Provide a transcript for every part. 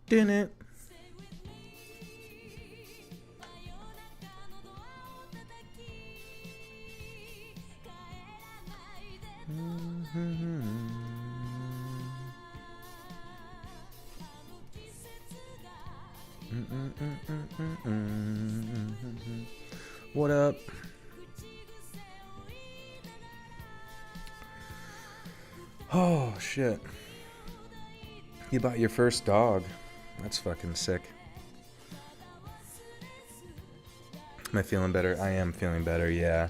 Didn't it? What up? Oh shit. You bought your first dog. That's fucking sick. Am I feeling better? I am feeling better, yeah.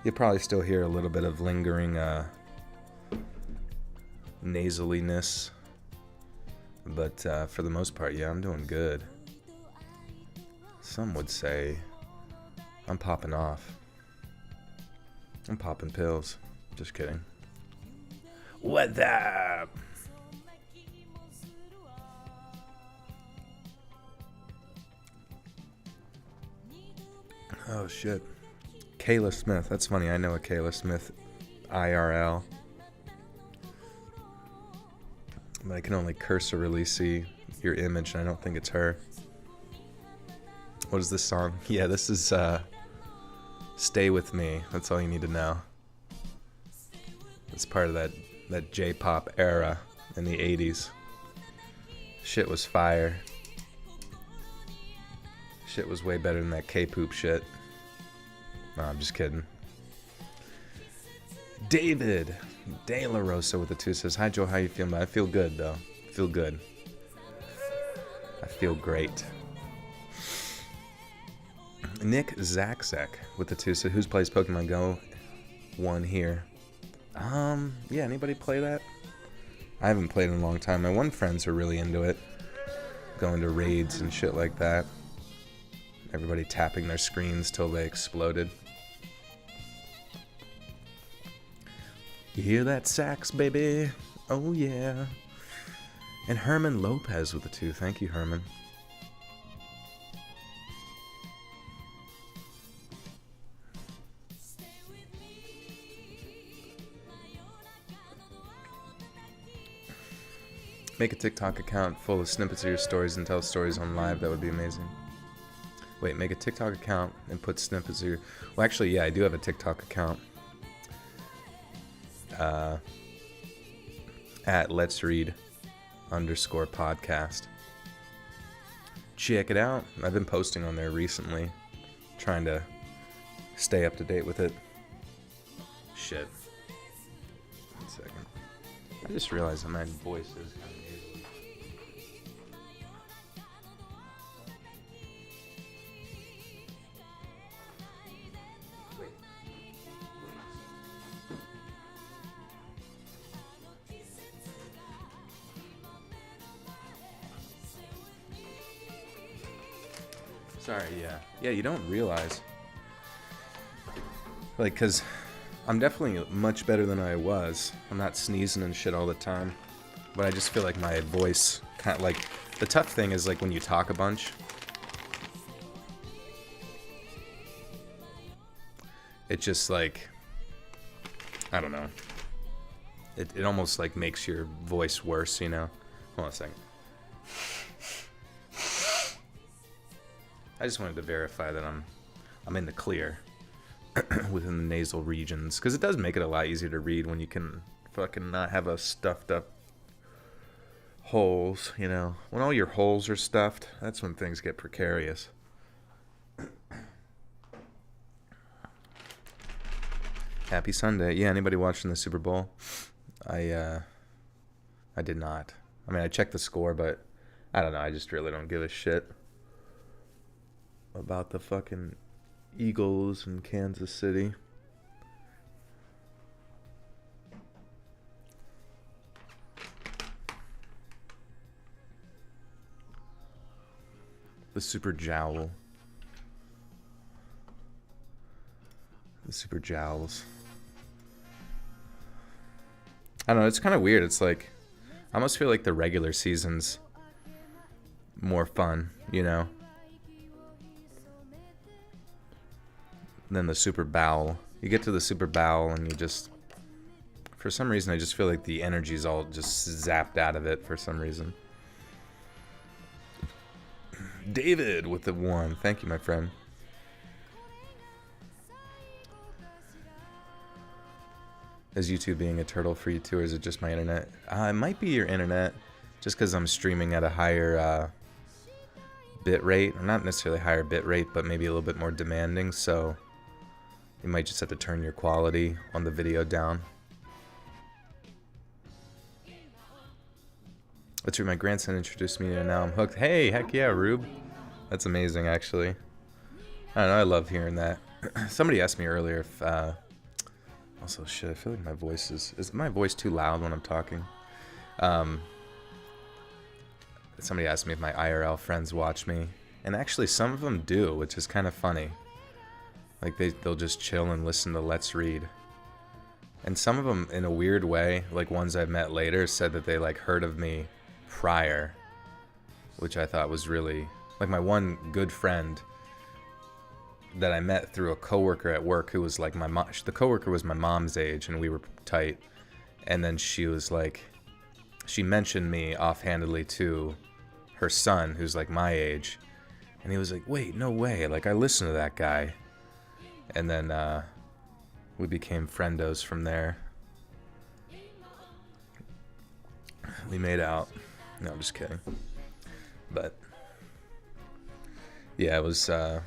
You'll probably still hear a little bit of lingering nasaliness. But for the most part, yeah, I'm doing good. Some would say I'm popping off. I'm popping pills. Just kidding. What's up? Oh shit. Kayla Smith. That's funny. I know a Kayla Smith IRL. But I can only cursorily see your image, and I don't think it's her. What is this song? Yeah, this is Stay With Me. That's all you need to know. It's part of that J-pop era in the 80s. Shit was fire. Shit was way better than that K-poop shit. No, I'm just kidding. David De La Rosa with the 2 says, hi Joe, how you feeling? I feel good though. I feel good. I feel great. Nick Zakzak with the 2 says, who plays Pokemon Go? One here. Yeah, anybody play that? I haven't played in a long time. My one friends are really into it. Going to raids and shit like that. Everybody tapping their screens till they exploded. You hear that sax, baby? Oh yeah. And Herman Lopez with the 2. Thank you, Herman. Make a TikTok account full of snippets of your stories and tell stories on live. That would be amazing. Wait, make a TikTok account and put snippets of your... Well, actually, yeah, I do have a TikTok account. At Let's Read _podcast. Check it out. I've been posting on there recently. Trying to stay up to date with it. Shit. 1 second. I just realized that my voice is kind of nasally. Sorry, yeah. Yeah, you don't realize. Like, because I'm definitely much better than I was. I'm not sneezing and shit all the time. But I just feel like my voice kind of like... The tough thing is, like, when you talk a bunch, it just, like... I don't know. It almost, like, makes your voice worse, you know? Hold on a second. I just wanted to verify that I'm in the clear within the nasal regions, because it does make it a lot easier to read when you can fucking not have a stuffed up holes, you know. When all your holes are stuffed, that's when things get precarious. Happy Sunday. Yeah, anybody watching the Super Bowl? I did not. I mean, I checked the score, but I don't know. I just really don't give a shit about the fucking Eagles in Kansas City. The Super Jowl. The Super Jowls. I don't know, it's kind of weird. It's like, I almost feel like the regular season's more fun, you know, than the Super Bowl. You get to the Super Bowl and you just, for some reason, I just feel like the energy's all just zapped out of it for some reason. David with the 1. Thank you, my friend. Is YouTube being a turtle for you too, or is it just my internet? It might be your internet, just because I'm streaming at a higher bit rate, or not necessarily higher bit rate, but maybe a little bit more demanding, so you might just have to turn your quality on the video down. That's what my grandson introduced me to, and now I'm hooked. Hey, heck yeah, Rube. That's amazing, actually. I don't know, I love hearing that. Somebody asked me earlier if, also, shit, I feel like my voice is my voice too loud when I'm talking? Somebody asked me if my IRL friends watch me, and actually some of them do, which is kind of funny. Like, they'll just chill and listen to Let's Read. And some of them, in a weird way, like ones I've met later, said that they, like, heard of me prior, which I thought was really... Like, my one good friend that I met through a coworker at work who was like my mom. The coworker was my mom's age, and we were tight. And then she was like... She mentioned me offhandedly to her son, who's like my age. And he was like, wait, no way. Like, I listened to that guy. And then we became friendos from there. We made out. No, I'm just kidding. But yeah, it was funny.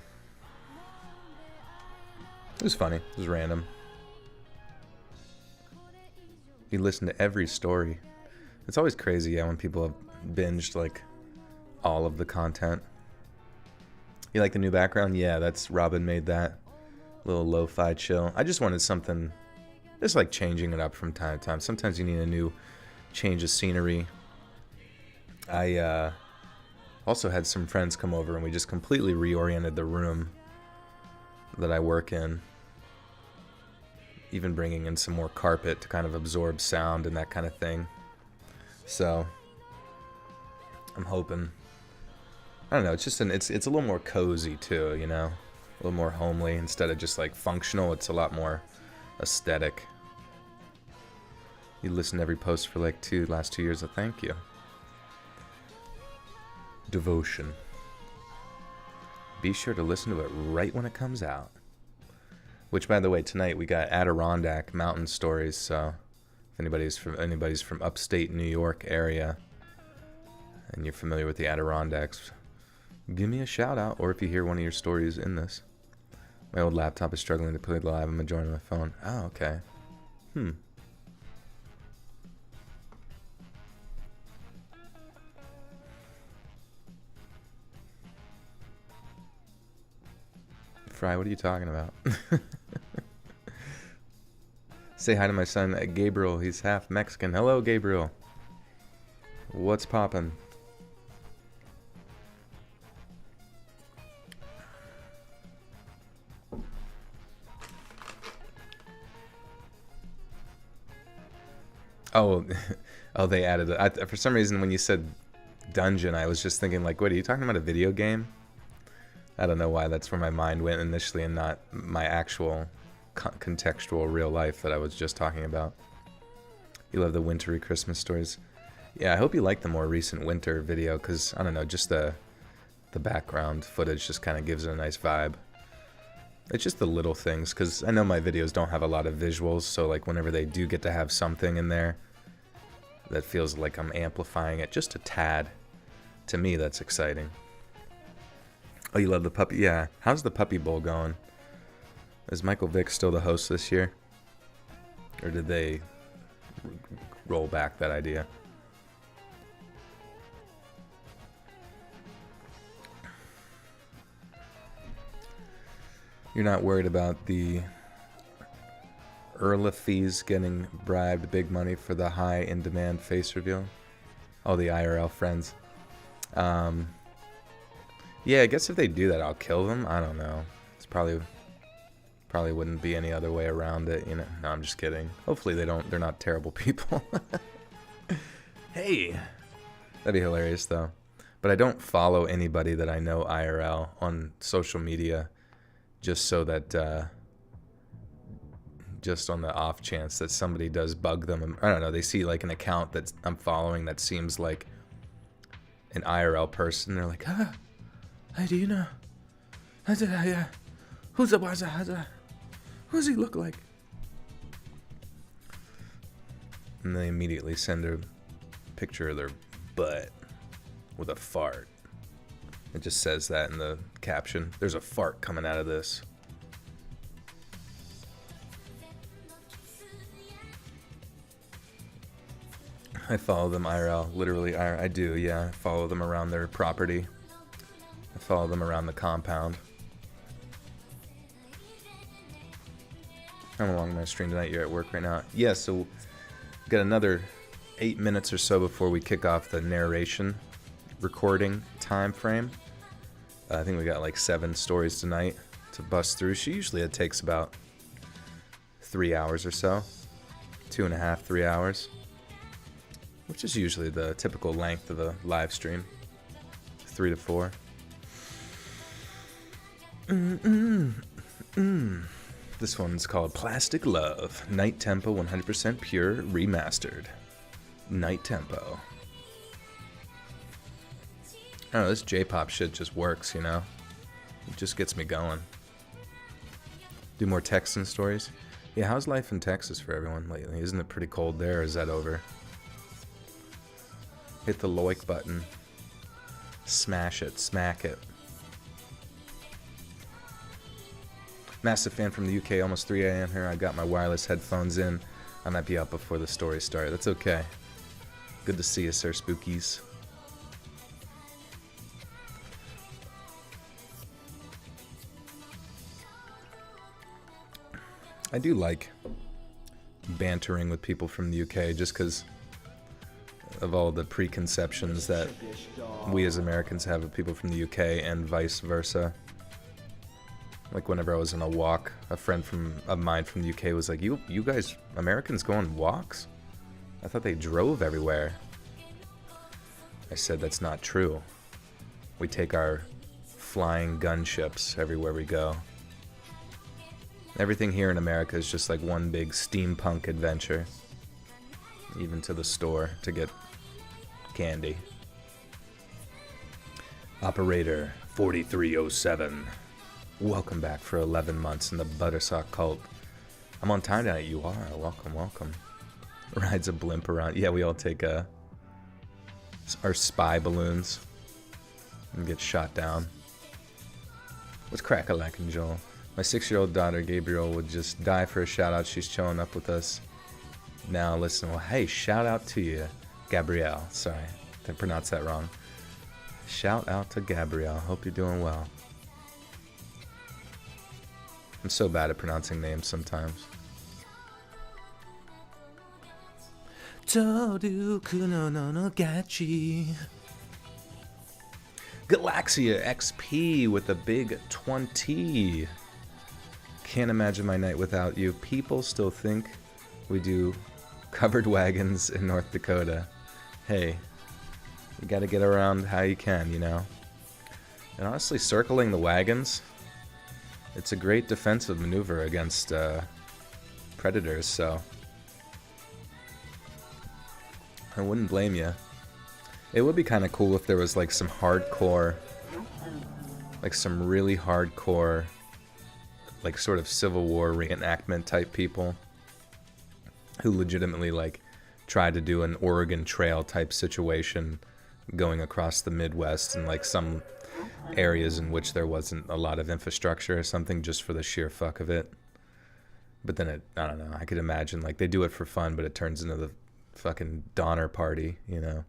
It was random. You listen to every story. It's always crazy, yeah, when people have binged like all of the content. You like the new background? Yeah, that's Robin made that. Little lo-fi chill. I just wanted something, just like changing it up from time to time. Sometimes you need a new change of scenery. I also had some friends come over, and we just completely reoriented the room that I work in. Even bringing in some more carpet to kind of absorb sound and that kind of thing. So I'm hoping, I don't know, it's just it's a little more cozy too, you know, a little more homely instead of just like functional. It's a lot more aesthetic. You listen to every post for like last 2 years. Thank you. Devotion. Be sure to listen to it right when it comes out. Which, by the way, tonight we got Adirondack mountain stories. So if anybody's from upstate New York area and you're familiar with the Adirondacks, give me a shout out. Or if you hear one of your stories in this. My old laptop is struggling to play live. I'm enjoying my phone. Oh, okay. Fry, what are you talking about? Say hi to my son, Gabriel. He's half Mexican. Hello, Gabriel. What's poppin'? Oh, they added it. For some reason, when you said dungeon, I was just thinking, like, wait, are you talking about a video game? I don't know why that's where my mind went initially and not my actual contextual real life that I was just talking about. You love the wintry Christmas stories. Yeah, I hope you like the more recent winter video because, I don't know, just the background footage just kind of gives it a nice vibe. It's just the little things because I know my videos don't have a lot of visuals, so like whenever they do get to have something in there that feels like I'm amplifying it just a tad, to me that's exciting. Oh, you love the puppy? Yeah. How's the Puppy Bowl going? Is Michael Vick still the host this year? Or did they roll back that idea? You're not worried about the Erla fees getting bribed big money for the high in-demand face reveal? Oh, the IRL friends. Yeah, I guess if they do that, I'll kill them. I don't know. It's probably wouldn't be any other way around it, you know. No, I'm just kidding. Hopefully they're not terrible people. Hey, that'd be hilarious though. But I don't follow anybody that I know IRL on social media, just so that just on the off chance that somebody does bug them. I don't know. They see like an account that I'm following that seems like an IRL person. They're like, Hey, do you know? Who's he look like? And they immediately send a picture of their butt with a fart. It just says that in the caption. There's a fart coming out of this. I follow them IRL, literally IRL. I do, yeah. I follow them around their property. I follow them around the compound. How long am I streaming tonight? You're at work right now. Yeah, so got another 8 minutes or so before we kick off the narration recording time frame. I think we got like 7 stories tonight to bust through. Usually it takes about 3 hours or so. 2.5, 3 hours. Which is usually the typical length of a live stream. 3 to 4. This one's called Plastic Love. Night Tempo 100% Pure Remastered. Night Tempo. I don't know, this J-pop shit just works, you know? It just gets me going. Do more Texan stories? Yeah, how's life in Texas for everyone lately? Isn't it pretty cold there, or is that over? Hit the like button. Smash it, smack it. Massive fan from the UK, almost 3 a.m. here. I got my wireless headphones in. I might be up before the story starts. That's okay. Good to see you, Sir Spookies. I do like bantering with people from the UK just because of all the preconceptions that we as Americans have of people from the UK and vice versa. Like whenever I was on a walk, a friend of mine from the UK was like, you guys, Americans go on walks? I thought they drove everywhere. I said, that's not true. We take our flying gunships everywhere we go. Everything here in America is just like one big steampunk adventure. Even to the store to get candy. Operator 4307. Welcome back for 11 months in the Buttersock cult. I'm on time tonight. You are. Welcome, welcome. Rides a blimp around. Yeah, we all take our spy balloons and get shot down. What's crack-a-lackin', Joel? My 6-year-old daughter, Gabriel, would just die for a shout-out. She's chilling up with us now. Listen, well, hey, shout-out to you, Gabrielle. Sorry, I pronounced that wrong. Shout-out to Gabrielle. Hope you're doing well. I'm so bad at pronouncing names sometimes. Todoku no no gachi. Galaxia XP with a big 20. Can't imagine my night without you. People still think we do covered wagons in North Dakota. Hey, you gotta get around how you can, you know? And honestly, circling the wagons, it's a great defensive maneuver against predators, so I wouldn't blame you. It would be kind of cool if there was like some hardcore, like some really hardcore, like sort of Civil War reenactment type people who legitimately like tried to do an Oregon Trail type situation going across the Midwest and like some areas in which there wasn't a lot of infrastructure or something, just for the sheer fuck of it. But then I don't know, I could imagine like they do it for fun, but it turns into the fucking Donner Party, you know?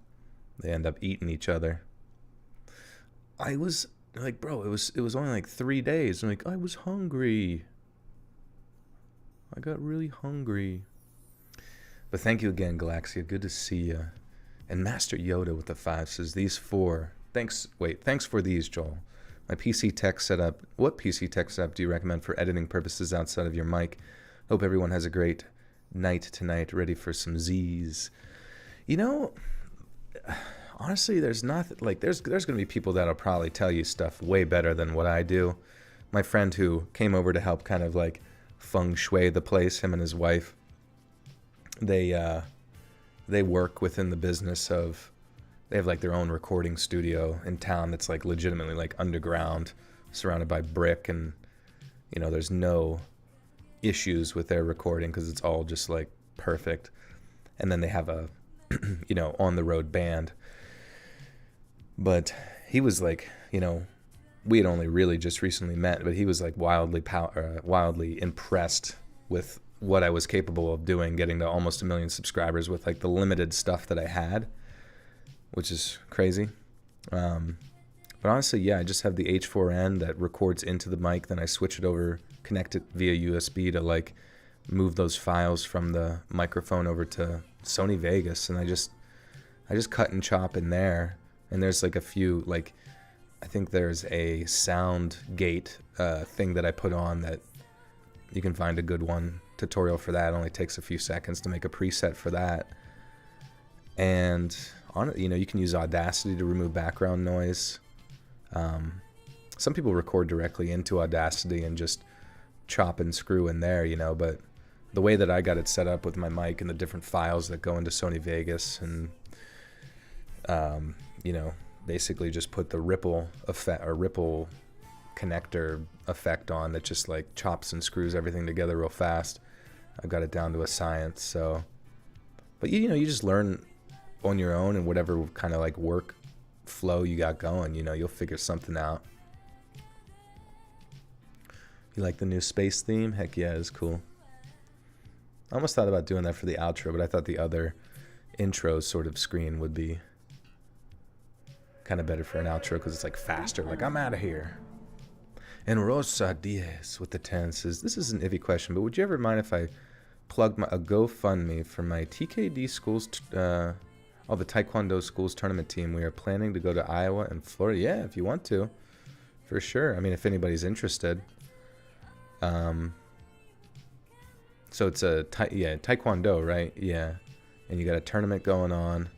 They end up eating each other. I was like, bro, it was only like 3 days. I'm like, I was hungry. I got really hungry. But thank you again, Galaxia. Good to see you. And Master Yoda with the 5 says, these 4. Thanks for these, Joel. My PC tech setup. What PC tech setup do you recommend for editing purposes outside of your mic? Hope everyone has a great night tonight, ready for some Z's. You know, honestly, there's nothing like there's gonna be people that'll probably tell you stuff way better than what I do. My friend who came over to help kind of like feng shui the place, him and his wife, they work within the business of They have like their own recording studio in town that's like legitimately like underground, surrounded by brick, and there's no issues with their recording because it's all just like perfect. And then they have a on the road band. But he was like, we had only really just recently met, but he was like wildly impressed with what I was capable of doing, getting to almost 1 million subscribers with like the limited stuff that I had, which is crazy. But honestly, yeah, I just have the H4n that records into the mic. Then I switch it over, connect it via USB to like move those files from the microphone over to Sony Vegas. And I just cut and chop in there. And there's like a few, like, I think there's a sound gate thing that I put on that you can find a good one tutorial for that. It only takes a few seconds to make a preset for that. And on it, you can use Audacity to remove background noise. Some people record directly into Audacity and just chop and screw in there, but the way that I got it set up with my mic and the different files that go into Sony Vegas and, basically just put the ripple effect or ripple connector effect on that just like chops and screws everything together real fast. I've got it down to a science. So, but you just learn on your own, and whatever kind of like work flow you got going, you'll figure something out. You like the new space theme? Heck yeah, it's cool. I almost thought about doing that for the outro, but I thought the other intro sort of screen would be kind of better for an outro because it's like faster. Like, I'm out of here. And Rosa Diaz with the 10 says, this is an iffy question, but would you ever mind if I plugged a GoFundMe for my TKD schools, the Taekwondo schools tournament team? We are planning to go to Iowa and Florida. Yeah, if you want to, for sure. I mean, if anybody's interested. So it's Taekwondo, right? Yeah. And you got a tournament going on,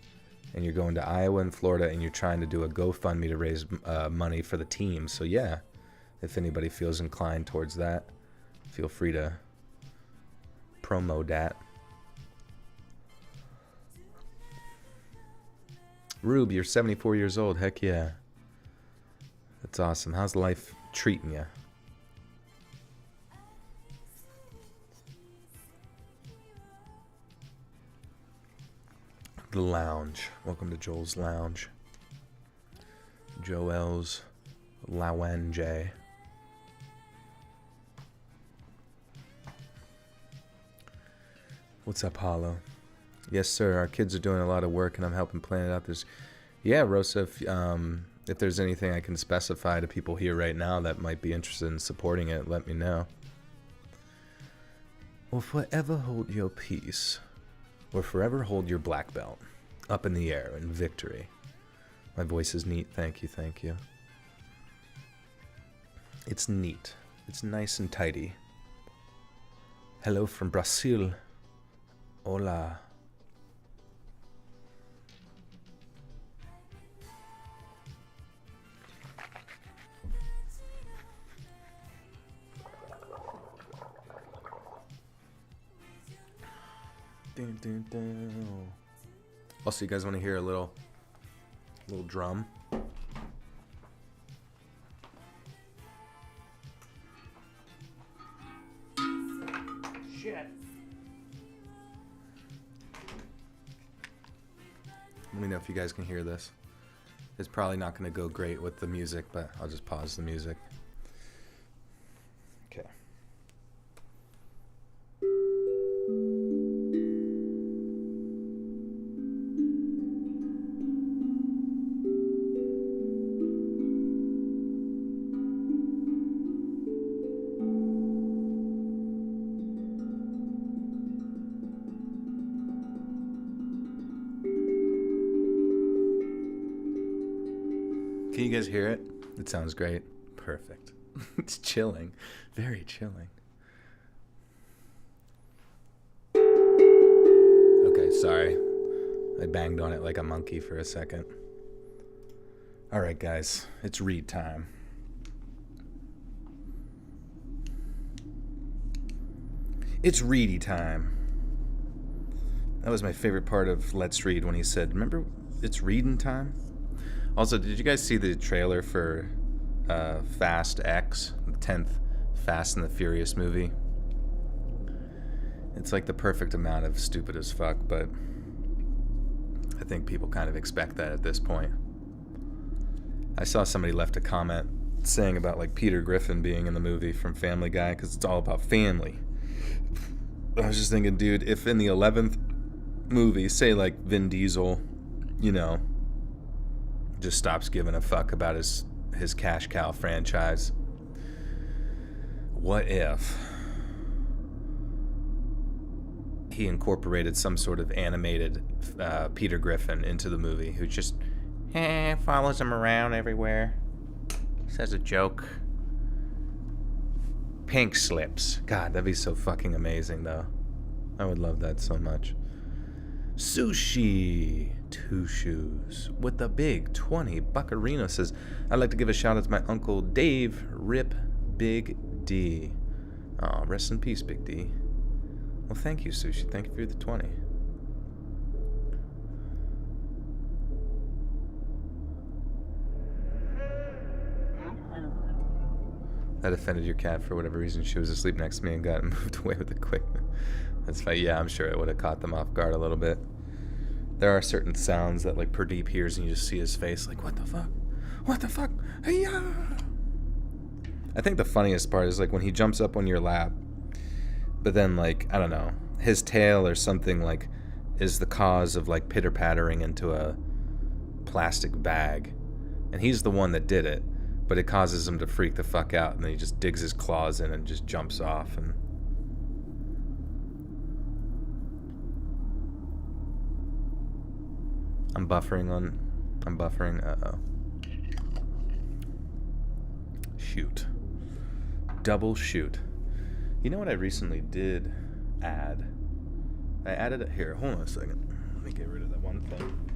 and you're going to Iowa and Florida, and you're trying to do a GoFundMe to raise money for the team. So yeah, if anybody feels inclined towards that, feel free to promo that. Rube, you're 74 years old. Heck yeah. That's awesome. How's life treating you? The lounge. Welcome to Joel's Lounge. Joel's Lounge. What's up, Hollow? Yes, sir. Our kids are doing a lot of work, and I'm helping plan it out. Yeah, Rosa, if there's anything I can specify to people here right now that might be interested in supporting it, let me know. Will forever hold your peace, or forever hold your black belt up in the air in victory. My voice is neat. Thank you, thank you. It's neat. It's nice and tidy. Hello from Brazil. Hola. Dun, dun, dun. Also, you guys want to hear a little drum? Shit. Let me know if you guys can hear this. It's probably not going to go great with the music, but I'll just pause the music. Okay. Can you guys hear it? It sounds great. Perfect. It's chilling. Very chilling. Okay, sorry. I banged on it like a monkey for a second. Alright, guys. It's read time. It's ready time. That was my favorite part of Let's Read when he said, remember it's reading time. Also, did you guys see the trailer for Fast X, the 10th Fast and the Furious movie? It's like the perfect amount of stupid as fuck, but I think people kind of expect that at this point. I saw somebody left a comment saying about like Peter Griffin being in the movie from Family Guy because it's all about family. I was just thinking, dude, if in the 11th movie, say like Vin Diesel, you know, just stops giving a fuck about his cash cow franchise, what if he incorporated some sort of animated Peter Griffin into the movie who just follows him around everywhere, says a joke, pink slips. God, that'd be so fucking amazing, though. I would love that so much. Sushi Two Shoes with the big 20 Buccarino says, I'd like to give a shout out to my uncle Dave, Rip Big D. Oh, rest in peace, Big D. Well, thank you, Sushi. Thank you for the 20. That offended your cat for whatever reason. She was asleep next to me and got moved away with a quick. That's fine. Yeah, I'm sure it would have caught them off guard a little bit. There are certain sounds that like Pradeep hears and you just see his face like, what the fuck? What the fuck? Hey-ya! I think the funniest part is like when he jumps up on your lap, but then like, I don't know, his tail or something like is the cause of like pitter-pattering into a plastic bag. And he's the one that did it, but it causes him to freak the fuck out, and then he just digs his claws in and just jumps off. And I'm buffering. Uh-oh. Shoot. Double shoot. You know what I recently did add? I added it here. Hold on a second. Let me get rid of that one thing.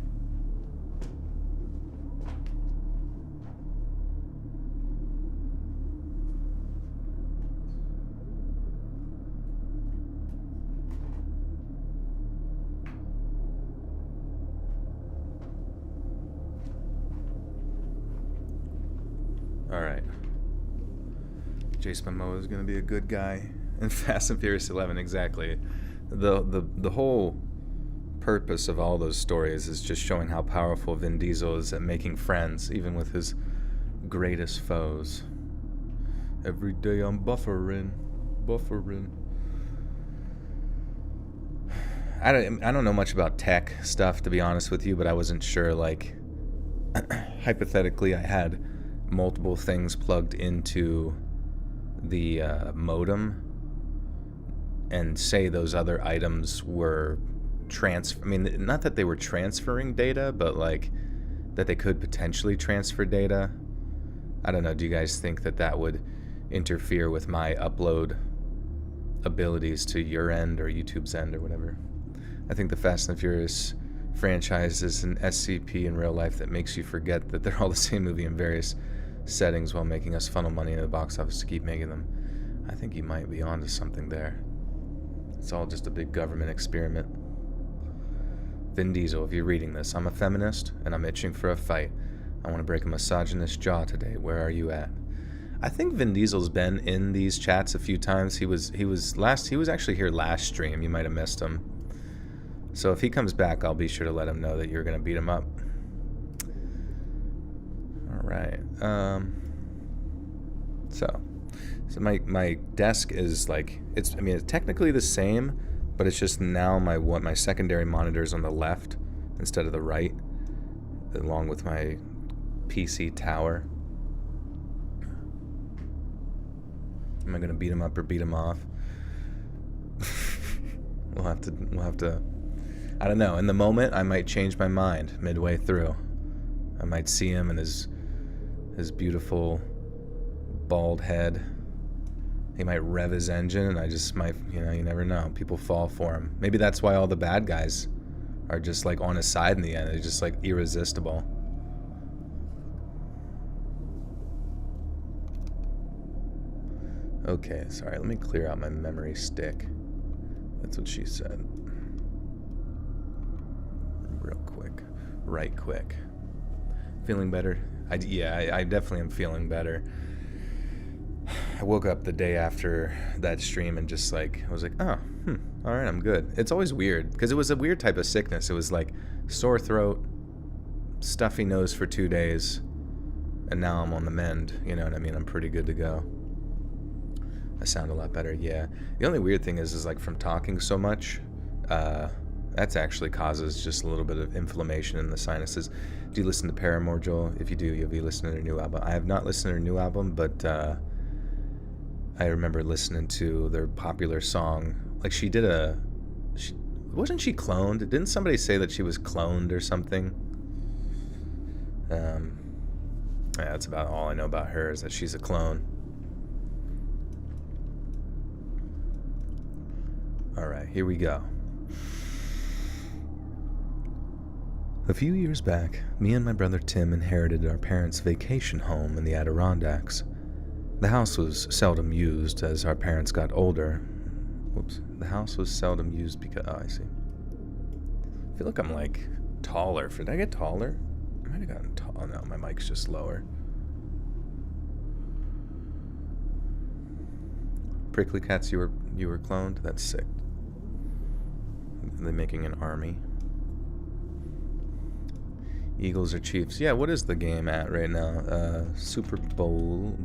Alright. Jace Momoa is going to be a good guy in Fast and Furious 11, exactly. The whole purpose of all those stories is just showing how powerful Vin Diesel is at making friends, even with his greatest foes. Every day I'm buffering. I don't know much about tech stuff, to be honest with you, but I wasn't sure, like, hypothetically I had multiple things plugged into the modem, and say those other items were not that they were transferring data, but like that they could potentially transfer data. I don't know, do you guys think that would interfere with my upload abilities to your end or YouTube's end or whatever? I think the Fast and Furious franchise is an SCP in real life that makes you forget that they're all the same movie in various settings while making us funnel money in the box office to keep making them. I think you might be onto something there. It's all just a big government experiment. Vin Diesel, if you're reading this, I'm a feminist and I'm itching for a fight. I want to break a misogynist jaw today. Where are you at? I think Vin Diesel's been in these chats a few times. He was actually here last stream. You might have missed him. So if he comes back, I'll be sure to let him know that you're going to beat him up. All right. So my desk is like, it's technically the same, but it's just now my secondary monitor is on the left instead of the right, along with my PC tower. Am I gonna beat him up or beat him off? We'll have to. I don't know. In the moment, I might change my mind midway through. I might see him and his beautiful bald head. He might rev his engine, and I just might, you never know. People fall for him. Maybe that's why all the bad guys are just like on his side in the end. They're just like irresistible. Okay, sorry. Let me clear out my memory stick. That's what she said. Real quick. right quick. Feeling better? I definitely am feeling better. I woke up the day after that stream and just like, I was like, oh, all right, I'm good. It's always weird because it was a weird type of sickness. It was like sore throat, stuffy nose for 2 days, and now I'm on the mend. You know what I mean? I'm pretty good to go. I sound a lot better, yeah. The only weird thing is like from talking so much, that's actually causes just a little bit of inflammation in the sinuses. Do you listen to Paramore, Joel? If you do, you'll be listening to their new album. I have not listened to their new album, but I remember listening to their popular song. Like wasn't she cloned? Didn't somebody say that she was cloned or something? Yeah, that's about all I know about her, is that she's a clone. Alright, here we go. A few years back, me and my brother Tim inherited our parents' vacation home in the Adirondacks. The house was seldom used as our parents got older. Whoops. The house was seldom used because... Oh, I see. I feel like I'm, like, taller. Did I get taller? I might have gotten tall. Oh, no, my mic's just lower. Prickly Cats, you were cloned? That's sick. Are they making an army? Eagles or Chiefs? Yeah, what is the game at right now? Super Bowl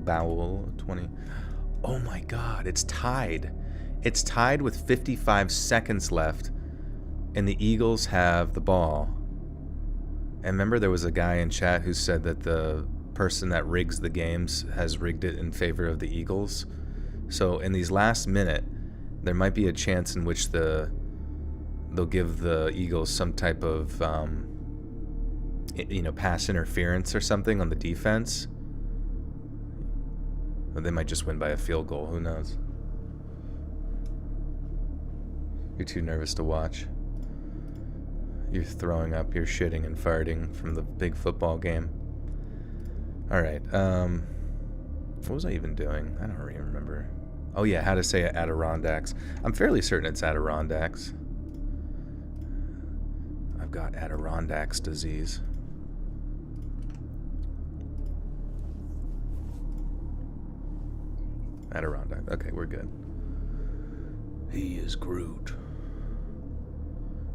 20. Oh my god, it's tied. It's tied with 55 seconds left, and the Eagles have the ball. And remember, there was a guy in chat who said that the person that rigs the games has rigged it in favor of the Eagles. So in these last minute, there might be a chance in which they'll give the Eagles some type of pass interference or something on the defense. Or they might just win by a field goal. Who knows? You're too nervous to watch. You're throwing up, you're shitting and farting from the big football game. Alright, what was I even doing? I don't really remember. Oh yeah, how to say Adirondacks. I'm fairly certain it's Adirondacks. I've got Adirondacks disease. Adirondack. Okay, we're good. He is Groot.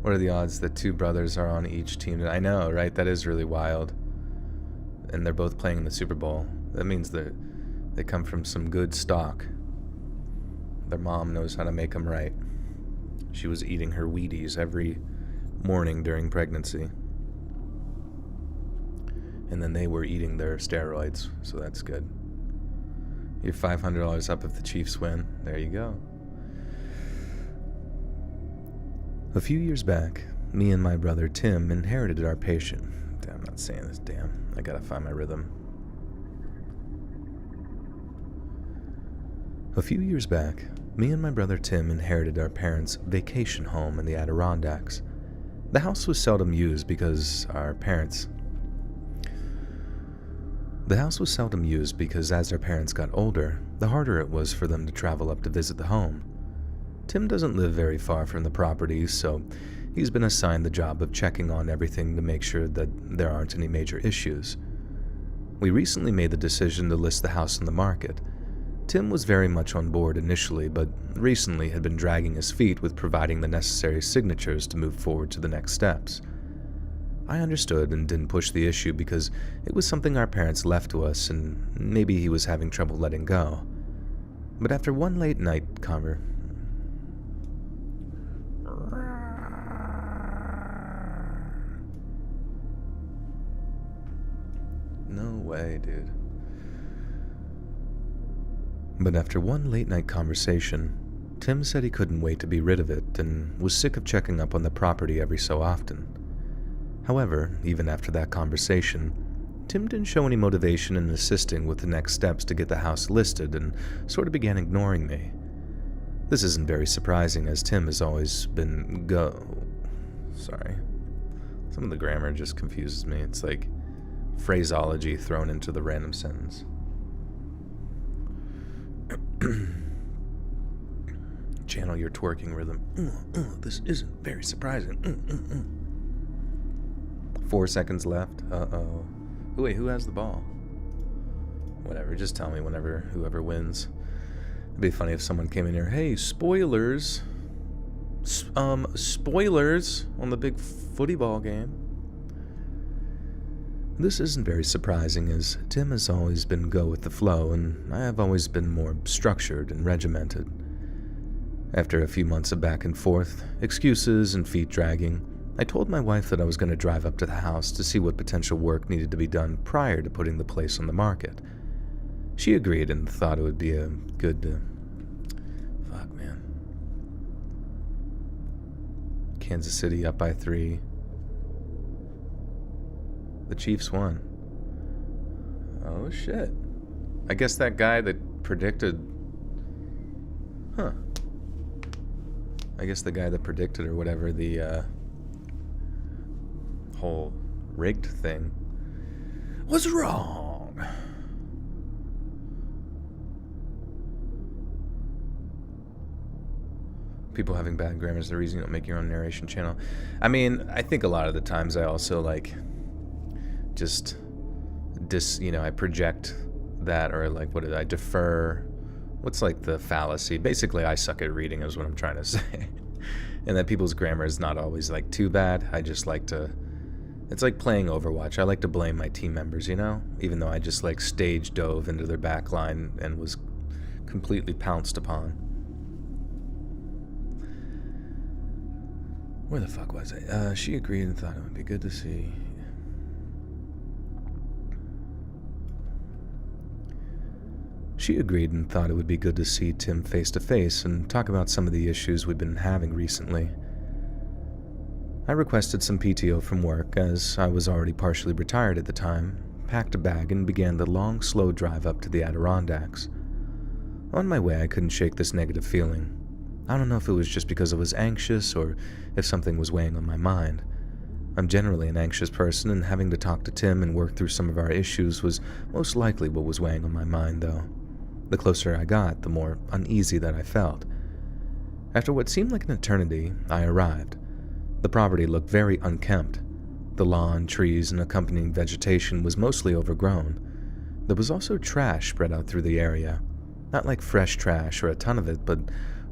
What are the odds that two brothers are on each team? I know, right? That is really wild. And they're both playing in the Super Bowl. That means that they come from some good stock. Their mom knows how to make them right. She was eating her Wheaties every morning during pregnancy. And then they were eating their steroids, so that's good. You're $500 up if the Chiefs win. There you go. A few years back, me and my brother Tim inherited our patient. Damn, I'm not saying this, damn. I gotta find my rhythm. A few years back, me and my brother Tim inherited our parents' vacation home in the Adirondacks. The house was seldom used because as our parents got older, the harder it was for them to travel up to visit the home. Tim doesn't live very far from the property, so he's been assigned the job of checking on everything to make sure that there aren't any major issues. We recently made the decision to list the house on the market. Tim was very much on board initially, but recently had been dragging his feet with providing the necessary signatures to move forward to the next steps. I understood and didn't push the issue because it was something our parents left to us and maybe he was having trouble letting go. But after one late night No way, dude. But after one late-night conversation, Tim said he couldn't wait to be rid of it and was sick of checking up on the property every so often. However, even after that conversation, Tim didn't show any motivation in assisting with the next steps to get the house listed and sort of began ignoring me. This isn't very surprising as Tim has always been Sorry. Some of the grammar just confuses me. It's like phraseology thrown into the random sentence. Channel your twerking rhythm. This isn't very surprising. 4 seconds left. Uh-oh. Wait, who has the ball? Whatever, just tell me whoever wins. It'd be funny if someone came in here, hey, spoilers. Spoilers on the big footy ball game. This isn't very surprising, as Tim has always been go with the flow, and I have always been more structured and regimented. After a few months of back and forth, excuses and feet dragging, I told my wife that I was going to drive up to the house to see what potential work needed to be done prior to putting the place on the market. She agreed and thought it would be a good... fuck, man. Kansas City up by 3. The Chiefs won. Oh, shit. I guess that guy that predicted... Huh. I guess the guy that predicted or whatever the whole rigged thing was wrong. People having bad grammar is the reason you don't make your own narration channel. I mean, I think a lot of the times I also like just I project that, or like I defer. What's like the fallacy? Basically, I suck at reading is what I'm trying to say. And that people's grammar is not always like too bad. I just like to, it's like playing Overwatch. I like to blame my team members, even though I just like stage dove into their back line and was completely pounced upon. Where the fuck was I? She agreed and thought it would be good to see. She agreed and thought it would be good to see Tim face to face and talk about some of the issues we've been having recently. I requested some PTO from work, as I was already partially retired at the time, packed a bag, and began the long, slow drive up to the Adirondacks. On my way, I couldn't shake this negative feeling. I don't know if it was just because I was anxious or if something was weighing on my mind. I'm generally an anxious person, and having to talk to Tim and work through some of our issues was most likely what was weighing on my mind, though. The closer I got, the more uneasy that I felt. After what seemed like an eternity, I arrived. The property looked very unkempt. The lawn, trees, and accompanying vegetation was mostly overgrown. There was also trash spread out through the area. Not like fresh trash or a ton of it, but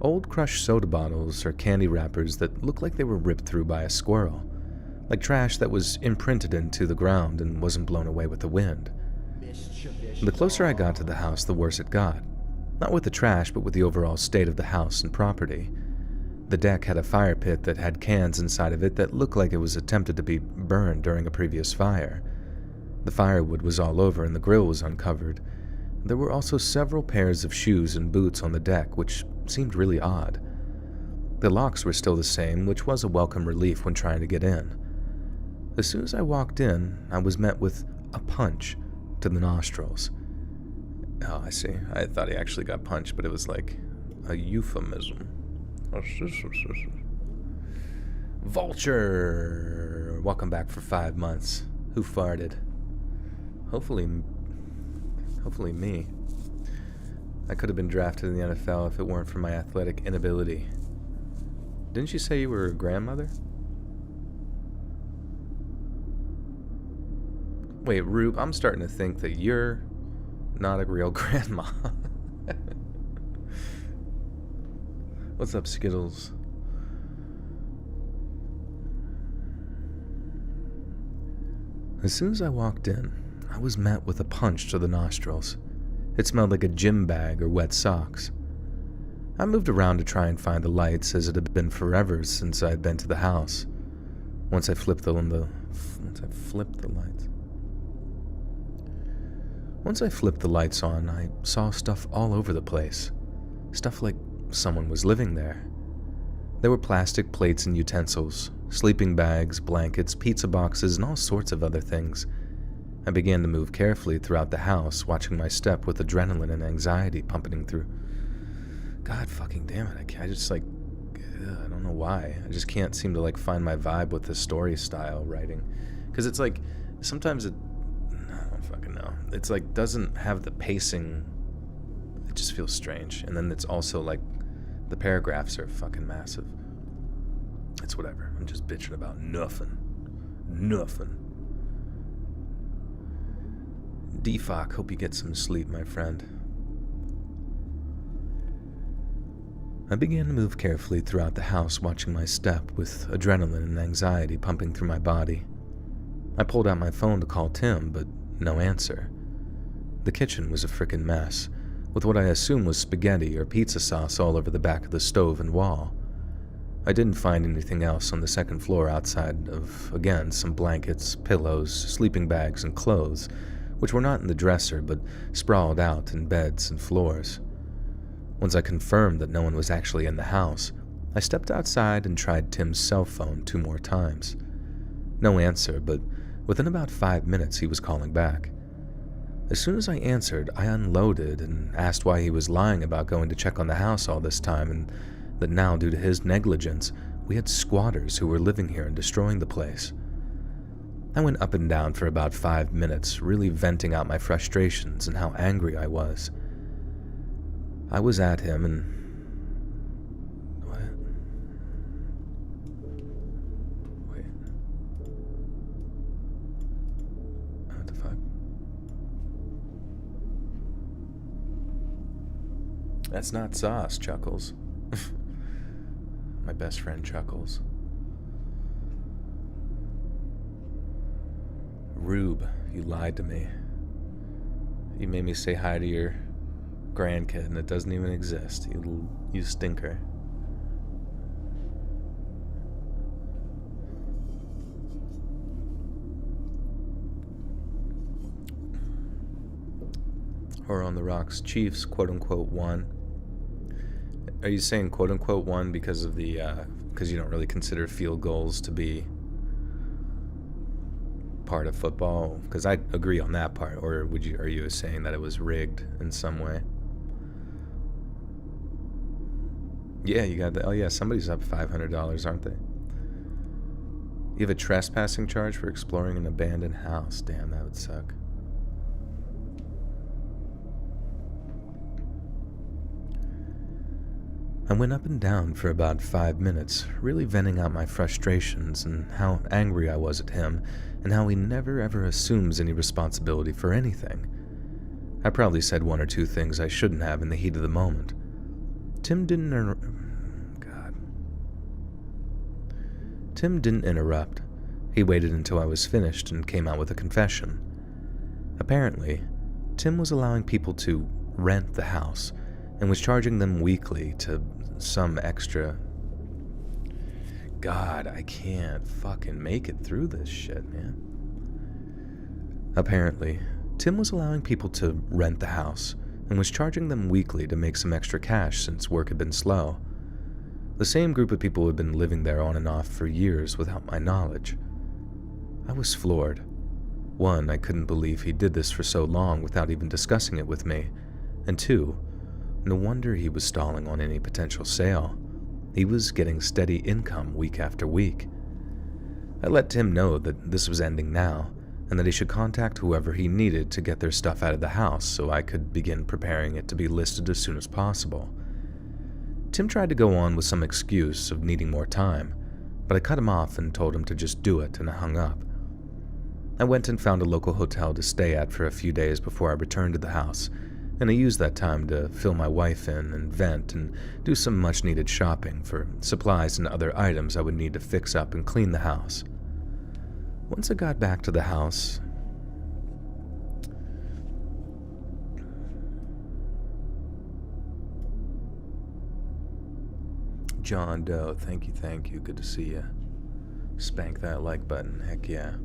old crushed soda bottles or candy wrappers that looked like they were ripped through by a squirrel. Like trash that was imprinted into the ground and wasn't blown away with the wind. The closer I got to the house, the worse it got. Not with the trash, but with the overall state of the house and property. The deck had a fire pit that had cans inside of it that looked like it was attempted to be burned during a previous fire. The firewood was all over and the grill was uncovered. There were also several pairs of shoes and boots on the deck, which seemed really odd. The locks were still the same, which was a welcome relief when trying to get in. As soon as I walked in, I was met with a punch to the nostrils. Oh, I see. I thought he actually got punched, but it was like a euphemism. Vulture! Welcome back for 5 months. Who farted? Hopefully me. I could have been drafted in the NFL if it weren't for my athletic inability. Didn't you say you were a grandmother? Wait, Rube, I'm starting to think that you're not a real grandma. What's up, Skittles? As soon as I walked in, I was met with a punch to the nostrils. It smelled like a gym bag or wet socks. I moved around to try and find the lights, as it had been forever since I had been to the house. Once I flipped the lights on, I saw stuff all over the place. Stuff like someone was living there. There were plastic plates and utensils, sleeping bags, blankets, pizza boxes, and all sorts of other things. I began to move carefully throughout the house, watching my step with adrenaline and anxiety pumping through. God fucking damn it, I just I don't know why. I just can't seem to find my vibe with the story style writing. Because it's sometimes I don't fucking know. It's doesn't have the pacing. It just feels strange. And then it's also the paragraphs are fucking massive. It's whatever. I'm just bitching about nothing. Nothing. Defok, hope you get some sleep, my friend. I began to move carefully throughout the house, watching my step, with adrenaline and anxiety pumping through my body. I pulled out my phone to call Tim, but no answer. The kitchen was a frickin' mess, with what I assumed was spaghetti or pizza sauce all over the back of the stove and wall. I didn't find anything else on the second floor outside of, again, some blankets, pillows, sleeping bags, and clothes, which were not in the dresser but sprawled out in beds and floors. Once I confirmed that no one was actually in the house, I stepped outside and tried Tim's cell phone 2 more times. No answer, but within about 5 minutes he was calling back. As soon as I answered, I unloaded and asked why he was lying about going to check on the house all this time, and that now, due to his negligence, we had squatters who were living here and destroying the place. I went up and down for about 5 minutes, really venting out my frustrations and how angry I was. I was at him and... What? Wait. What the fuck? That's not sauce, Chuckles. My best friend Chuckles. Rube, you lied to me. You made me say hi to your grandkid and it doesn't even exist. You stinker. Horror on the Rocks. Chiefs, quote-unquote, won. Are you saying quote-unquote won because of the, because you don't really consider field goals to be part of football? Because I agree on that part. Or are you saying that it was rigged in some way? Yeah, you got that. Oh yeah, somebody's up $500, aren't they? You have a trespassing charge for exploring an abandoned house. Damn, that would suck. I went up and down for about 5 minutes, really venting out my frustrations and how angry I was at him and how he never ever assumes any responsibility for anything. I probably said 1 or 2 things I shouldn't have in the heat of the moment. Tim didn't interrupt. He waited until I was finished and came out with a confession. Apparently, Tim was allowing people to rent the house and was charging them weekly to some extra... God, I can't fucking make it through this shit, man. Apparently, Tim was allowing people to rent the house and was charging them weekly to make some extra cash since work had been slow. The same group of people had been living there on and off for years without my knowledge. I was floored. 1, I couldn't believe he did this for so long without even discussing it with me, and 2, no wonder he was stalling on any potential sale. He was getting steady income week after week. I let Tim know that this was ending now, and that he should contact whoever he needed to get their stuff out of the house so I could begin preparing it to be listed as soon as possible. Tim tried to go on with some excuse of needing more time, but I cut him off and told him to just do it, and I hung up. I went and found a local hotel to stay at for a few days before I returned to the house, and I used that time to fill my wife in and vent and do some much-needed shopping for supplies and other items I would need to fix up and clean the house. Once I got back to the house... John Doe, thank you, good to see you. Spank that like button, heck yeah.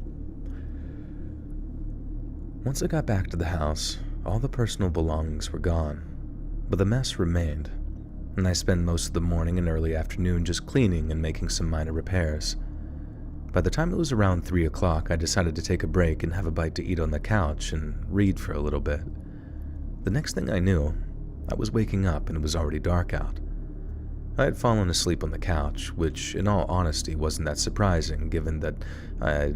Once I got back to the house, all the personal belongings were gone, but the mess remained, and I spent most of the morning and early afternoon just cleaning and making some minor repairs. By the time it was around 3 o'clock, I decided to take a break and have a bite to eat on the couch and read for a little bit. The next thing I knew, I was waking up and it was already dark out. I had fallen asleep on the couch, which in all honesty wasn't that surprising given that I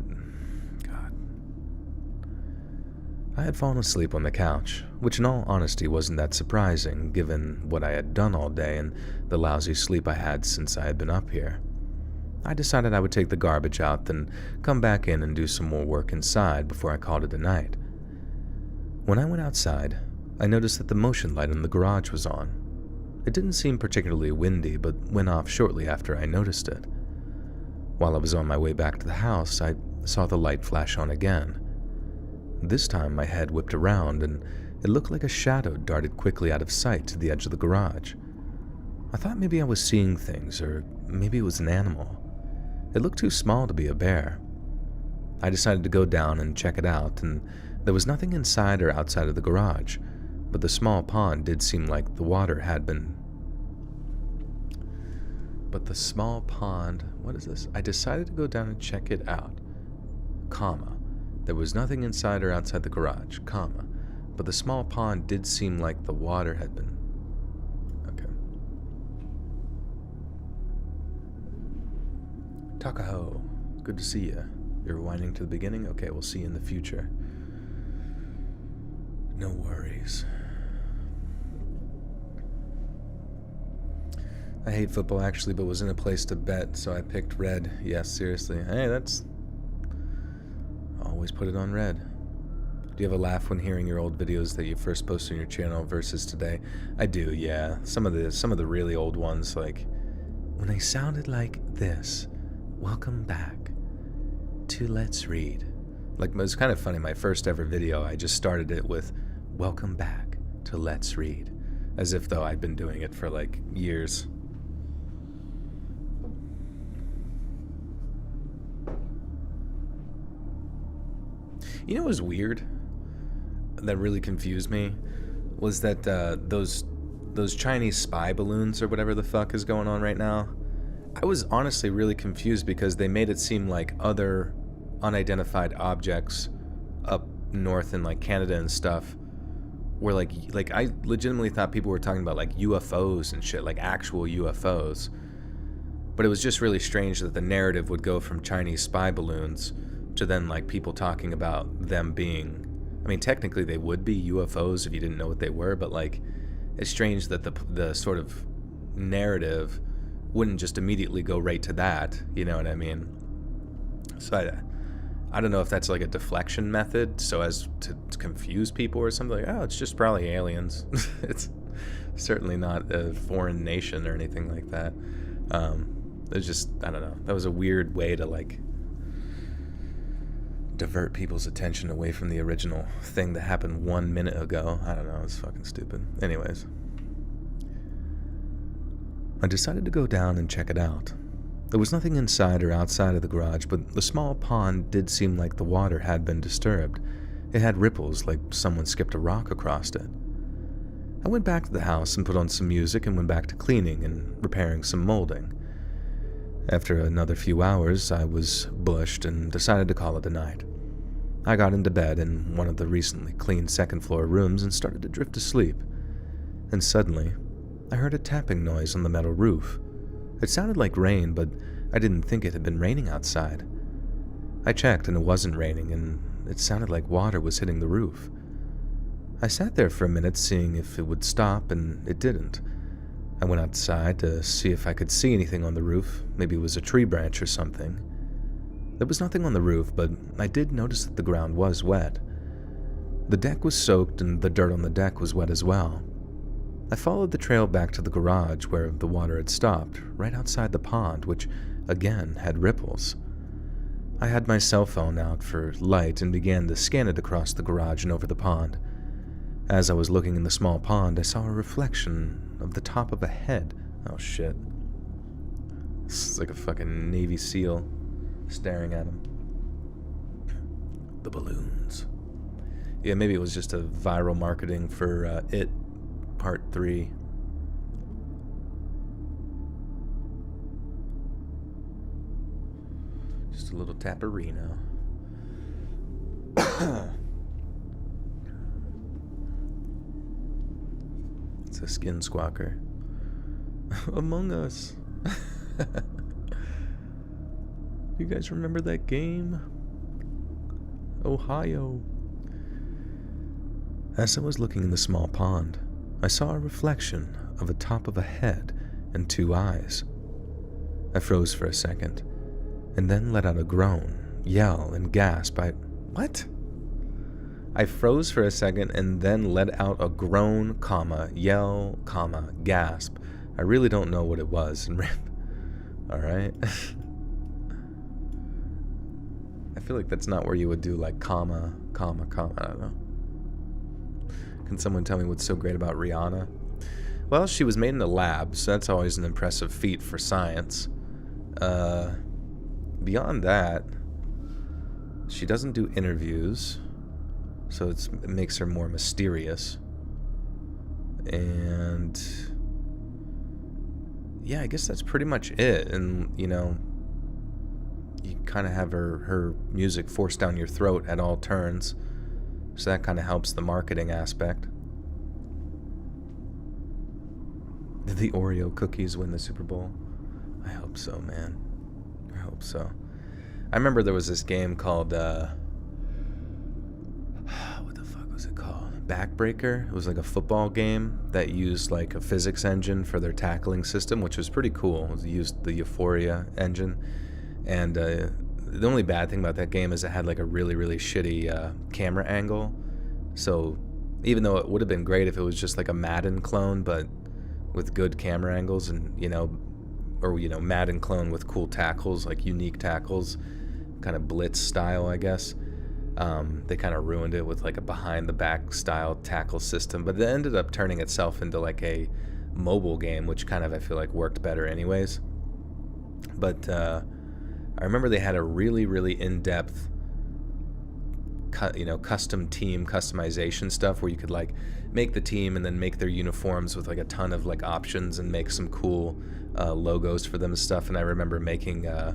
had fallen asleep on the couch, which in all honesty wasn't that surprising given what I had done all day and the lousy sleep I had since I had been up here. I decided I would take the garbage out, then come back in and do some more work inside before I called it a night. When I went outside, I noticed that the motion light in the garage was on. It didn't seem particularly windy, but went off shortly after I noticed it. While I was on my way back to the house, I saw the light flash on again. This time my head whipped around, and it looked like a shadow darted quickly out of sight to the edge of the garage. I thought maybe I was seeing things, or maybe it was an animal. It looked too small to be a bear. I decided to go down and check it out, and there was nothing inside or outside of the garage, but the small pond did seem like the water had been... What is this? I decided to go down and check it out, comma. There was nothing inside or outside the garage, comma, but the small pond did seem like the water had been... Okay. Takaho, good to see you. You're rewinding to the beginning? Okay, we'll see you in the future. No worries. I hate football actually, but was in a place to bet, so I picked red. Yes, seriously. Hey, that's... Always put it on red. Do you have a laugh when hearing your old videos that you first posted on your channel versus today? I do, yeah. Some of the really old ones, like when they sounded like this. Welcome back to Let's Read. Like, it was kind of funny. My first ever video, I just started it with "Welcome back to Let's Read," as if though I'd been doing it for like years. You know what was weird? That really confused me was that those Chinese spy balloons or whatever the fuck is going on right now. I was honestly really confused because they made it seem like other unidentified objects up north in like Canada and stuff were like I legitimately thought people were talking about like UFOs and shit, like actual UFOs. But it was just really strange that the narrative would go from Chinese spy balloons to then like people talking about them being, I mean, technically they would be UFOs if you didn't know what they were, but like it's strange that the sort of narrative wouldn't just immediately go right to that, you know what I mean? So I don't know if that's like a deflection method so as to confuse people or something, like, oh, it's just probably aliens. It's certainly not a foreign nation or anything like that. It's just, I don't know, that was a weird way to like divert people's attention away from the original thing that happened 1 minute ago. I don't know, it's fucking stupid. Anyways, I decided to go down and check it out. There was nothing inside or outside of the garage, but the small pond did seem like the water had been disturbed. It had ripples like someone skipped a rock across it. I went back to the house and put on some music and went back to cleaning and repairing some molding. After another few hours, I was bushed and decided to call it a night. I got into bed in one of the recently cleaned second-floor rooms and started to drift to sleep. And suddenly, I heard a tapping noise on the metal roof. It sounded like rain, but I didn't think it had been raining outside. I checked and it wasn't raining, and it sounded like water was hitting the roof. I sat there for a minute seeing if it would stop, and it didn't. I went outside to see if I could see anything on the roof. Maybe it was a tree branch or something. There was nothing on the roof, but I did notice that the ground was wet. The deck was soaked and the dirt on the deck was wet as well. I followed the trail back to the garage where the water had stopped, right outside the pond, which again had ripples. I had my cell phone out for light and began to scan it across the garage and over the pond. As I was looking in the small pond, I saw a reflection of the top of a head. Oh shit. This is like a fucking Navy SEAL staring at him. The balloons. Yeah, maybe it was just a viral marketing for It Part 3. Just a little tapperino. It's a skin squawker. Among Us. You guys remember that game? Ohio. As I was looking in the small pond, I saw a reflection of the top of a head and 2 eyes. I froze for a second, and then let out a groan, yell, and gasp. What? I froze for a second and then let out a groan, yell, gasp. I really don't know what it was. And all right. I feel like that's not where you would do like comma. I don't know. Can someone tell me what's so great about Rihanna? Well, she was made in a lab, so that's always an impressive feat for science. Beyond that, she doesn't do interviews, so it makes her more mysterious. And yeah, I guess that's pretty much it. And, you know, you kind of have her music forced down your throat at all turns, so that kind of helps the marketing aspect. Did the Oreo cookies win the Super Bowl? I hope so, man. I hope so. I remember there was this game called, what the fuck was it called? Backbreaker. It was like a football game that used like a physics engine for their tackling system, which was pretty cool. It used the Euphoria engine. And the only bad thing about that game is it had like a really, really shitty camera angle. So even though it would have been great if it was just like a Madden clone, but with good camera angles and, Madden clone with cool tackles, like unique tackles, kind of blitz style, I guess. They kind of ruined it with like a behind the back style tackle system, but it ended up turning itself into like a mobile game, which kind of I feel like worked better anyways. But I remember they had a really, really in-depth custom team customization stuff where you could like make the team and then make their uniforms with like a ton of like options and make some cool logos for them and stuff. And I remember making I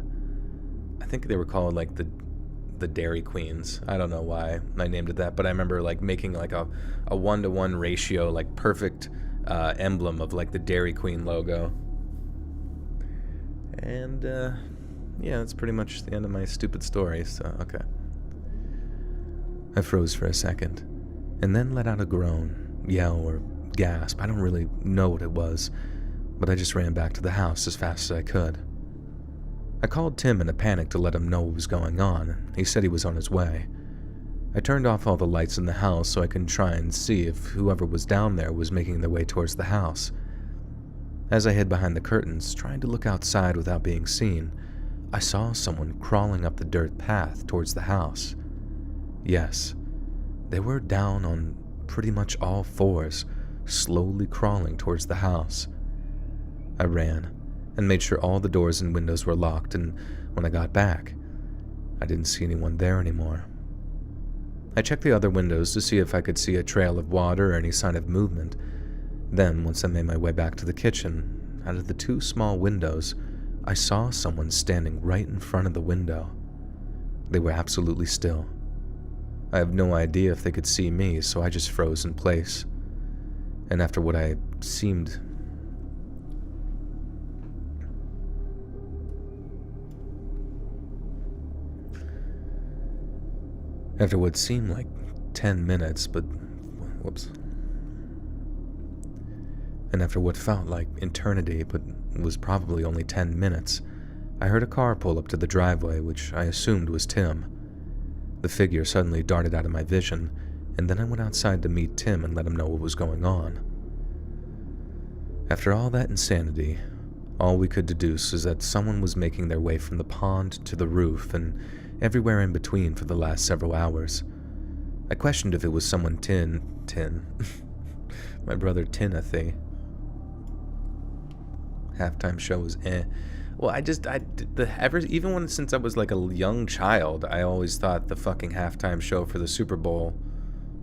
think they were called like the Dairy Queens. I don't know why I named it that, but I remember like making like a 1-to-1 ratio, like perfect emblem of like the Dairy Queen logo. And yeah, that's pretty much the end of my stupid story, so okay. I froze for a second, and then let out a groan, yell, or gasp. I don't really know what it was, but I just ran back to the house as fast as I could. I called Tim in a panic to let him know what was going on. He said he was on his way. I turned off all the lights in the house so I could try and see if whoever was down there was making their way towards the house. As I hid behind the curtains, trying to look outside without being seen, I saw someone crawling up the dirt path towards the house. Yes, they were down on pretty much all fours, slowly crawling towards the house. I ran and made sure all the doors and windows were locked, and when I got back, I didn't see anyone there anymore. I checked the other windows to see if I could see a trail of water or any sign of movement. Then, once I made my way back to the kitchen, out of the 2 small windows, I saw someone standing right in front of the window. They were absolutely still. I have no idea if they could see me, so I just froze in place. And after what seemed like 10 minutes, and after what felt like eternity, but was probably only 10 minutes, I heard a car pull up to the driveway, which I assumed was Tim. The figure suddenly darted out of my vision, and then I went outside to meet Tim and let him know what was going on. After all that insanity, all we could deduce is that someone was making their way from the pond to the roof and everywhere in between for the last several hours. I questioned if it was someone my brother Timothy. Halftime show was Well, since I was like a young child, I always thought the fucking halftime show for the Super Bowl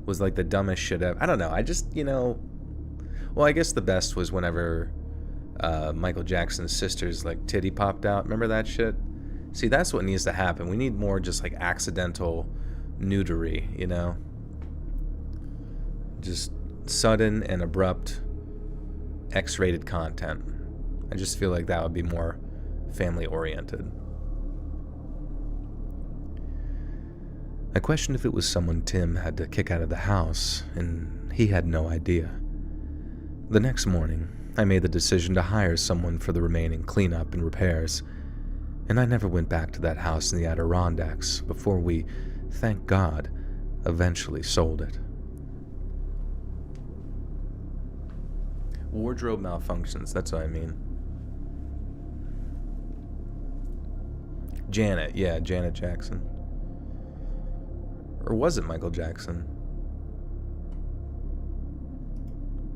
was like the dumbest shit ever. I don't know. I just, well, I guess the best was whenever Michael Jackson's sister's like titty popped out. Remember that shit? See, that's what needs to happen. We need more just like accidental nudity, Just sudden and abrupt X-rated content. I just feel like that would be more family-oriented. I questioned if it was someone Tim had to kick out of the house, and he had no idea. The next morning, I made the decision to hire someone for the remaining cleanup and repairs, and I never went back to that house in the Adirondacks before we, thank God, eventually sold it. Wardrobe malfunctions, that's what I mean. Janet, yeah, Janet Jackson. Or was it Michael Jackson?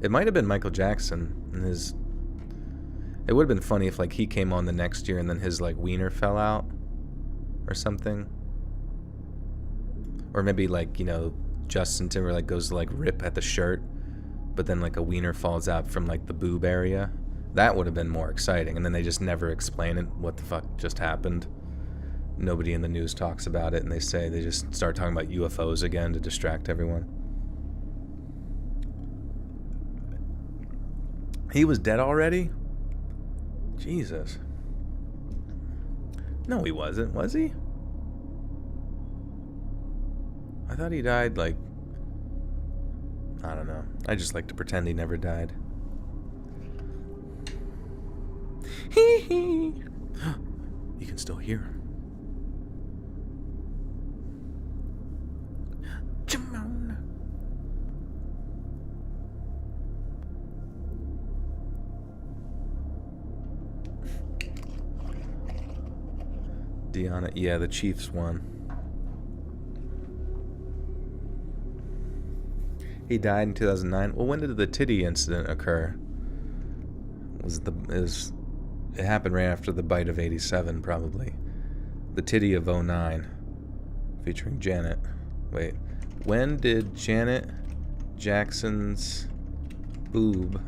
It might have been Michael Jackson, and his... It would have been funny if, like, he came on the next year and then his, like, wiener fell out or something. Or maybe, like, you know, Justin Timberlake goes to, like, rip at the shirt, but then, like, a wiener falls out from, like, the boob area. That would have been more exciting, and then they just never explain it, what the fuck just happened. Nobody in the news talks about it, and they just start talking about UFOs again to distract everyone. He was dead already? Jesus. No, he wasn't, was he? I thought he died, like... I don't know. I just like to pretend he never died. Hee hee! You can still hear him. Deanna, yeah, the Chiefs won. He died in 2009. Well, when did the titty incident occur? It happened right after the bite of 87, probably. The titty of 09, featuring Janet. Wait, when did Janet Jackson's boob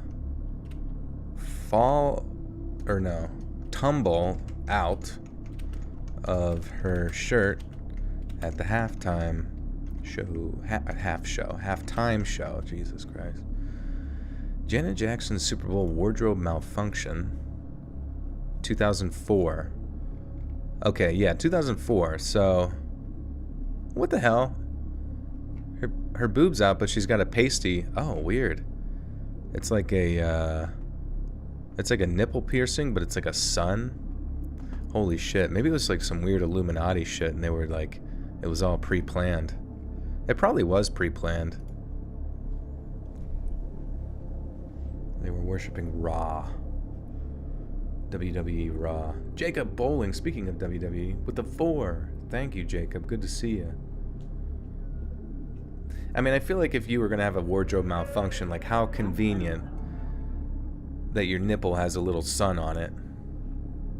tumble out of her shirt at the halftime show, Jesus Christ. Janet Jackson's Super Bowl wardrobe malfunction, 2004. Okay, yeah, 2004. So, what the hell? Her boob's out, but she's got a pasty. Oh, weird. It's like a nipple piercing, but it's like a sun. Holy shit. Maybe it was like some weird Illuminati shit, and they were like, it was all pre-planned. It probably was pre-planned. They were worshiping Raw. WWE Raw. Jacob Bowling, speaking of WWE, with the 4. Thank you, Jacob. Good to see you. I mean, I feel like if you were going to have a wardrobe malfunction, like how convenient that your nipple has a little sun on it.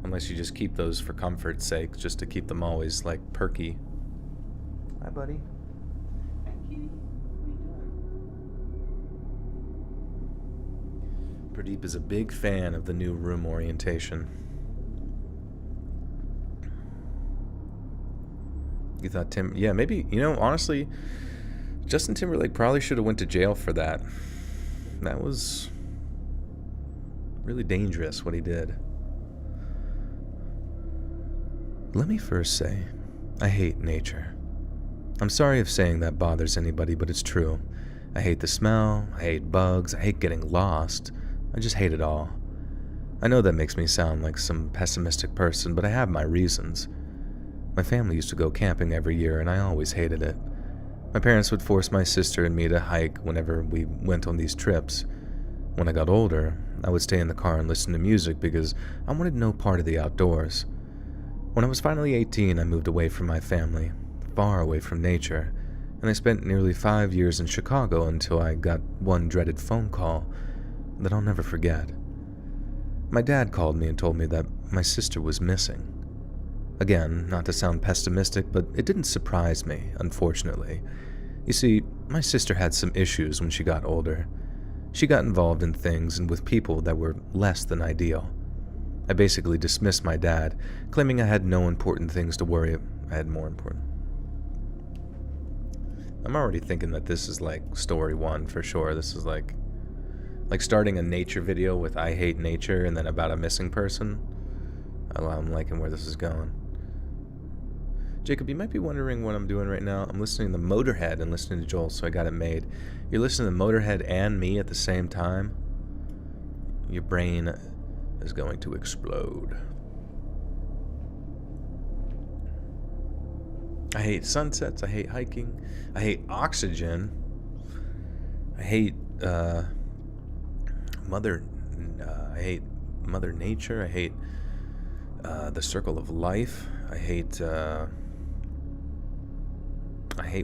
Unless you just keep those for comfort's sake, just to keep them always, like, perky. Hi, buddy. Pradeep is a big fan of the new room orientation. You thought yeah, maybe, you know, honestly, Justin Timberlake probably should have went to jail for that. That was really dangerous, what he did. Let me first say, I hate nature. I'm sorry if saying that bothers anybody, but it's true. I hate the smell, I hate bugs, I hate getting lost. I just hate it all. I know that makes me sound like some pessimistic person, but I have my reasons. My family used to go camping every year, and I always hated it. My parents would force my sister and me to hike whenever we went on these trips. When I got older, I would stay in the car and listen to music because I wanted no part of the outdoors. When I was finally 18, I moved away from my family, far away from nature, and I spent nearly 5 years in Chicago until I got one dreaded phone call that I'll never forget. My dad called me and told me that my sister was missing. Again, not to sound pessimistic, but it didn't surprise me, unfortunately. You see, my sister had some issues when she got older. She got involved in things and with people that were less than ideal. I basically dismissed my dad, claiming I had no important things to worry about. I had more important. I'm already thinking that this is like story 1 for sure. This is like starting a nature video with I hate nature and then about a missing person. I'm liking where this is going. Jacob, you might be wondering what I'm doing right now. I'm listening to Motorhead and listening to Joel, so I got it made. You're listening to Motorhead and me at the same time? Your brain is going to explode. I hate sunsets. I hate hiking. I hate oxygen. I hate mother. I hate Mother Nature. I hate the circle of life. I hate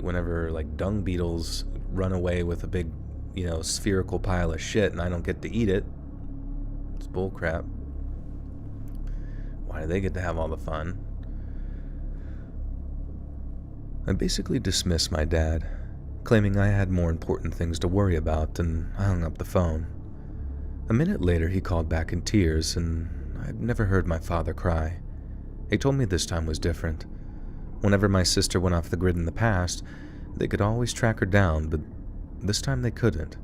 whenever like dung beetles run away with a big, spherical pile of shit and I don't get to eat it. It's bullcrap. Why do they get to have all the fun? I basically dismissed my dad, claiming I had more important things to worry about, and I hung up the phone. A minute later, he called back in tears, and I'd never heard my father cry. He told me this time was different. Whenever my sister went off the grid in the past, they could always track her down, but this time they couldn't.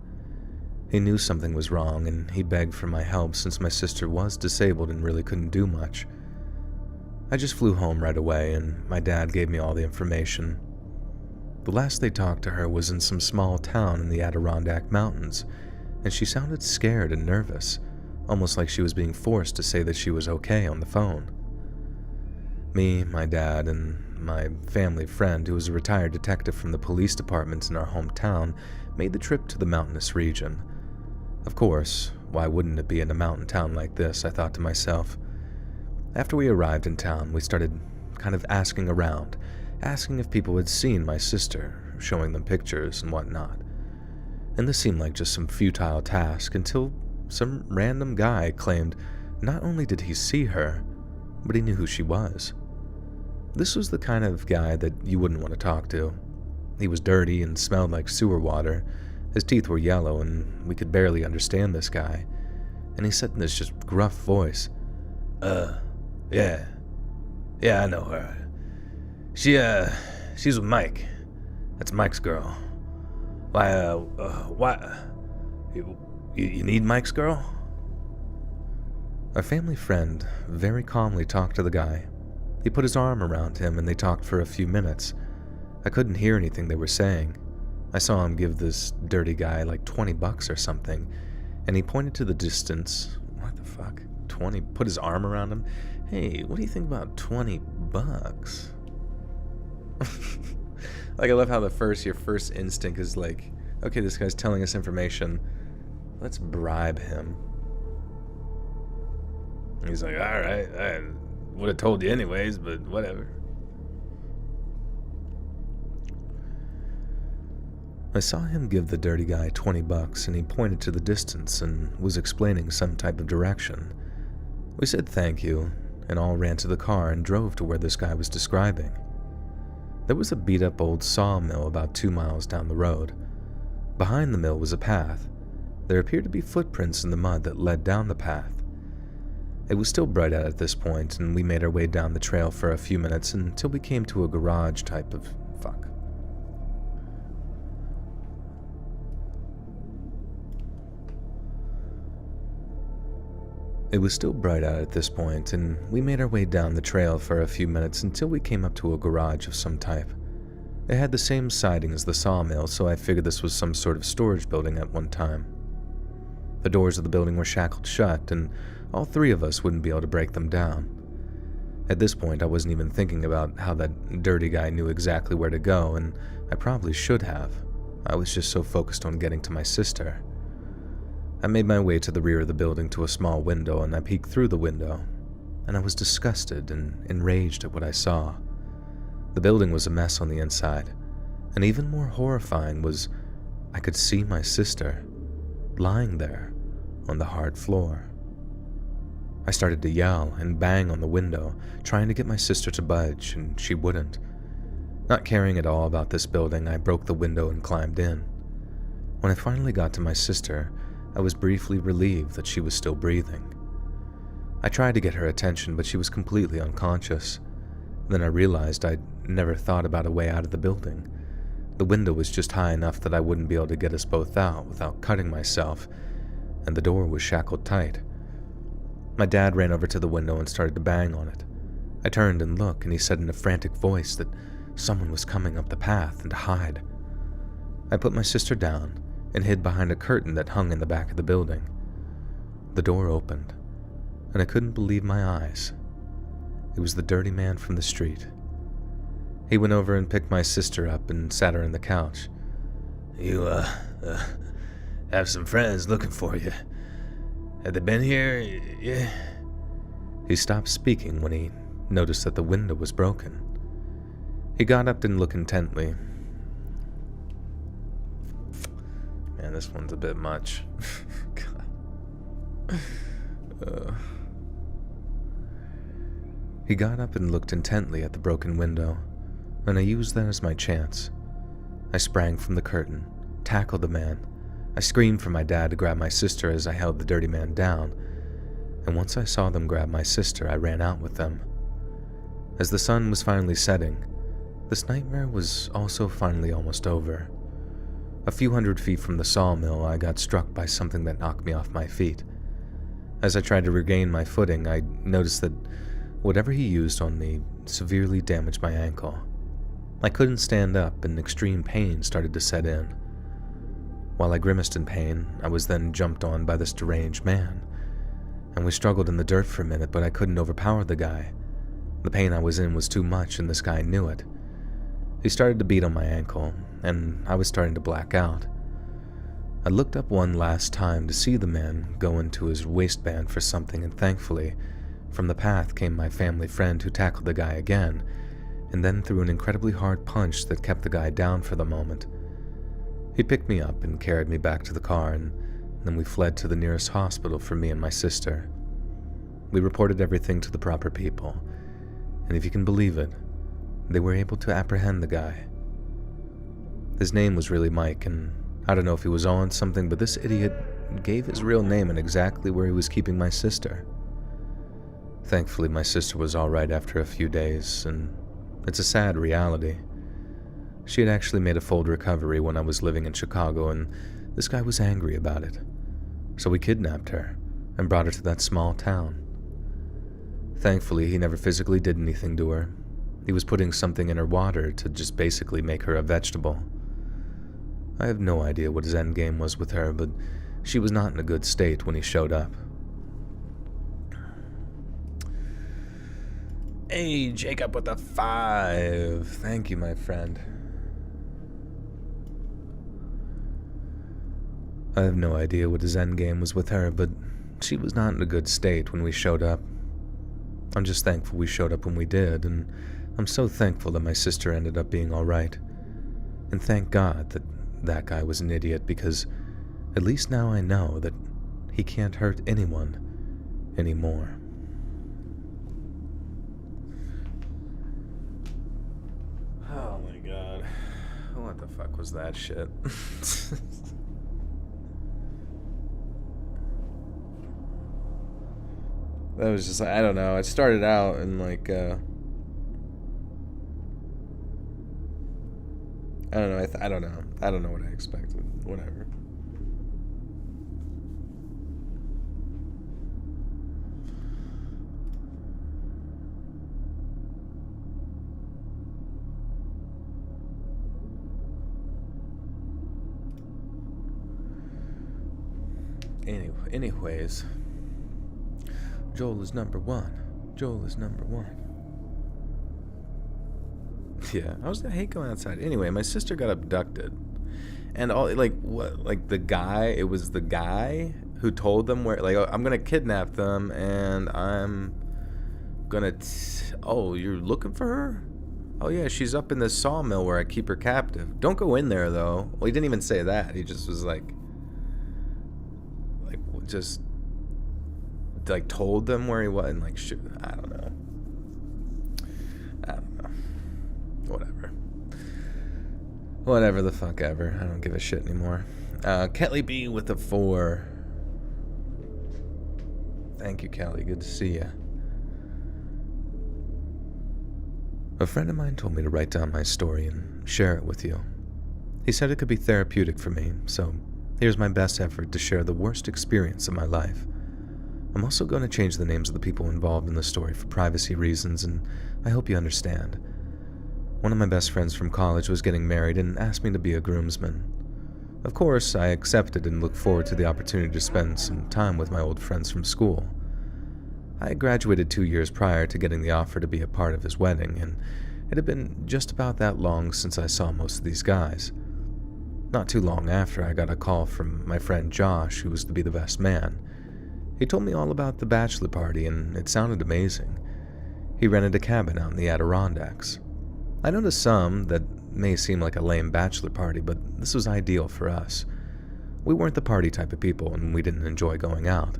He knew something was wrong, and he begged for my help since my sister was disabled and really couldn't do much. I just flew home right away, and my dad gave me all the information. The last they talked to her was in some small town in the Adirondack Mountains, and she sounded scared and nervous, almost like she was being forced to say that she was okay on the phone. Me, my dad, and my family friend, who was a retired detective from the police department in our hometown, made the trip to the mountainous region. Of course, why wouldn't it be in a mountain town like this, I thought to myself. After we arrived in town, we started kind of asking around, asking if people had seen my sister, showing them pictures and whatnot. And this seemed like just some futile task until some random guy claimed not only did he see her, but he knew who she was. This was the kind of guy that you wouldn't want to talk to. He was dirty and smelled like sewer water. His teeth were yellow, and we could barely understand this guy. And he said in this just gruff voice, Yeah, I know her. She's with Mike. That's Mike's girl. Why, you need Mike's girl? Our family friend very calmly talked to the guy. He put his arm around him and they talked for a few minutes. I couldn't hear anything they were saying. I saw him give this dirty guy like $20 or something, and he pointed to the distance. What the fuck? Put his arm around him. Hey, what do you think about $20? Like, I love how your first instinct is like, okay, this guy's telling us information. Let's bribe him. He's like, all right, I would have told you anyways, but whatever. I saw him give the dirty guy $20, and he pointed to the distance and was explaining some type of direction. We said thank you, and all ran to the car and drove to where this guy was describing. There was a beat-up old sawmill about 2 miles down the road. Behind the mill was a path. There appeared to be footprints in the mud that led down the path. It was still bright out at this point, and we made our way down the trail for a few minutes until we came to a garage type of fuck. It was still bright out at this point, and we made our way down the trail for a few minutes until we came up to a garage of some type. It had the same siding as the sawmill, so I figured this was some sort of storage building at one time. The doors of the building were shackled shut, and all three of us wouldn't be able to break them down. At this point, I wasn't even thinking about how that dirty guy knew exactly where to go, and I probably should have. I was just so focused on getting to my sister. I made my way to the rear of the building to a small window, and I peeked through the window, and I was disgusted and enraged at what I saw. The building was a mess on the inside, and even more horrifying was I could see my sister lying there on the hard floor. I started to yell and bang on the window, trying to get my sister to budge, and she wouldn't. Not caring at all about this building, I broke the window and climbed in. When I finally got to my sister, I was briefly relieved that she was still breathing. I tried to get her attention, but she was completely unconscious. Then I realized I'd never thought about a way out of the building. The window was just high enough that I wouldn't be able to get us both out without cutting myself, and the door was shackled tight. My dad ran over to the window and started to bang on it. I turned and looked, and he said in a frantic voice that someone was coming up the path and to hide. I put my sister down and hid behind a curtain that hung in the back of the building. The door opened, and I couldn't believe my eyes. It was the dirty man from the street. He went over and picked my sister up and sat her on the couch. You, have some friends looking for you. Have they been here? Yeah. He stopped speaking when he noticed that the window was broken. He got up and looked intently. Man, this one's a bit much. God. He got up and looked intently at the broken window, and I used that as my chance. I sprang from the curtain, tackled the man. I screamed for my dad to grab my sister as I held the dirty man down, and once I saw them grab my sister, I ran out with them. As the sun was finally setting, this nightmare was also finally almost over. A few hundred feet from the sawmill, I got struck by something that knocked me off my feet. As I tried to regain my footing, I noticed that whatever he used on me severely damaged my ankle. I couldn't stand up, and extreme pain started to set in. While I grimaced in pain, I was then jumped on by this deranged man, and we struggled in the dirt for a minute, but I couldn't overpower the guy. The pain I was in was too much, and this guy knew it. He started to beat on my ankle, and I was starting to black out. I looked up one last time to see the man go into his waistband for something, and thankfully, from the path came my family friend who tackled the guy again, and then threw an incredibly hard punch that kept the guy down for the moment. He picked me up and carried me back to the car, and then we fled to the nearest hospital for me and my sister. We reported everything to the proper people, and if you can believe it, they were able to apprehend the guy. His name was really Mike, and I don't know if he was on something, but this idiot gave his real name and exactly where he was keeping my sister. Thankfully, my sister was all right after a few days, and it's a sad reality. She had actually made a full recovery when I was living in Chicago, and this guy was angry about it. So we kidnapped her and brought her to that small town. Thankfully, he never physically did anything to her. He was putting something in her water to just basically make her a vegetable. I have no idea what his endgame was with her, but she was not in a good state when he showed up. Hey, Jacob with a 5. Thank you, my friend. I have no idea what his endgame was with her, but she was not in a good state when we showed up. I'm just thankful we showed up when we did, and I'm so thankful that my sister ended up being alright. And thank God that that guy was an idiot, because at least now I know that he can't hurt anyone anymore. Oh my god. What the fuck was that shit? That was just, I don't know. It started out and like, I don't know. I don't know. I don't know what I expected. Whatever. Anyways, Joel is number one. Joel is number one. Yeah, I hate going outside. Anyway, my sister got abducted, and all the guy. It was the guy who told them where. I'm gonna kidnap them, and I'm gonna. Oh, you're looking for her? Oh yeah, she's up in this sawmill where I keep her captive. Don't go in there though. Well, he didn't even say that. He just was just told them where he was, and I don't know. Whatever the fuck ever. I don't give a shit anymore. Kelly B with a 4. Thank you, Kelly. Good to see you. A friend of mine told me to write down my story and share it with you. He said it could be therapeutic for me, so here's my best effort to share the worst experience of my life. I'm also going to change the names of the people involved in the story for privacy reasons, and I hope you understand. One of my best friends from college was getting married and asked me to be a groomsman. Of course, I accepted and looked forward to the opportunity to spend some time with my old friends from school. I had graduated 2 years prior to getting the offer to be a part of his wedding, and It had been just about that long since I saw most of these guys. Not too long after, I got a call from my friend Josh, who was to be the best man. He told me all about the bachelor party, and it sounded amazing. He rented a cabin out in the Adirondacks. I know to some that may seem like a lame bachelor party, but this was ideal for us. We weren't the party type of people, and we didn't enjoy going out.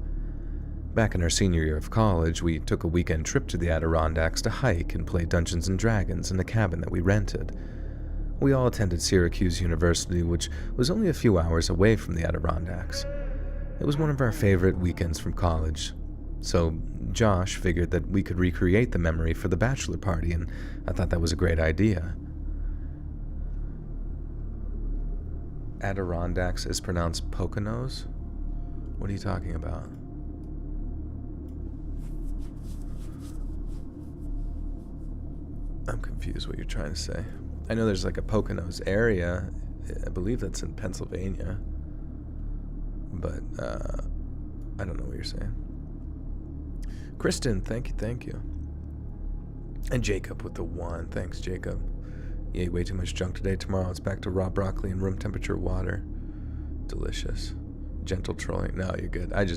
Back in our senior year of college, we took a weekend trip to the Adirondacks to hike and play Dungeons and Dragons in the cabin that we rented. We all attended Syracuse University, which was only a few hours away from the Adirondacks. It was one of our favorite weekends from college, so Josh figured that we could recreate the memory for the bachelor party, and I thought that was a great idea. Adirondacks is pronounced Poconos? What are you talking about? I'm confused what you're trying to say. I know there's like a Poconos area. I believe that's in Pennsylvania. But, I don't know what you're saying. Kristen, thank you. And Jacob with the 1. Thanks, Jacob. You ate way too much junk today. Tomorrow it's back to raw broccoli and room temperature water. Delicious. Gentle trolling. No, you're good. I'm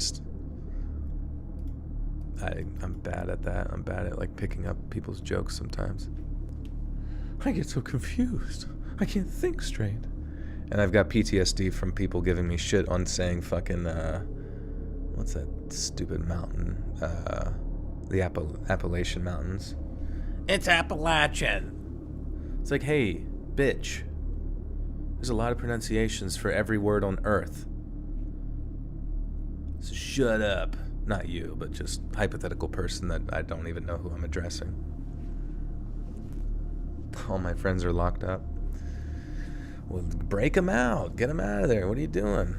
bad at that. I'm bad at, like, picking up people's jokes sometimes. I get so confused. I can't think straight. And I've got PTSD from people giving me shit on saying fucking, what's that stupid mountain? The Appalachian Mountains. It's Appalachian. It's like, hey, bitch. There's a lot of pronunciations for every word on earth. So shut up. Not you, but just hypothetical person that I don't even know who I'm addressing. All my friends are locked up. Well, break them out. Get them out of there. What are you doing?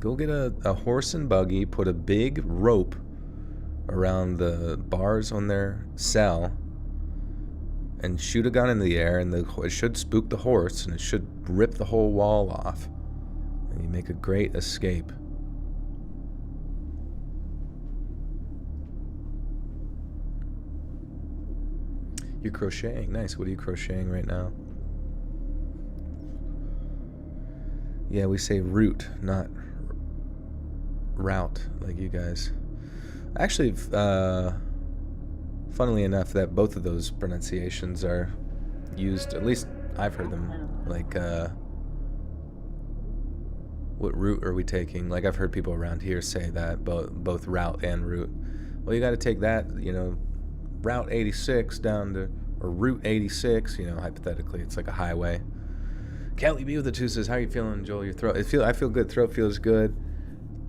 Go get a horse and buggy, put a big rope around the bars on their cell, and shoot a gun in the air, and it should spook the horse, and it should rip the whole wall off. And you make a great escape. You're crocheting. Nice. What are you crocheting right now? Yeah, we say root, not route, like you guys. Actually, funnily enough, that both of those pronunciations are used, at least I've heard them, like, what route are we taking? Like, I've heard people around here say that, both route and route. Well, you got to take that, Route 86 down to, or Route 86, hypothetically, it's like a highway. Kelly B with the 2 says, how are you feeling, Joel? Your throat? I feel good. Throat feels good.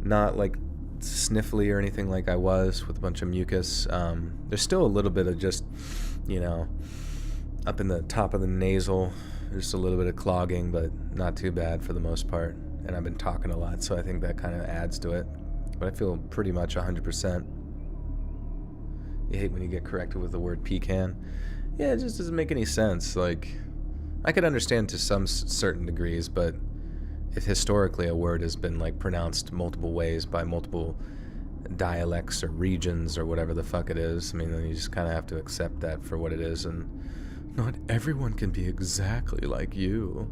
Not like sniffly or anything like I was with a bunch of mucus. There's still a little bit of just, up in the top of the nasal, just a little bit of clogging, but not too bad for the most part. And I've been talking a lot, so I think that kind of adds to it. But I feel pretty much 100%. You hate when you get corrected with the word pecan. Yeah, it just doesn't make any sense. Like, I could understand to some certain degrees, but if historically a word has been, like, pronounced multiple ways by multiple dialects or regions or whatever the fuck it is, then you just kind of have to accept that for what it is, and not everyone can be exactly like you.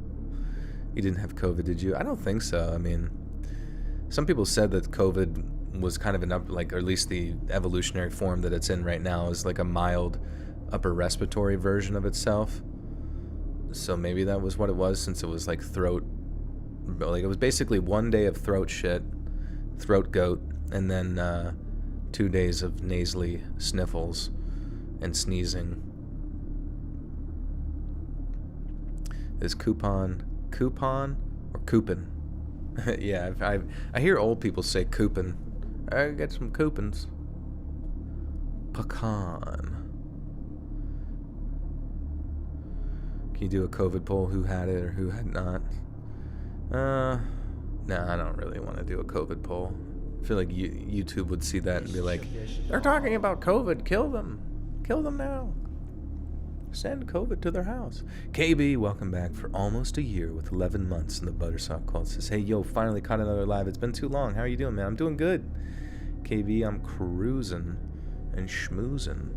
You didn't have COVID, did you? I don't think so. Some people said that COVID was kind of or at least the evolutionary form that it's in right now is like a mild upper respiratory version of itself. So maybe that was what it was, since it was like throat, like it was basically 1 day of throat shit, throat goat, and then 2 days of nasally sniffles and sneezing. Is coupon or coupon? Yeah, I hear old people say coupon. I get some coupons. Pecan. Can you do a COVID poll? Who had it or who had not? No, I don't really want to do a COVID poll. I feel like YouTube would see that and be like, they're talking about COVID. Kill them. Kill them now. Send COVID to their house. KB, welcome back for almost a year with 11 months in the Buttersoft Cult. Says, hey, yo, finally caught another live. It's been too long. How are you doing, man? I'm doing good. KV, I'm cruising and schmoozing.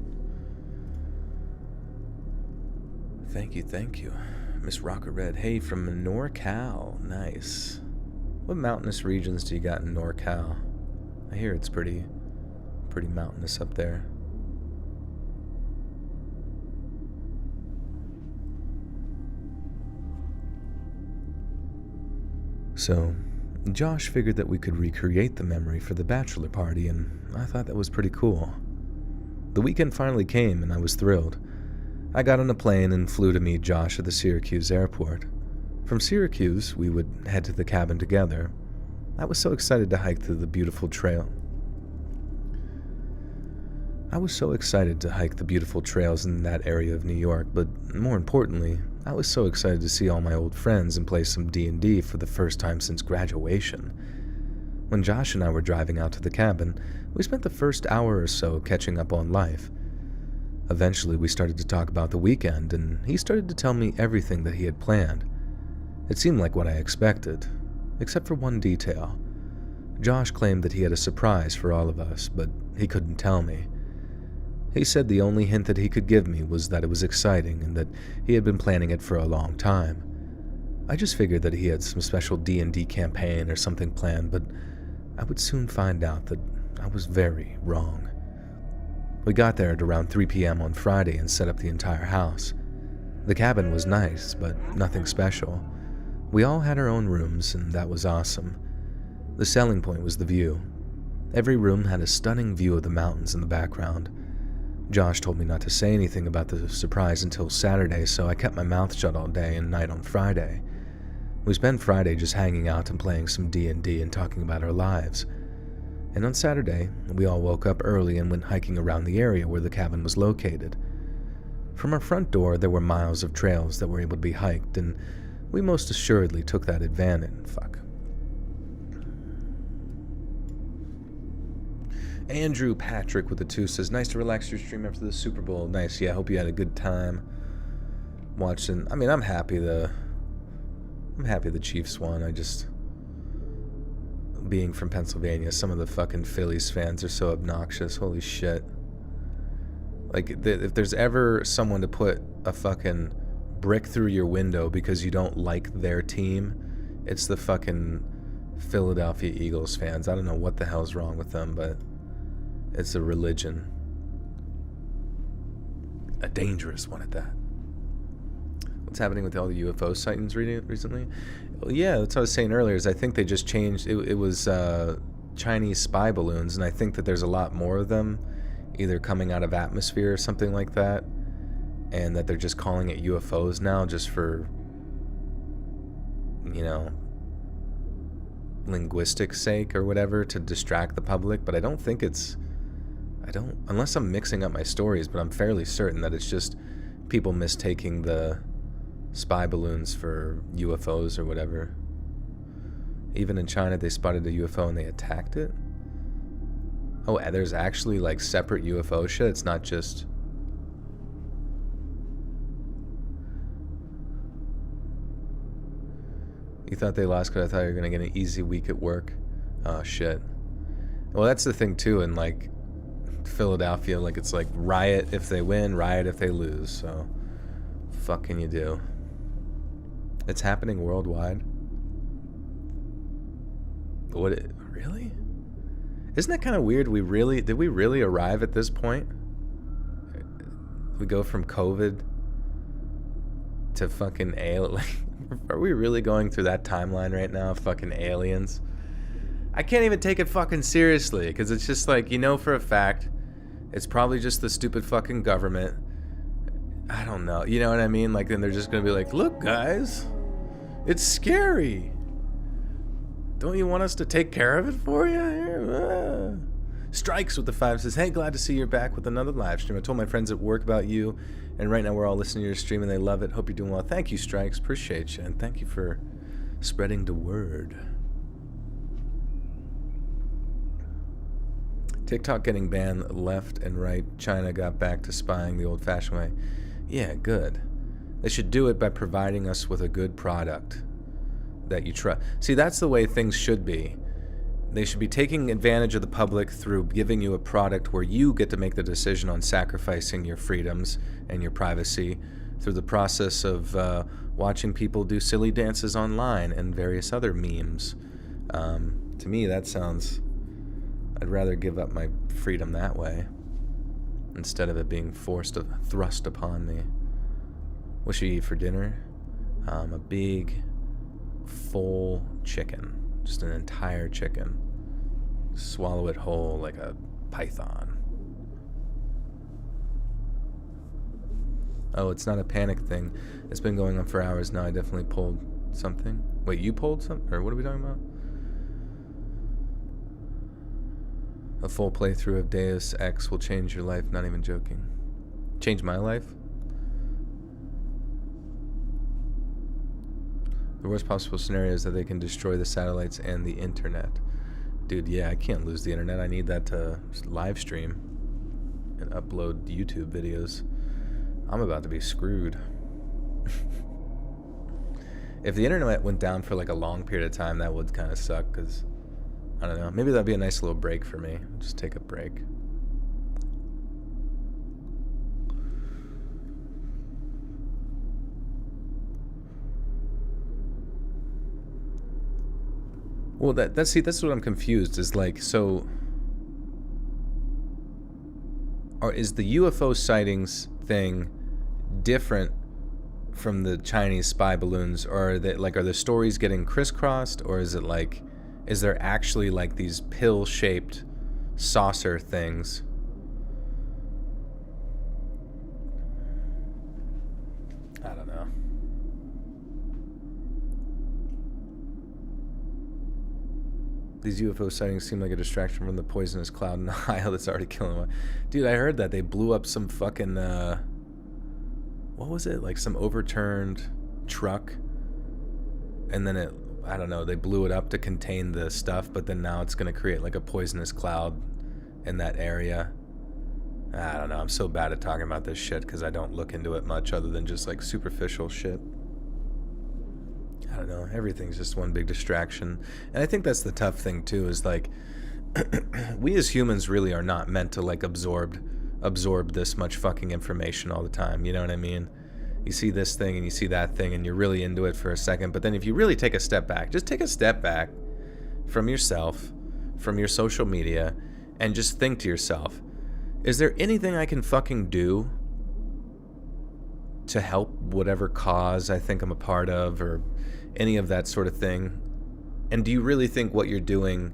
Thank you. Miss Rocket Red, hey, from NorCal. Nice. What mountainous regions do you got in NorCal? I hear it's pretty mountainous up there. So, Josh figured that we could recreate the memory for the bachelor party, and I thought that was pretty cool. The weekend finally came, and I was thrilled. I got on a plane and flew to meet Josh at the Syracuse airport. From Syracuse, we would head to the cabin together. I was so excited to hike through the beautiful trails in that area of New York, but more importantly, I was so excited to see all my old friends and play some D&D for the first time since graduation. When Josh and I were driving out to the cabin, we spent the first hour or so catching up on life. Eventually, we started to talk about the weekend, and he started to tell me everything that he had planned. It seemed like what I expected, except for one detail. Josh claimed that he had a surprise for all of us, but he couldn't tell me. He said the only hint that he could give me was that it was exciting and that he had been planning it for a long time. I just figured that he had some special D&D campaign or something planned, but I would soon find out that I was very wrong. We got there at around 3 p.m. on Friday and set up the entire house. The cabin was nice, but nothing special. We all had our own rooms, and that was awesome. The selling point was the view. Every room had a stunning view of the mountains in the background. Josh told me not to say anything about the surprise until Saturday, so I kept my mouth shut all day and night on Friday. We spent Friday just hanging out and playing some D&D and talking about our lives. And on Saturday, we all woke up early and went hiking around the area where the cabin was located. From our front door, there were miles of trails that were able to be hiked, and we most assuredly took that advantage. Andrew Patrick with the 2 says, nice to relax your stream after the Super Bowl. Nice, yeah, I hope you had a good time watching. I mean, I'm happy the Chiefs won. Being from Pennsylvania, some of the fucking Phillies fans are so obnoxious. Holy shit. Like, if there's ever someone to put a fucking brick through your window because you don't like their team, it's the fucking Philadelphia Eagles fans. I don't know what the hell's wrong with them, but it's a religion. A dangerous one at that. What's happening with all the UFO sightings recently? Well, yeah, that's what I was saying earlier, is I think they just changed. It was Chinese spy balloons, and I think that there's a lot more of them, either coming out of atmosphere or something like that, and that they're just calling it UFOs now just for, linguistic sake or whatever, to distract the public. But I don't think unless I'm mixing up my stories, but I'm fairly certain that it's just people mistaking the spy balloons for UFOs or whatever. Even in China, they spotted a UFO and they attacked it. Oh, there's actually like separate UFO shit. It's not just... You thought they lost because I thought you were going to get an easy week at work. Oh, shit. Well, that's the thing, too. In, like, Philadelphia, like, it's like riot if they win, riot if they lose. So, fuck can you do? It's happening worldwide. Really? Isn't that kind of weird? Did we really arrive at this point? We go from COVID to fucking like, are we really going through that timeline right now? Fucking aliens. I can't even take it fucking seriously, because it's just like, for a fact, it's probably just the stupid fucking government. I don't know. You know what I mean? Like, then they're just gonna be like, look, guys, it's scary. Don't you want us to take care of it for you? Strikes with the 5 says, hey, glad to see you're back with another live stream. I told my friends at work about you, and right now we're all listening to your stream and they love it. Hope you're doing well. Thank you, Strikes. Appreciate you, and thank you for spreading the word. TikTok getting banned left and right. China got back to spying the old-fashioned way. Yeah, good. They should do it by providing us with a good product that you trust. See, that's the way things should be. They should be taking advantage of the public through giving you a product where you get to make the decision on sacrificing your freedoms and your privacy through the process of watching people do silly dances online and various other memes. To me, that sounds... I'd rather give up my freedom that way instead of it being thrust upon me. What should you eat for dinner? A big, full chicken. Just an entire chicken. Swallow it whole like a python. Oh, it's not a panic thing. It's been going on for hours now. I definitely pulled something. Wait, you pulled something? Or what are we talking about? A full playthrough of Deus Ex will change your life. Not even joking. Change my life? The worst possible scenario is that they can destroy the satellites and the internet. Dude, yeah, I can't lose the internet. I need that to live stream and upload YouTube videos. I'm about to be screwed. If the internet went down for like a long period of time, that would kind of suck, because, I don't know, maybe that'd be a nice little break for me. Just take a break. Well, that's what I'm confused, is like, so is the UFO sightings thing different from the Chinese spy balloons, or are the stories getting crisscrossed, or is it like, is there actually like these pill-shaped saucer things? I don't know. These UFO sightings seem like a distraction from the poisonous cloud in Ohio that's already killing them. Dude, I heard that they blew up some fucking, what was it? Like some overturned truck. And then I don't know, they blew it up to contain the stuff, but then now it's going to create like a poisonous cloud in that area. I don't know, I'm so bad at talking about this shit because I don't look into it much other than just like superficial shit. I don't know, everything's just one big distraction. And I think that's the tough thing too, is like, we as humans really are not meant to like absorb this much fucking information all the time, you know what I mean? You see this thing and you see that thing and you're really into it for a second, but then if you really take a step back, just take a step back from yourself, from your social media, and just think to yourself, is there anything I can fucking do to help whatever cause I think I'm a part of, or any of that sort of thing? And do you really think what you're doing,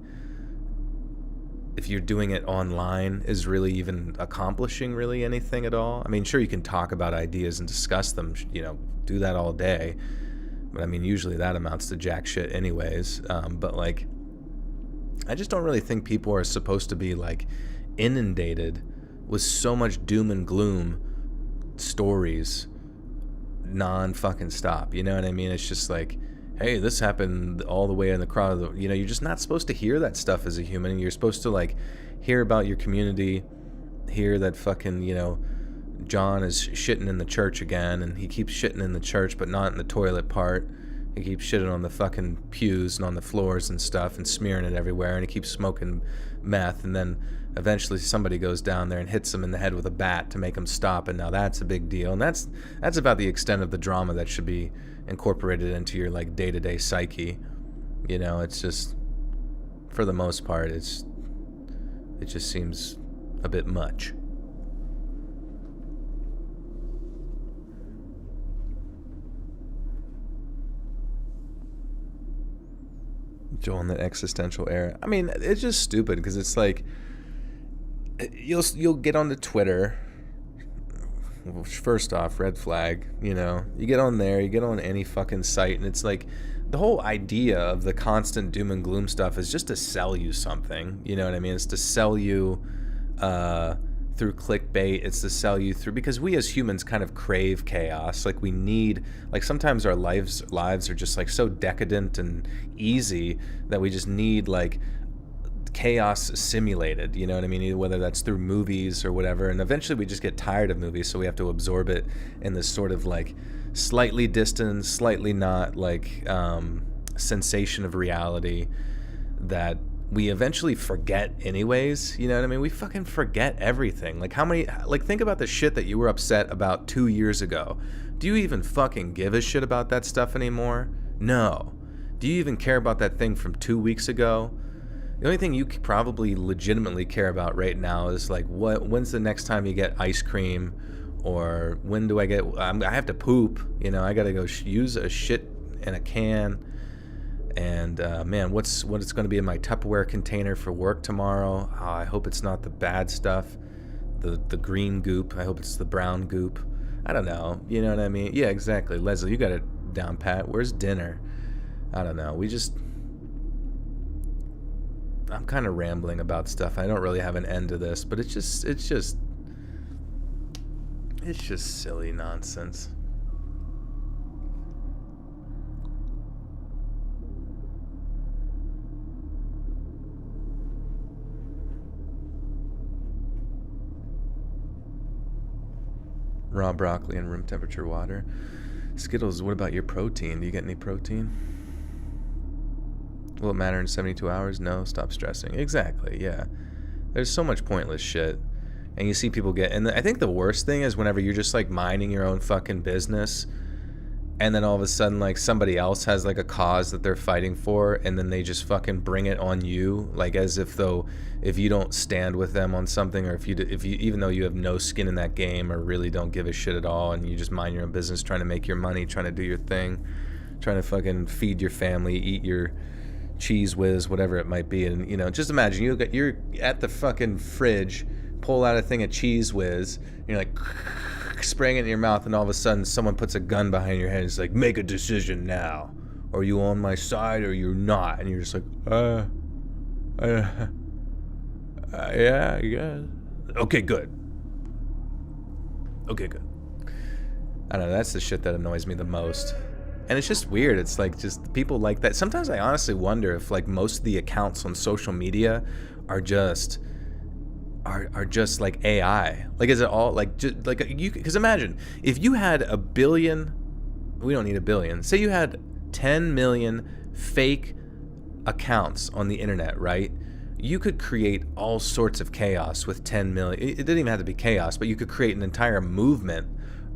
if you're doing it online, is really even accomplishing really anything at all? I mean, sure, you can talk about ideas and discuss them, you know, do that all day, but I mean, usually that amounts to jack shit anyways. But like, I just don't really think people are supposed to be like inundated with so much doom and gloom stories non-fucking stop, you know what I mean? It's just like, hey, this happened all the way in the crowd. You know, you're just not supposed to hear that stuff as a human. You're supposed to like hear about your community, hear that fucking, you know, John is shitting in the church again, and he keeps shitting in the church, but not in the toilet part. He keeps shitting on the fucking pews and on the floors and stuff and smearing it everywhere, and he keeps smoking meth, and then eventually somebody goes down there and hits him in the head with a bat to make him stop, and now that's a big deal. And that's about the extent of the drama that should be incorporated into your like day-to-day psyche. You know, it's just, for the most part, it just seems a bit much. Joel in that existential era. I mean, it's just stupid because it's like, you'll get onto Twitter. Well, first off, red flag, you know. You get on there, you get on any fucking site, and it's like, the whole idea of the constant doom and gloom stuff is just to sell you something, you know what I mean? It's to sell you through clickbait. It's to sell you through, because we as humans kind of crave chaos. Like, we need, like, sometimes our lives are just like so decadent and easy that we just need like chaos simulated, you know what I mean? Whether that's through movies or whatever, and eventually we just get tired of movies, so we have to absorb it in this sort of like slightly distant, slightly not like sensation of reality that we eventually forget anyways. You know what I mean? We fucking forget everything. Like, how many, like, think about the shit that you were upset about 2 years ago. Do you even fucking give a shit about that stuff anymore? No. Do you even care about that thing from 2 weeks ago? The only thing you probably legitimately care about right now is like, when's the next time you get ice cream, or when do I have to poop, you know, I gotta go use a shit in a can. And man, what it's going to be in my Tupperware container for work tomorrow. Oh, I hope it's not the bad stuff, the green goop. I hope it's the brown goop. I don't know. You know what I mean? Yeah, exactly. Leslie, you got it down pat. Where's dinner? I don't know. I'm kind of rambling about stuff. I don't really have an end to this, but it's just silly nonsense. Raw broccoli and room temperature water. Skittles, what about your protein? Do you get any protein? Will it matter in 72 hours? No, stop stressing. Exactly, yeah. There's so much pointless shit. And you see people get... And I think the worst thing is whenever you're just, like, minding your own fucking business, and then all of a sudden, like, somebody else has, like, a cause that they're fighting for, and then they just fucking bring it on you, like, as if though if you don't stand with them on something, or if you even though you have no skin in that game or really don't give a shit at all, and you just mind your own business, trying to make your money, trying to do your thing, trying to fucking feed your family, eat your cheese whiz, whatever it might be. And, you know, just imagine you're at the fucking fridge, pull out a thing of cheese whiz, and you're like spraying it in your mouth, and all of a sudden someone puts a gun behind your head and is like, make a decision now. Are you on my side or you're not? And you're just like, yeah, I guess. Okay, good. I don't know, that's the shit that annoys me the most. And it's just weird. It's like just people like that. Sometimes I honestly wonder if like most of the accounts on social media are just like AI. Like, is it all like just like you? Because imagine if you had a billion. We don't need a billion. Say you had 10 million fake accounts on the internet, right? You could create all sorts of chaos with 10 million. It didn't even have to be chaos, but you could create an entire movement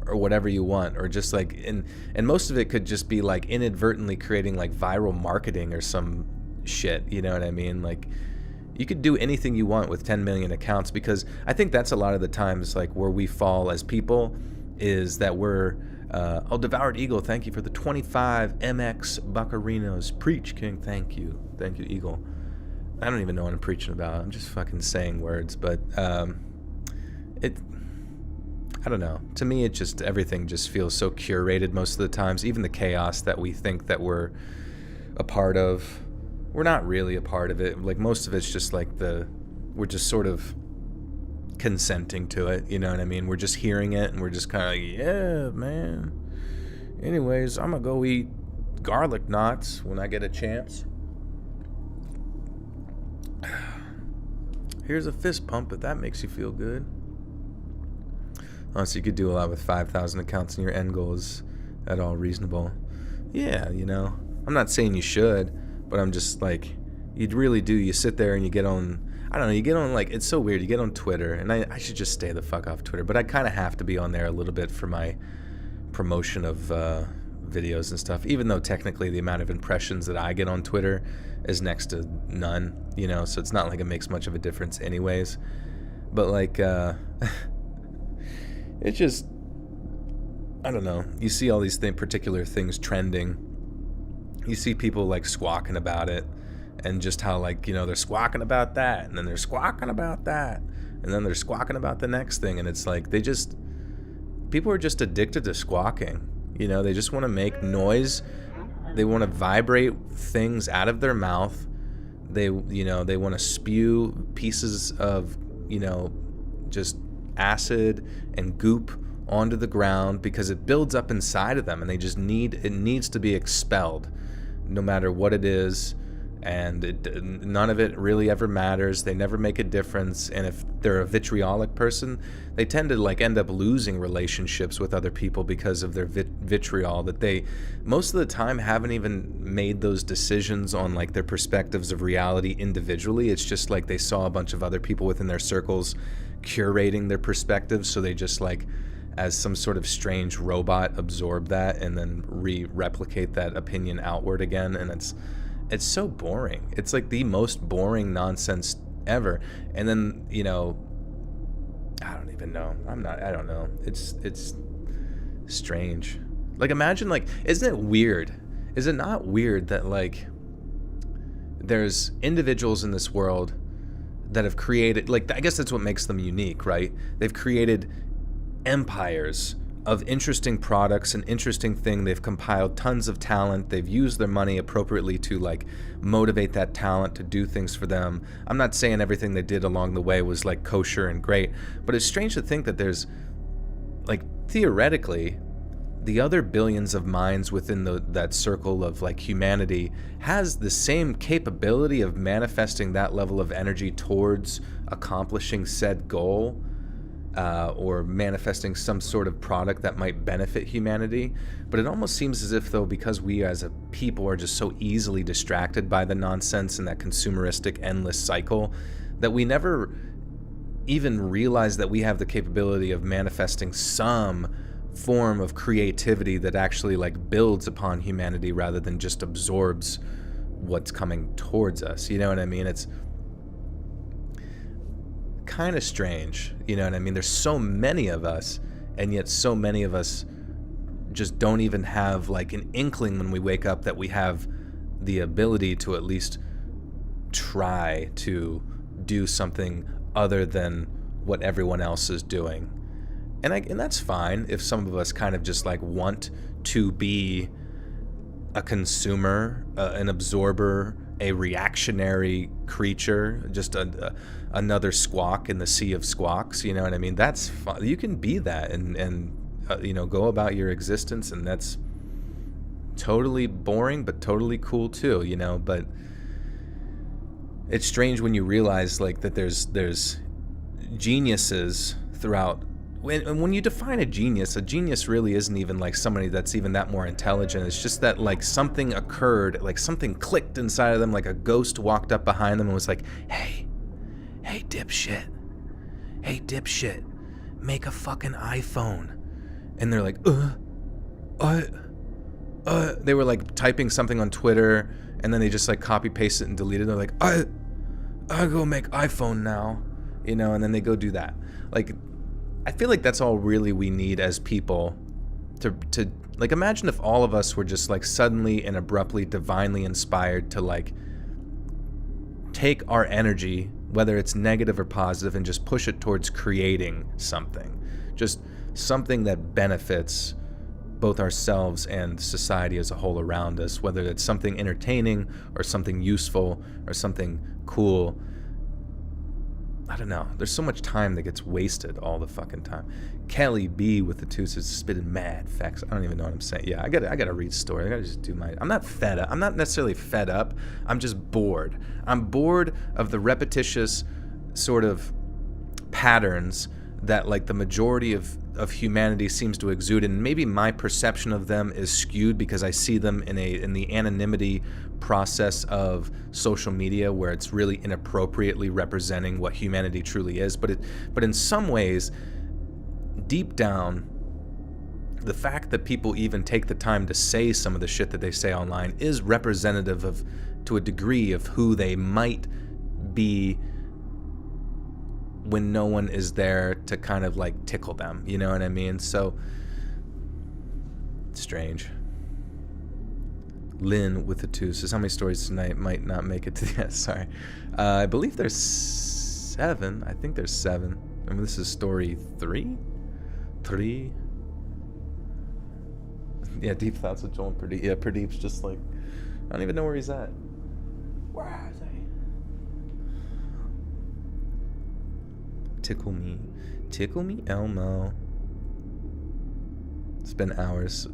or whatever you want, or just like and most of it could just be like inadvertently creating like viral marketing or some shit. You know what I mean? Like, you could do anything you want with 10 million accounts, because I think that's a lot of the times like where we fall as people, is that we're Devoured Eagle, thank you for the 25 MX Buccarinos. Preach, King, thank you, Eagle. I don't even know what I'm preaching about. I'm just fucking saying words, but I don't know. To me, it just, everything just feels so curated most of the times. Even the chaos that we think that we're a part of, we're not really a part of it. Like, most of it's just like we're just sort of consenting to it. You know what I mean? We're just hearing it and we're just kind of like, yeah, man. Anyways, I'm gonna go eat garlic knots when I get a chance. Here's a fist pump if that makes you feel good. Oh, so you could do a lot with 5,000 accounts, and your end goal is at all reasonable. Yeah, you know, I'm not saying you should, but I'm just like, you'd really do. You sit there and you get on, I don't know, you get on, like, it's so weird. You get on Twitter, and I should just stay the fuck off Twitter, but I kind of have to be on there a little bit for my promotion of videos and stuff, even though technically the amount of impressions that I get on Twitter is next to none, you know, so it's not like it makes much of a difference anyways. But like, it's just, I don't know, you see all these particular things trending, you see people like squawking about it, and just how, like, you know, they're squawking about that, and then they're squawking about that, and then they're squawking about the next thing, and it's like, people are just addicted to squawking, you know, they just want to make noise, they want to vibrate things out of their mouth, they want to spew pieces of, you know, just acid and goop onto the ground, because it builds up inside of them, and it needs to be expelled, no matter what it is. and none of it really ever matters. They never make a difference, and if they're a vitriolic person, they tend to like end up losing relationships with other people because of their vitriol, that they most of the time haven't even made those decisions on like their perspectives of reality individually. It's just like they saw a bunch of other people within their circles curating their perspectives, so they just like, as some sort of strange robot, absorb that and then replicate that opinion outward again. And it's so boring. It's like the most boring nonsense ever. And then, you know, I don't even know. I don't know. It's strange. Like, imagine, like, isn't it weird? Is it not weird that, like, there's individuals in this world that have created, like, I guess that's what makes them unique, right? They've created empires of interesting products, an interesting thing. They've compiled tons of talent. They've used their money appropriately to like motivate that talent to do things for them. I'm not saying everything they did along the way was like kosher and great, but it's strange to think that there's like, theoretically, the other billions of minds within that circle of like humanity has the same capability of manifesting that level of energy towards accomplishing said goal, or manifesting some sort of product that might benefit humanity. But it almost seems as if, though, because we as a people are just so easily distracted by the nonsense and that consumeristic endless cycle, that we never even realize that we have the capability of manifesting some form of creativity that actually like builds upon humanity rather than just absorbs what's coming towards us. You know what I mean? It's kind of strange, you know what I mean? There's so many of us, and yet so many of us just don't even have like an inkling when we wake up that we have the ability to at least try to do something other than what everyone else is doing. And that's fine if some of us kind of just like want to be a consumer, an absorber, a reactionary creature, just another squawk in the sea of squawks. You know what I mean? That's fun. You can be that and you know, go about your existence, and that's totally boring but totally cool too, you know. But it's strange when you realize like that there's geniuses throughout. When you define a genius really isn't even like somebody that's even that more intelligent. It's just that like something occurred, like something clicked inside of them, like a ghost walked up behind them and was like, hey dipshit, make a fucking iPhone. And they're like, they were like typing something on Twitter, and then they just like copy paste it and delete it. They're like, I go make iPhone now, you know, and then they go do that. Like, I feel like that's all really we need as people to like, imagine if all of us were just like suddenly and abruptly divinely inspired to like take our energy, whether it's negative or positive, and just push it towards creating something, just something that benefits both ourselves and society as a whole around us, whether it's something entertaining or something useful or something cool. I don't know. There's so much time that gets wasted all the fucking time. Kelly B with the two says spitting mad facts. I don't even know what I'm saying. Yeah, I gotta read story. I gotta just do my. I'm not fed up. I'm not necessarily fed up. I'm just bored. I'm bored of the repetitious sort of patterns that like the majority of humanity seems to exude, and maybe my perception of them is skewed because I see them in the anonymity process of social media, where it's really inappropriately representing what humanity truly is. But in some ways, deep down, the fact that people even take the time to say some of the shit that they say online is representative of, to a degree, of who they might be when no one is there to kind of like tickle them, you know what I mean? So strange. Lynn with the two says, how many stories tonight might not make it to the end? Sorry. I believe there's 7. I think there's 7. I mean, this is story 3? 3? Yeah, Deep Thoughts with Joel and Pradeep. Yeah, Pradeep's just like, I don't even know where he's at. Where is he? Tickle me, Elmo. spend hours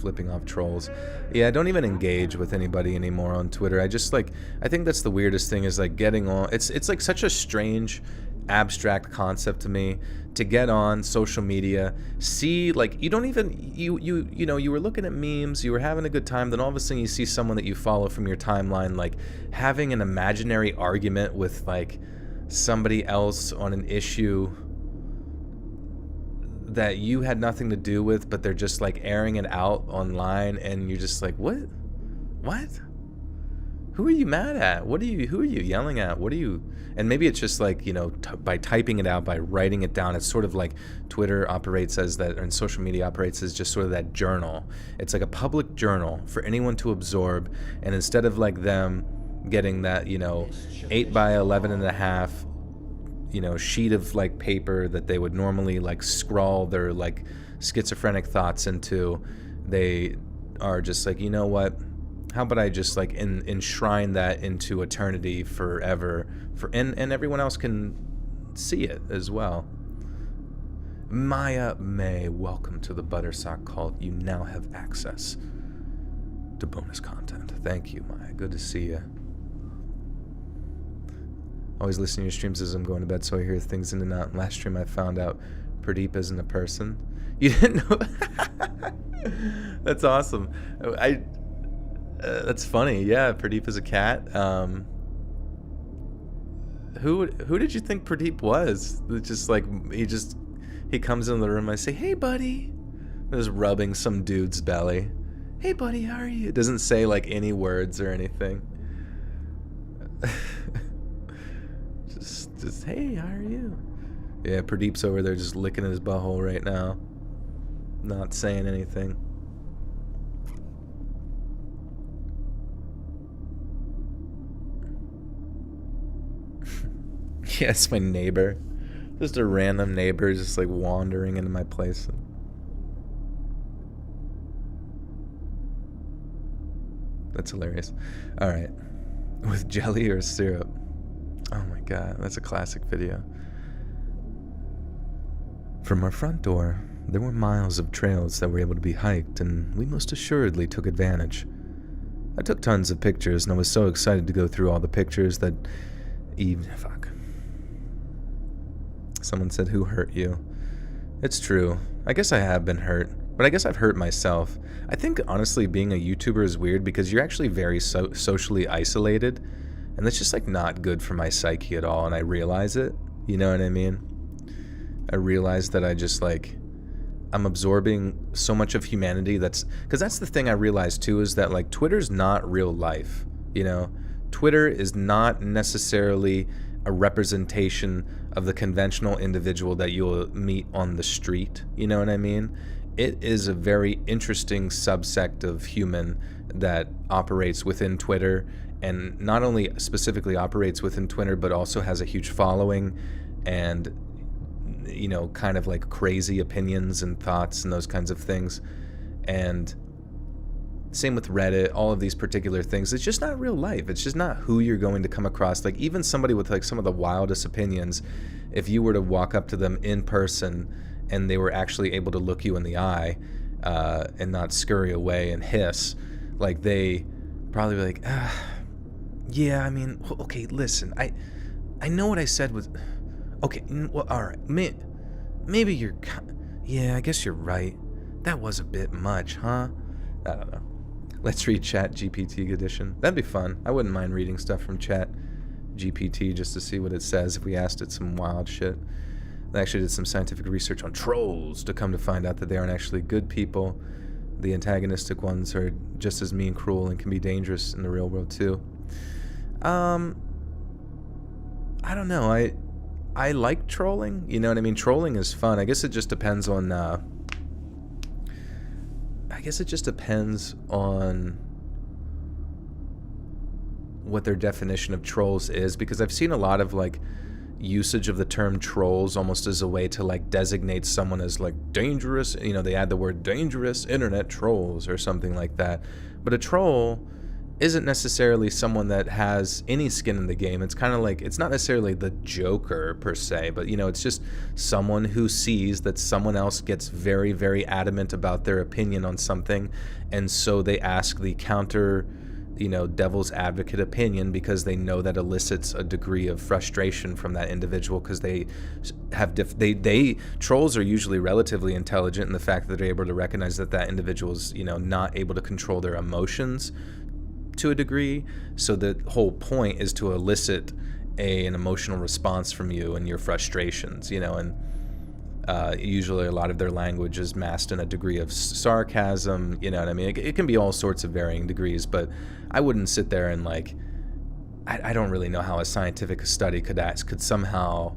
flipping off trolls. Yeah, I don't even engage with anybody anymore on Twitter. I just like, I think that's the weirdest thing is like getting on. It's like such a strange, abstract concept to me to get on social media, see like you don't even you know you were looking at memes, you were having a good time, then all of a sudden you see someone that you follow from your timeline like having an imaginary argument with like somebody else on an issue that you had nothing to do with, but they're just like airing it out online, and you're just like, what? Who are you mad at? Who are you yelling at? What are you? And maybe it's just like, you know, by typing it out, by writing it down, it's sort of like Twitter operates as that, and social media operates as just sort of that journal. It's like a public journal for anyone to absorb, and instead of like them getting that, you know, 8 by 11 and a half, you know, sheet of like paper that they would normally like scrawl their like schizophrenic thoughts into, they are just like, you know what? How about I just like enshrine that into eternity forever, and everyone else can see it as well. Maya May, welcome to the Buttersock Cult. You now have access to bonus content. Thank you, Maya. Good to see you. Always listen to your streams as I'm going to bed, so I hear things in and out. Last stream I found out Pradeep isn't a person. You didn't know? That's awesome. That's funny. Yeah, Pradeep is a cat. Who did you think Pradeep was? Just like he comes into the room. I say, "Hey, buddy," just rubbing some dude's belly. "Hey, buddy, how are you?" Doesn't say like any words or anything. just hey, how are you? Yeah, Pradeep's over there just licking his butthole right now, not saying anything. Yeah, it's my neighbor. Just a random neighbor just like wandering into my place. That's hilarious. Alright. With jelly or syrup? Oh my god, that's a classic video. From our front door, there were miles of trails that were able to be hiked, and we most assuredly took advantage. I took tons of pictures, and I was so excited to go through all the pictures that fuck. Someone said, "Who hurt you?" It's true. I guess I have been hurt, but I guess I've hurt myself. I think, honestly, being a YouTuber is weird because you're actually very socially isolated, and that's just, like, not good for my psyche at all, and I realize it. You know what I mean? I realize that I just, like, I'm absorbing so much of humanity because that's the thing I realized, too, is that, like, Twitter's not real life, you know? Twitter is not necessarily a representation of the conventional individual that you'll meet on the street, you know what I mean? It is a very interesting subsect of human that operates within Twitter, and not only specifically operates within Twitter, but also has a huge following and, you know, kind of like crazy opinions and thoughts and those kinds of things. And same with Reddit, all of these particular things. It's just not real life. It's just not who you're going to come across. Like, even somebody with like some of the wildest opinions, if you were to walk up to them in person and they were actually able to look you in the eye and not scurry away and hiss, like, they probably be like, yeah, I mean, okay, listen, I know what I said was, okay, well, all right, maybe you're, yeah, I guess you're right. That was a bit much, huh? I don't know. Let's read Chat GPT edition. That'd be fun. I wouldn't mind reading stuff from Chat GPT just to see what it says if we asked it some wild shit. I actually did some scientific research on trolls to come to find out that they aren't actually good people. The antagonistic ones are just as mean, cruel, and can be dangerous in the real world too. I don't know. I like trolling. You know what I mean? Trolling is fun. I guess it just depends on what their definition of trolls is, because I've seen a lot of like usage of the term trolls almost as a way to like designate someone as like dangerous. You know, they add the word dangerous internet trolls or something like that. But a troll isn't necessarily someone that has any skin in the game. It's kind of like, it's not necessarily the Joker per se, but it's just someone who sees that someone else gets very, very adamant about their opinion on something, and so they ask the counter, devil's advocate opinion, because they know that elicits a degree of frustration from that individual, because they have trolls are usually relatively intelligent in the fact that they're able to recognize that individual's not able to control their emotions to a degree. So the whole point is to elicit an emotional response from you and your frustrations, and usually a lot of their language is masked in a degree of sarcasm, you know what I mean? It can be all sorts of varying degrees, but I wouldn't sit there and I don't really know how a scientific study could somehow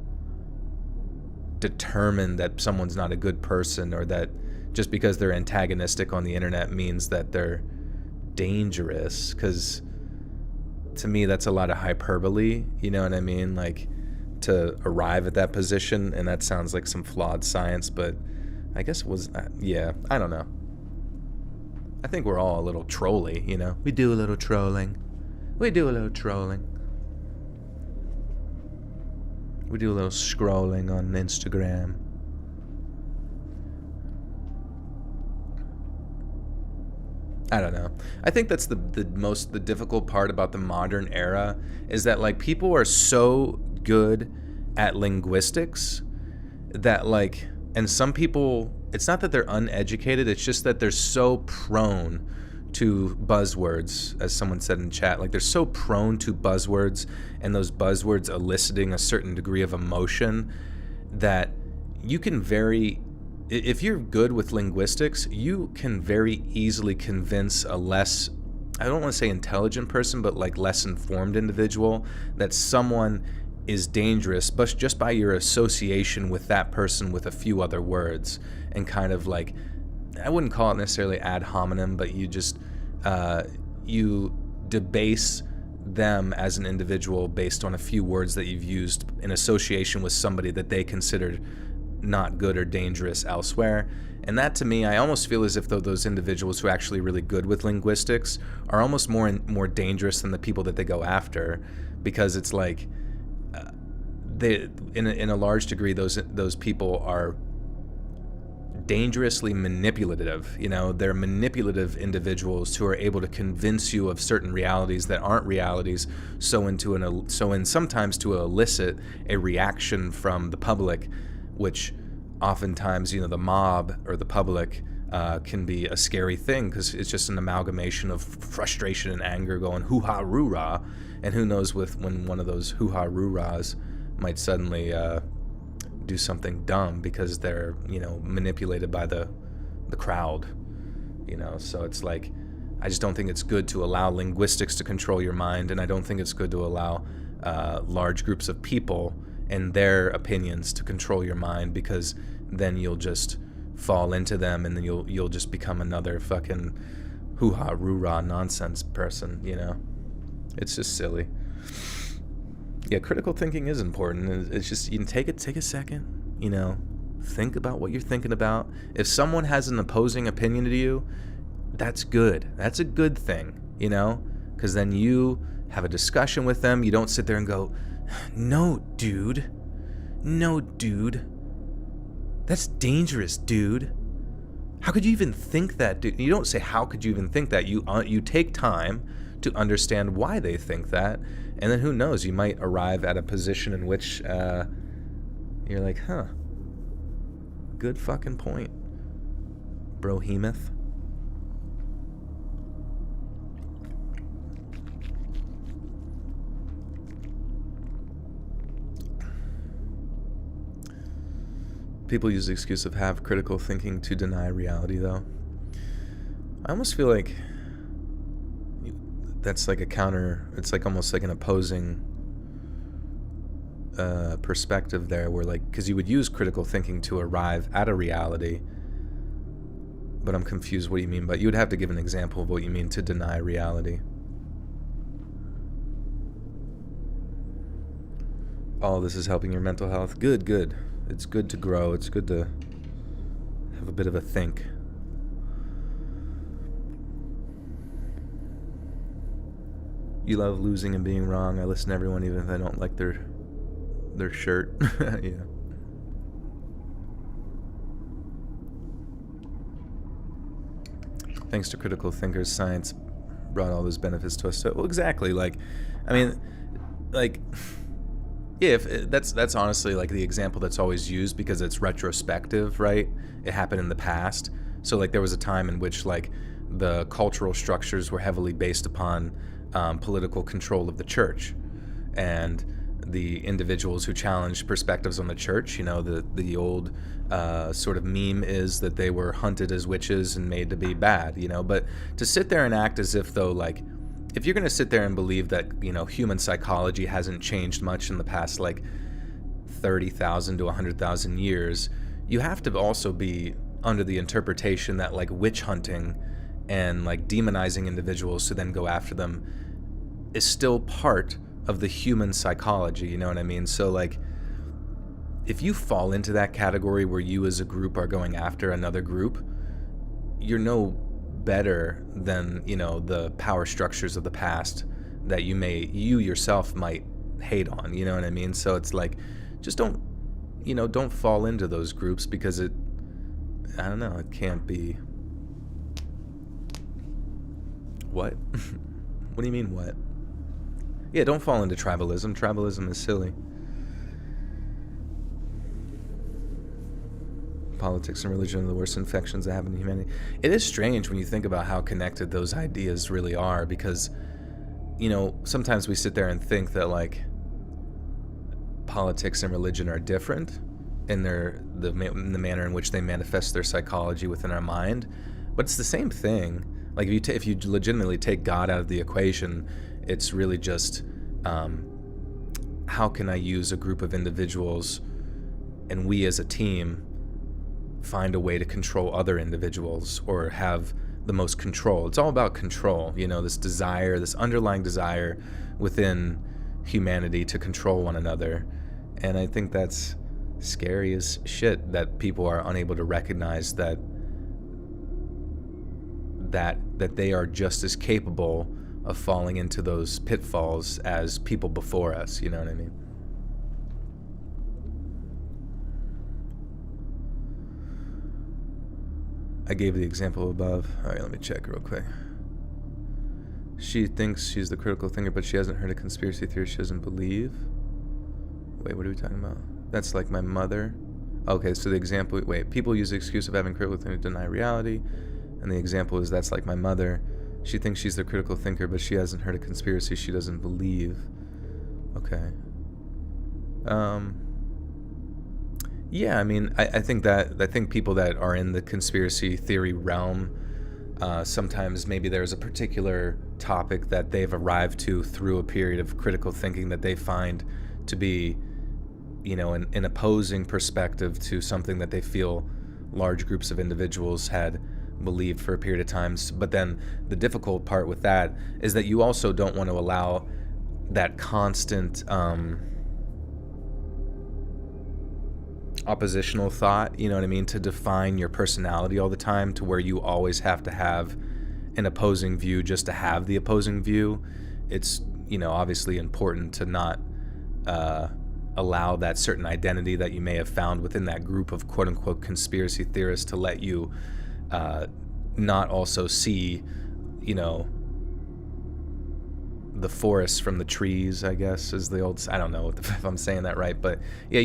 determine that someone's not a good person, or that just because they're antagonistic on the internet means that they're dangerous, because to me that's a lot of hyperbole, you know what I mean, to arrive at that position, and that sounds like some flawed science, but I guess it was, I don't know. I think we're all a little trolly, we do a little trolling, we do a little scrolling on Instagram. I don't know. I think that's the difficult part about the modern era, is that people are so good at linguistics that and some people, it's not that they're uneducated, it's just that they're so prone to buzzwords, as someone said in chat. They're so prone to buzzwords, and those buzzwords eliciting a certain degree of emotion, that you can if you're good with linguistics, you can very easily convince a less, I don't want to say intelligent person, but less informed individual that someone is dangerous, but just by your association with that person with a few other words, and kind of I wouldn't call it necessarily ad hominem, but you just, you debase them as an individual based on a few words that you've used in association with somebody that they considered not good or dangerous elsewhere. And that, to me, I almost feel as if those individuals who are actually really good with linguistics are almost more dangerous than the people that they go after, because it's they, in a large degree, those people are dangerously manipulative. They're manipulative individuals who are able to convince you of certain realities that aren't realities, so sometimes to elicit a reaction from the public, which oftentimes, the mob or the public can be a scary thing, because it's just an amalgamation of frustration and anger going hoo-ha roo-rah, and who knows when one of those hoo-ha roo-rahs might suddenly do something dumb because they're, manipulated by the crowd, so it's I just don't think it's good to allow linguistics to control your mind, and I don't think it's good to allow large groups of people and their opinions to control your mind, because then you'll just fall into them, and then you'll just become another fucking hoo-ha roo-rah nonsense person, It's just silly. Yeah, critical thinking is important. It's just, you can take a second, think about what you're thinking about. If someone has an opposing opinion to you, that's good. That's a good thing, because then you have a discussion with them. You don't sit there and go, no, dude, that's dangerous, dude. How could you even think that, dude? You don't say, how could you even think that? You take time to understand why they think that, and then who knows, you might arrive at a position in which you're like, huh, good fucking point, brohemoth. People use the excuse of have critical thinking to deny reality, though. I almost feel like that's a counter, it's almost an opposing perspective there, where because you would use critical thinking to arrive at a reality, but I'm confused what do you mean, but you would have to give an example of what you mean to deny reality. All this is helping your mental health. Good. It's good to grow. It's good to have a bit of a think. You love losing and being wrong. I listen to everyone even if I don't like their shirt. Yeah. Thanks to critical thinkers, science brought all those benefits to us. So, well, exactly. Like, I mean, like, yeah, that's honestly like the example that's always used because it's retrospective, right? It happened in the past. So, like, there was a time in which, like, the cultural structures were heavily based upon political control of the church, and the individuals who challenged perspectives on the church, you know, the old sort of meme is that they were hunted as witches and made to be bad, you know. But to sit there and act as if though, like, if you're going to sit there and believe that, you know, human psychology hasn't changed much in the past, like, 30,000 to 100,000 years, you have to also be under the interpretation that, like, witch hunting and, like, demonizing individuals to then go after them is still part of the human psychology, you know what I mean? So, like, if you fall into that category where you as a group are going after another group, you're no better than, you know, the power structures of the past that you yourself might hate on, you know what I mean? So it's like, just don't fall into those groups because I don't know, it can't be. What? What do you mean, what? Yeah, don't fall into tribalism. Tribalism is silly. Politics and religion are the worst infections that happen to humanity. It is strange when you think about how connected those ideas really are, because, you know, sometimes we sit there and think that, like, politics and religion are different in the manner in which they manifest their psychology within our mind, but it's the same thing. Like, if you legitimately take God out of the equation, it's really just how can I use a group of individuals and we as a team find a way to control other individuals or have the most control. It's all about control, you know, this desire, this underlying desire within humanity to control one another. And I think that's scary as shit that people are unable to recognize that they are just as capable of falling into those pitfalls as people before us, you know what I mean? I gave the example above. All right, let me check real quick. She thinks she's the critical thinker, but she hasn't heard a conspiracy theory she doesn't believe. Wait, what are we talking about? That's like my mother. Okay, so the example, people use the excuse of having critical thinking to deny reality. And the example is that's like my mother. She thinks she's the critical thinker, but she hasn't heard a conspiracy she doesn't believe. Okay. Yeah, I mean, I think people that are in the conspiracy theory realm, sometimes maybe there's a particular topic that they've arrived to through a period of critical thinking that they find to be, you know, an opposing perspective to something that they feel large groups of individuals had believed for a period of times. But then the difficult part with that is that you also don't want to allow that constant oppositional thought, you know what I mean, to define your personality all the time, to where you always have to have an opposing view just to have the opposing view. It's, you know, obviously important to not allow that certain identity that you may have found within that group of quote-unquote conspiracy theorists to let you not also see, you know, the forest from the trees, I guess, is the old, I don't know if I'm saying that right, but yeah,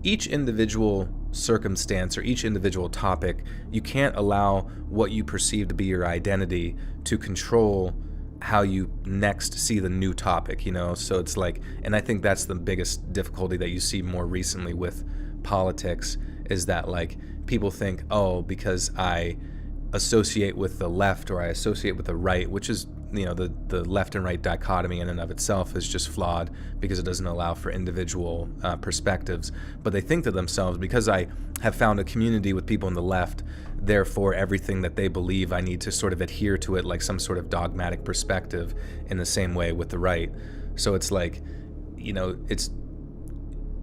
each individual circumstance or each individual topic, you can't allow what you perceive to be your identity to control how you next see the new topic, you know? So it's like, and I think that's the biggest difficulty that you see more recently with politics, is that, like, people think, oh, because I associate with the left or I associate with the right, which is, you know, the left and right dichotomy in and of itself is just flawed because it doesn't allow for individual perspectives. But they think to themselves, because I have found a community with people on the left, therefore everything that they believe, I need to sort of adhere to it like some sort of dogmatic perspective, in the same way with the right. So it's like, you know, it's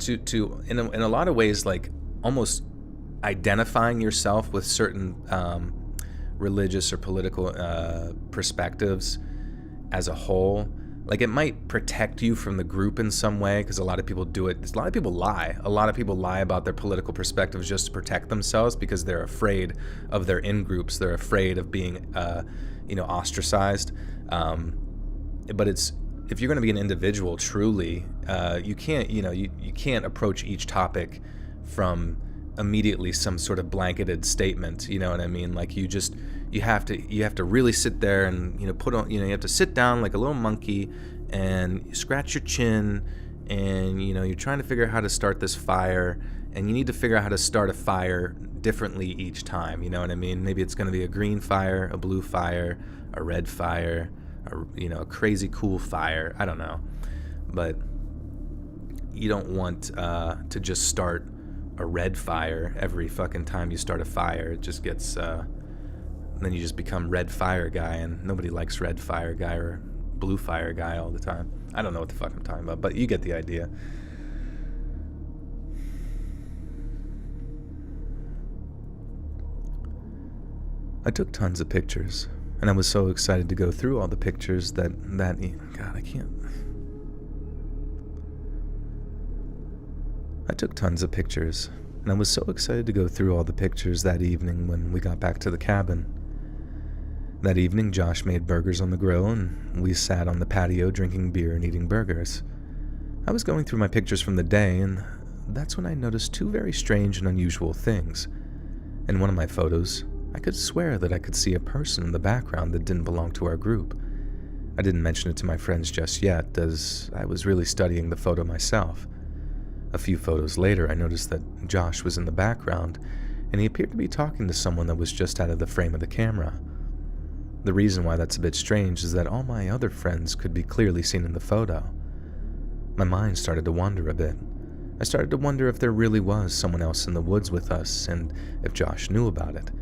in a lot of ways, like, almost identifying yourself with certain religious or political perspectives as a whole, Like, it might protect you from the group in some way, because a lot of people do it. A lot of people lie. A lot of people lie about their political perspectives just to protect themselves because they're afraid of their in-groups. They're afraid of being, ostracized. But if you're going to be an individual, truly, you can't, you can't approach each topic from immediately some sort of blanketed statement. You know what I mean? Like, you have to really sit there and, put on, you have to sit down like a little monkey and scratch your chin, and, you're trying to figure out how to start this fire, and you need to figure out how to start a fire differently each time. You know what I mean? Maybe it's going to be a green fire, a blue fire, a red fire, a crazy cool fire. I don't know. But you don't want to just start a red fire every fucking time you start a fire. It just gets then you just become red fire guy, and nobody likes red fire guy or blue fire guy all the time. I don't know what the fuck I'm talking about, but you get the idea. I took tons of pictures, and I was so excited to go through all the pictures that God, I can't. I took tons of pictures, and I was so excited to go through all the pictures that evening when we got back to the cabin. That evening, Josh made burgers on the grill, and we sat on the patio drinking beer and eating burgers. I was going through my pictures from the day, and that's when I noticed two very strange and unusual things. In one of my photos, I could swear that I could see a person in the background that didn't belong to our group. I didn't mention it to my friends just yet, as I was really studying the photo myself. A few photos later, I noticed that Josh was in the background, and he appeared to be talking to someone that was just out of the frame of the camera. The reason why that's a bit strange is that all my other friends could be clearly seen in the photo. My mind started to wander a bit. I started to wonder if there really was someone else in the woods with us, and if Josh knew about it.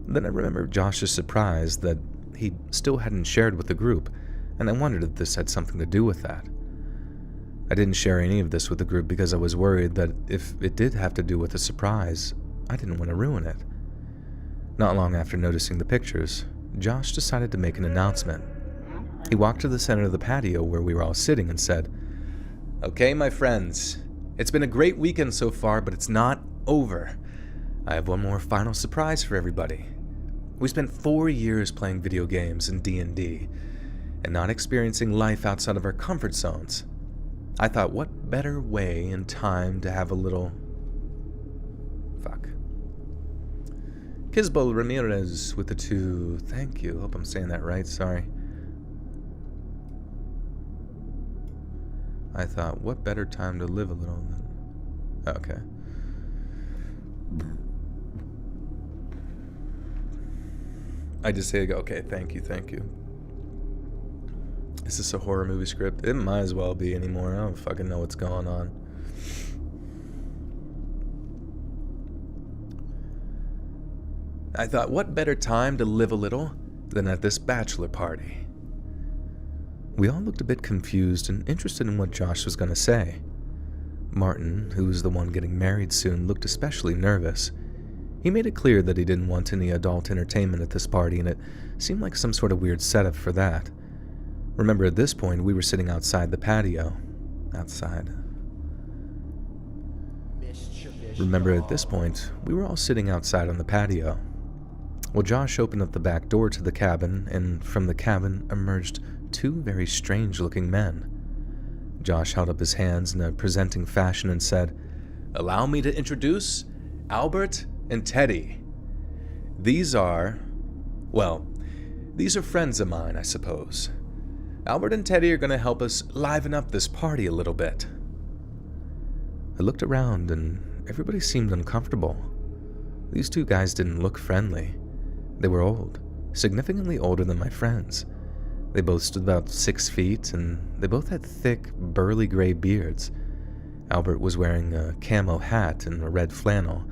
Then I remembered Josh's surprise that he still hadn't shared with the group, and I wondered if this had something to do with that. I didn't share any of this with the group because I was worried that if it did have to do with a surprise, I didn't want to ruin it. Not long after noticing the pictures, Josh decided to make an announcement. He walked to the center of the patio where we were all sitting and said, "Okay, my friends, it's been a great weekend so far, but it's not over. I have one more final surprise for everybody. We spent 4 years playing video games and D&D, and not experiencing life outside of our comfort zones. I thought, what better way and time to have a little... Kisbol Ramirez with the 2. Thank you. Hope I'm saying that right. Sorry. I thought, what better time to live a little than... Okay. I just say, okay, thank you. Is this a horror movie script? It might as well be anymore. I don't fucking know what's going on. I thought, what better time to live a little than at this bachelor party? We all looked a bit confused and interested in what Josh was going to say. Martin, who was the one getting married soon, looked especially nervous. He made it clear that he didn't want any adult entertainment at this party, and it seemed like some sort of weird setup for that. Remember, at this point, we were sitting outside the patio. Remember, at this point, we were all sitting outside on the patio. Well, Josh opened up the back door to the cabin, and from the cabin emerged 2 very strange-looking men. Josh held up his hands in a presenting fashion and said, "Allow me to introduce Albert and Teddy. These are friends of mine, I suppose. Albert and Teddy are going to help us liven up this party a little bit." I looked around, and everybody seemed uncomfortable. These 2 guys didn't look friendly. They were old, significantly older than my friends. They both stood about 6 feet, and they both had thick, burly gray beards. Albert was wearing a camo hat and a red flannel,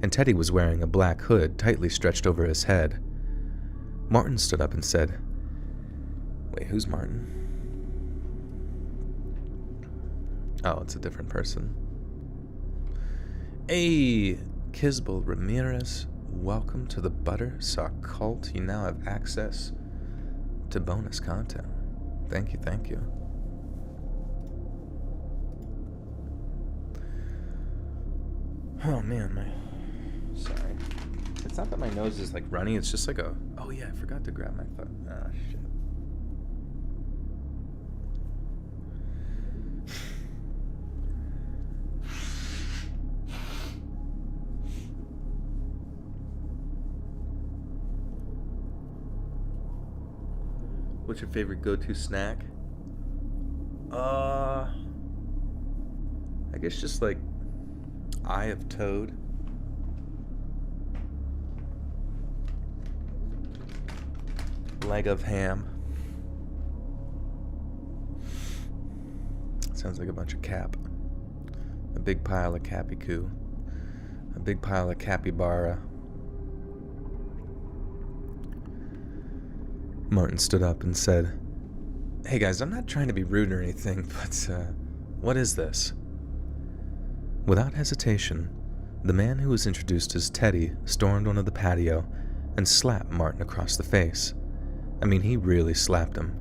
and Teddy was wearing a black hood tightly stretched over his head. Martin stood up and said, "Wait, who's Martin?" Oh, it's a different person. "Hey, Kisbel Ramirez, welcome to the Butter Sock Cult. You now have access to bonus content." Thank you, thank you. Oh man, sorry. It's not that my nose is like running, it's just like oh yeah, I forgot to grab my phone. Ah, shit. What's your favorite go-to snack? I guess just like eye of toad. Leg of ham. Sounds like a bunch of cap. A big pile of capicoo. A big pile of capybara. Martin stood up and said, "Hey guys, I'm not trying to be rude or anything, but what is this?" Without hesitation, the man who was introduced as Teddy stormed onto the patio and slapped Martin across the face. I mean, he really slapped him.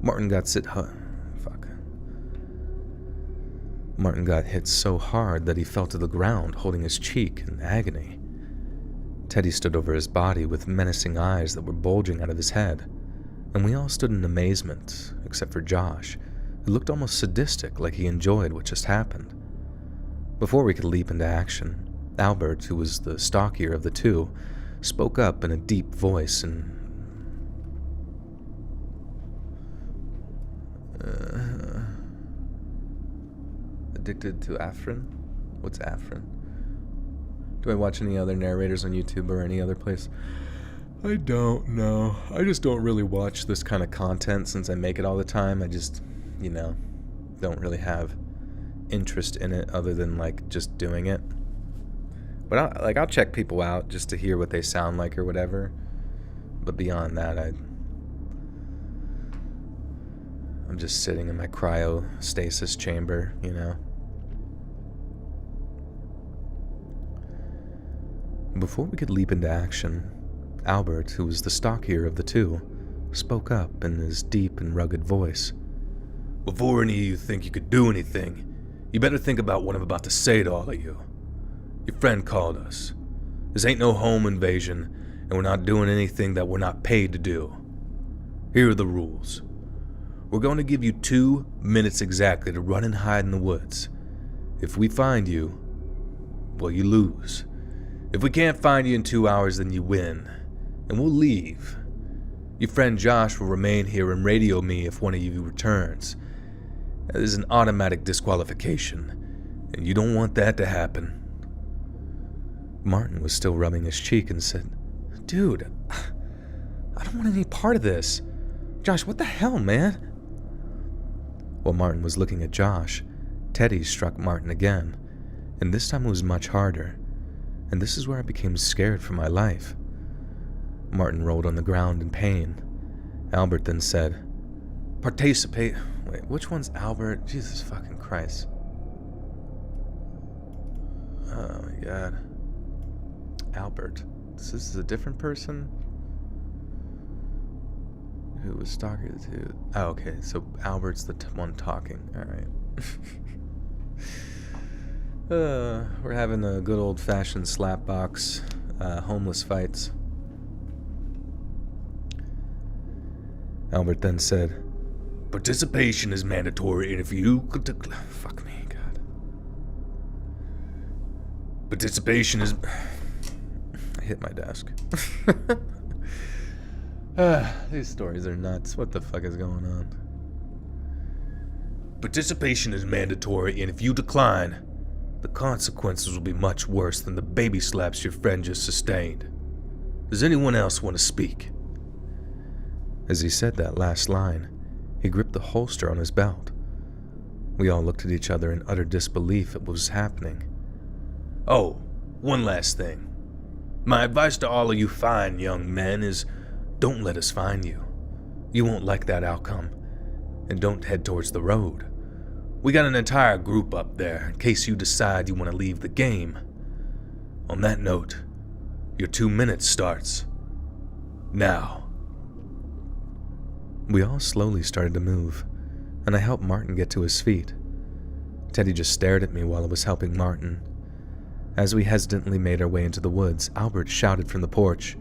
Martin got hit so hard that he fell to the ground, holding his cheek in agony. Teddy stood over his body with menacing eyes that were bulging out of his head, and we all stood in amazement, except for Josh, who looked almost sadistic, like he enjoyed what just happened. Before we could leap into action, Albert, who was the stockier of the two, spoke up in a deep voice and addicted to Afrin? What's Afrin? Do I watch any other narrators on YouTube or any other place? I don't know. I just don't really watch this kind of content since I make it all the time. I just, don't really have interest in it other than like just doing it. But I'll check people out just to hear what they sound like or whatever. But beyond that, I'm just sitting in my cryostasis chamber, Before we could leap into action, Albert, who was the stockier of the two, spoke up in his deep and rugged voice. "Before any of you think you could do anything, you better think about what I'm about to say to all of you. Your friend called us. This ain't no home invasion, and we're not doing anything that we're not paid to do. Here are the rules. We're going to give you 2 minutes exactly to run and hide in the woods. If we find you, well, you lose. If we can't find you in 2 hours, then you win, and we'll leave. Your friend Josh will remain here and radio me if one of you returns. That is an automatic disqualification, and you don't want that to happen." Martin was still rubbing his cheek and said, "Dude, I don't want any part of this. Josh, what the hell, man?" While Martin was looking at Josh, Teddy struck Martin again, and this time it was much harder. And this is where I became scared for my life. Martin rolled on the ground in pain. Albert then said, "Participate." Wait, which one's Albert? Jesus fucking Christ. Oh my god. Albert. This is a different person? Who was talking to... Oh, okay, so Albert's the one talking. Alright. We're having a good old-fashioned slapbox, homeless fights. Albert then said, "Participation is mandatory, and if you could fuck me, God. Participation is..." I hit my desk. These stories are nuts. What the fuck is going on? "Participation is mandatory, and if you decline, the consequences will be much worse than the baby slaps your friend just sustained. Does anyone else want to speak?" As he said that last line, he gripped the holster on his belt. We all looked at each other in utter disbelief at what was happening. "Oh, one last thing. My advice to all of you fine young men is don't let us find you. You won't like that outcome. And don't head towards the road. We got an entire group up there in case you decide you want to leave the game. On that note, your 2 minutes starts now." We all slowly started to move, and I helped Martin get to his feet. Teddy just stared at me while I was helping Martin. As we hesitantly made our way into the woods, Albert shouted from the porch,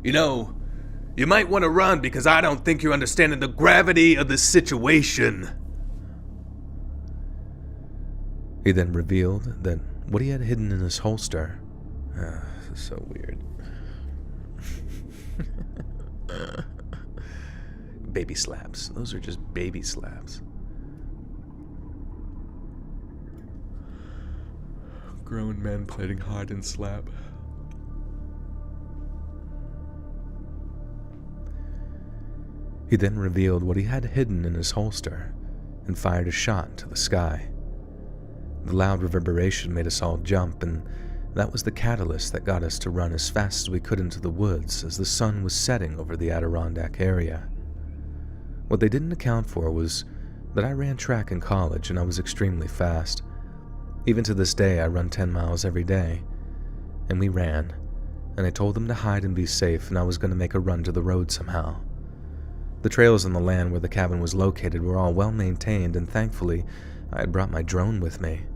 "You know, you might want to run because I don't think you're understanding the gravity of the situation." He then revealed that what he had hidden in his holster... This is so weird. Baby slaps. Those are just baby slaps. Grown men playing hide and slap. He then revealed what he had hidden in his holster and fired a shot into the sky. The loud reverberation made us all jump, and that was the catalyst that got us to run as fast as we could into the woods as the sun was setting over the Adirondack area. What they didn't account for was that I ran track in college and I was extremely fast. Even to this day, I run 10 miles every day. And we ran, and I told them to hide and be safe, and I was going to make a run to the road somehow. The trails on the land where the cabin was located were all well maintained, and thankfully, I had brought my drone with me.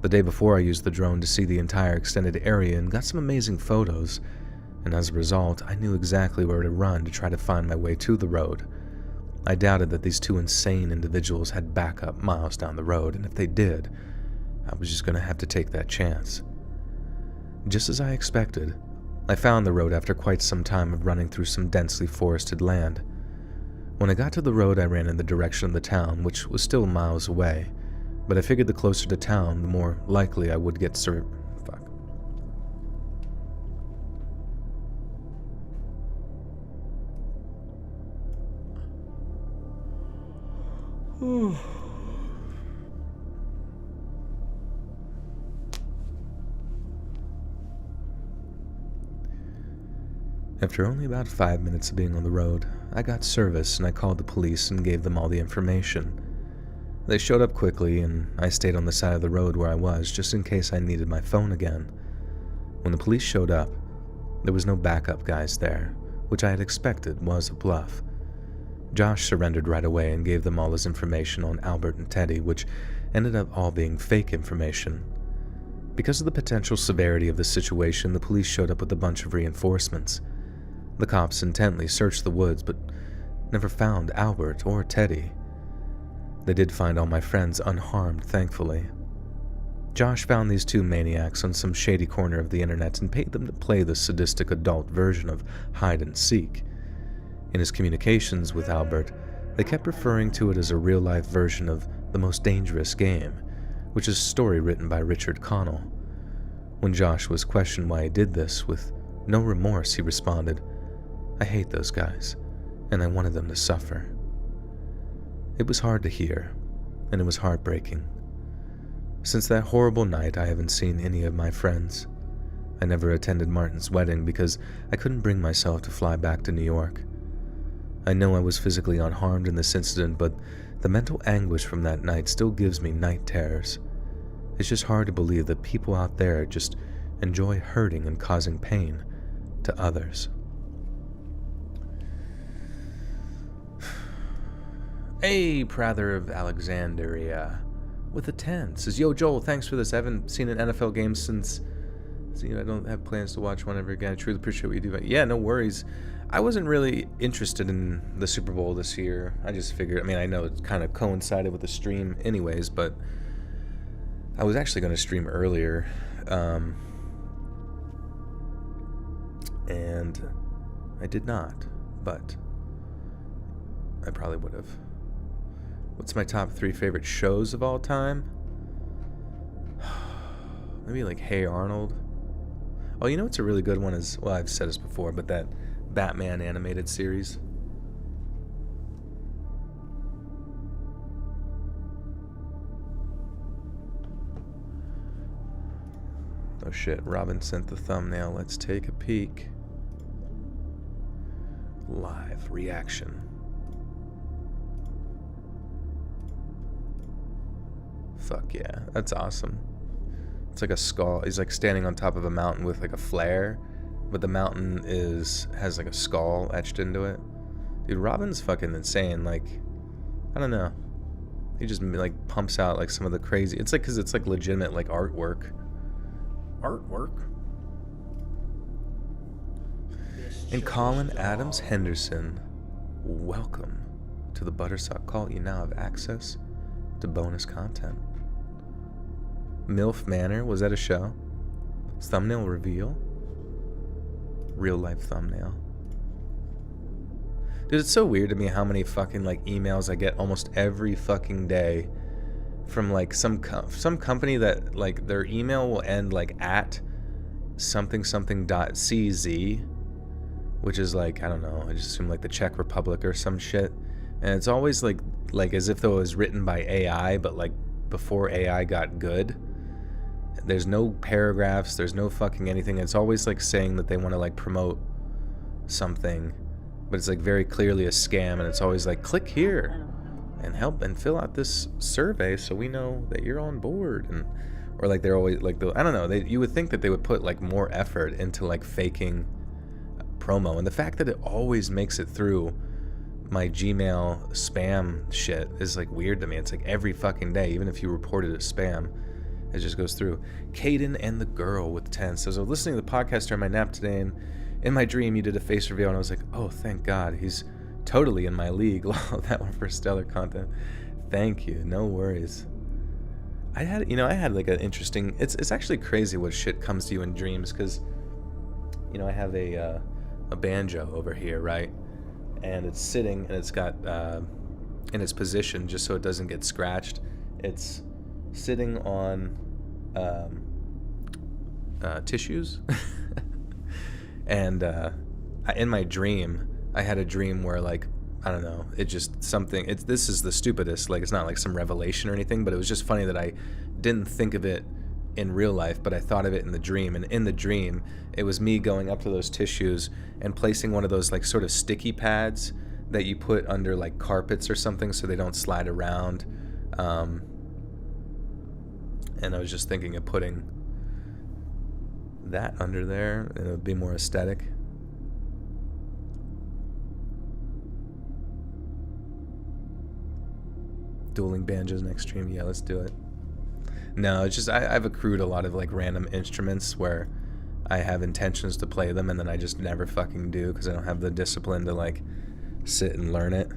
The day before, I used the drone to see the entire extended area and got some amazing photos, and as a result, I knew exactly where to run to try to find my way to the road. I doubted that these two insane individuals had backup miles down the road, and if they did, I was just going to have to take that chance. Just as I expected, I found the road after quite some time of running through some densely forested land. When I got to the road, I ran in the direction of the town, which was still miles away, but I figured the closer to town, the more likely I would get After only about 5 minutes of being on the road, I got service and I called the police and gave them all the information. They showed up quickly, and I stayed on the side of the road where I was just in case I needed my phone again. When the police showed up, there was no backup guys there, which I had expected was a bluff. Josh surrendered right away and gave them all his information on Albert and Teddy, which ended up all being fake information. Because of the potential severity of the situation, the police showed up with a bunch of reinforcements. The cops intently searched the woods, but never found Albert or Teddy. They did find all my friends unharmed, thankfully. Josh found these two maniacs on some shady corner of the internet and paid them to play the sadistic adult version of hide and seek. In his communications with Albert, they kept referring to it as a real-life version of The Most Dangerous Game, which is a story written by Richard Connell. When Josh was questioned why he did this, with no remorse, he responded, "I hate those guys, and I wanted them to suffer." It was hard to hear, and it was heartbreaking. Since that horrible night, I haven't seen any of my friends. I never attended Martin's wedding because I couldn't bring myself to fly back to New York. I know I was physically unharmed in this incident, but the mental anguish from that night still gives me night terrors. It's just hard to believe that people out there just enjoy hurting and causing pain to others. Hey, Prather of Alexandria, with a 10, says, "Yo, Joel, thanks for this. I haven't seen an NFL game since, I don't have plans to watch one ever again. I truly appreciate what you do." Yeah, no worries. I wasn't really interested in the Super Bowl this year. I just figured, I know it kind of coincided with the stream anyways, but I was actually going to stream earlier, and I did not, but I probably would have. What's my top 3 favorite shows of all time? Maybe like Hey Arnold. Oh, you know what's a really good one is, well, I've said this before, but that Batman animated series. Oh shit, Robin sent the thumbnail. Let's take a peek. Live reaction. Fuck yeah, that's awesome. It's like a skull. He's like standing on top of a mountain with like a flare, but the mountain has like a skull etched into it. Dude, Robin's fucking insane. Like, I don't know. He just like pumps out like some of the crazy. It's like because it's like legitimate like artwork. And Colin Adams Henderson, welcome to the Buttersock Cult. You now have access to bonus content. MILF Manor, was that a show? Thumbnail reveal? Real life thumbnail. Dude, it's so weird to me how many fucking like emails I get almost every fucking day from like some company that like their email will end like at something.cz, which is like, I don't know, I just assume like the Czech Republic or some shit. And it's always like as if though it was written by AI, but like before AI got good. There's no paragraphs, there's no fucking anything. It's always like saying that they want to like promote something, but it's like very clearly a scam, and it's always like, click here and help and fill out this survey so we know that you're on board. And or like they're always like, I don't know, you would think that they would put like more effort into like faking promo, and the fact that it always makes it through my Gmail spam shit is like weird to me. It's like every fucking day, even if you report it as spam, it just goes through. Caden and the girl with 10 says, I was listening to the podcast during my nap today, and in my dream you did a face reveal, and I was like, oh, thank God, he's totally in my league. That one for stellar content. Thank you, no worries. I had like an interesting, it's actually crazy what shit comes to you in dreams, because, you know, I have a banjo over here, right? And it's sitting, and it's got, in its position, just so it doesn't get scratched, it's sitting on tissues. And in my dream, I had a dream where, like, I don't know, it just something, this is the stupidest, like, it's not like some revelation or anything, but it was just funny that I didn't think of it in real life, but I thought of it in the dream. And in the dream, it was me going up to those tissues and placing one of those like sort of sticky pads that you put under like carpets or something so they don't slide around. And I was just thinking of putting that under there, and it would be more aesthetic. Dueling banjos next stream, yeah, let's do it. No, it's just I've accrued a lot of like random instruments where I have intentions to play them, and then I just never fucking do because I don't have the discipline to like sit and learn it.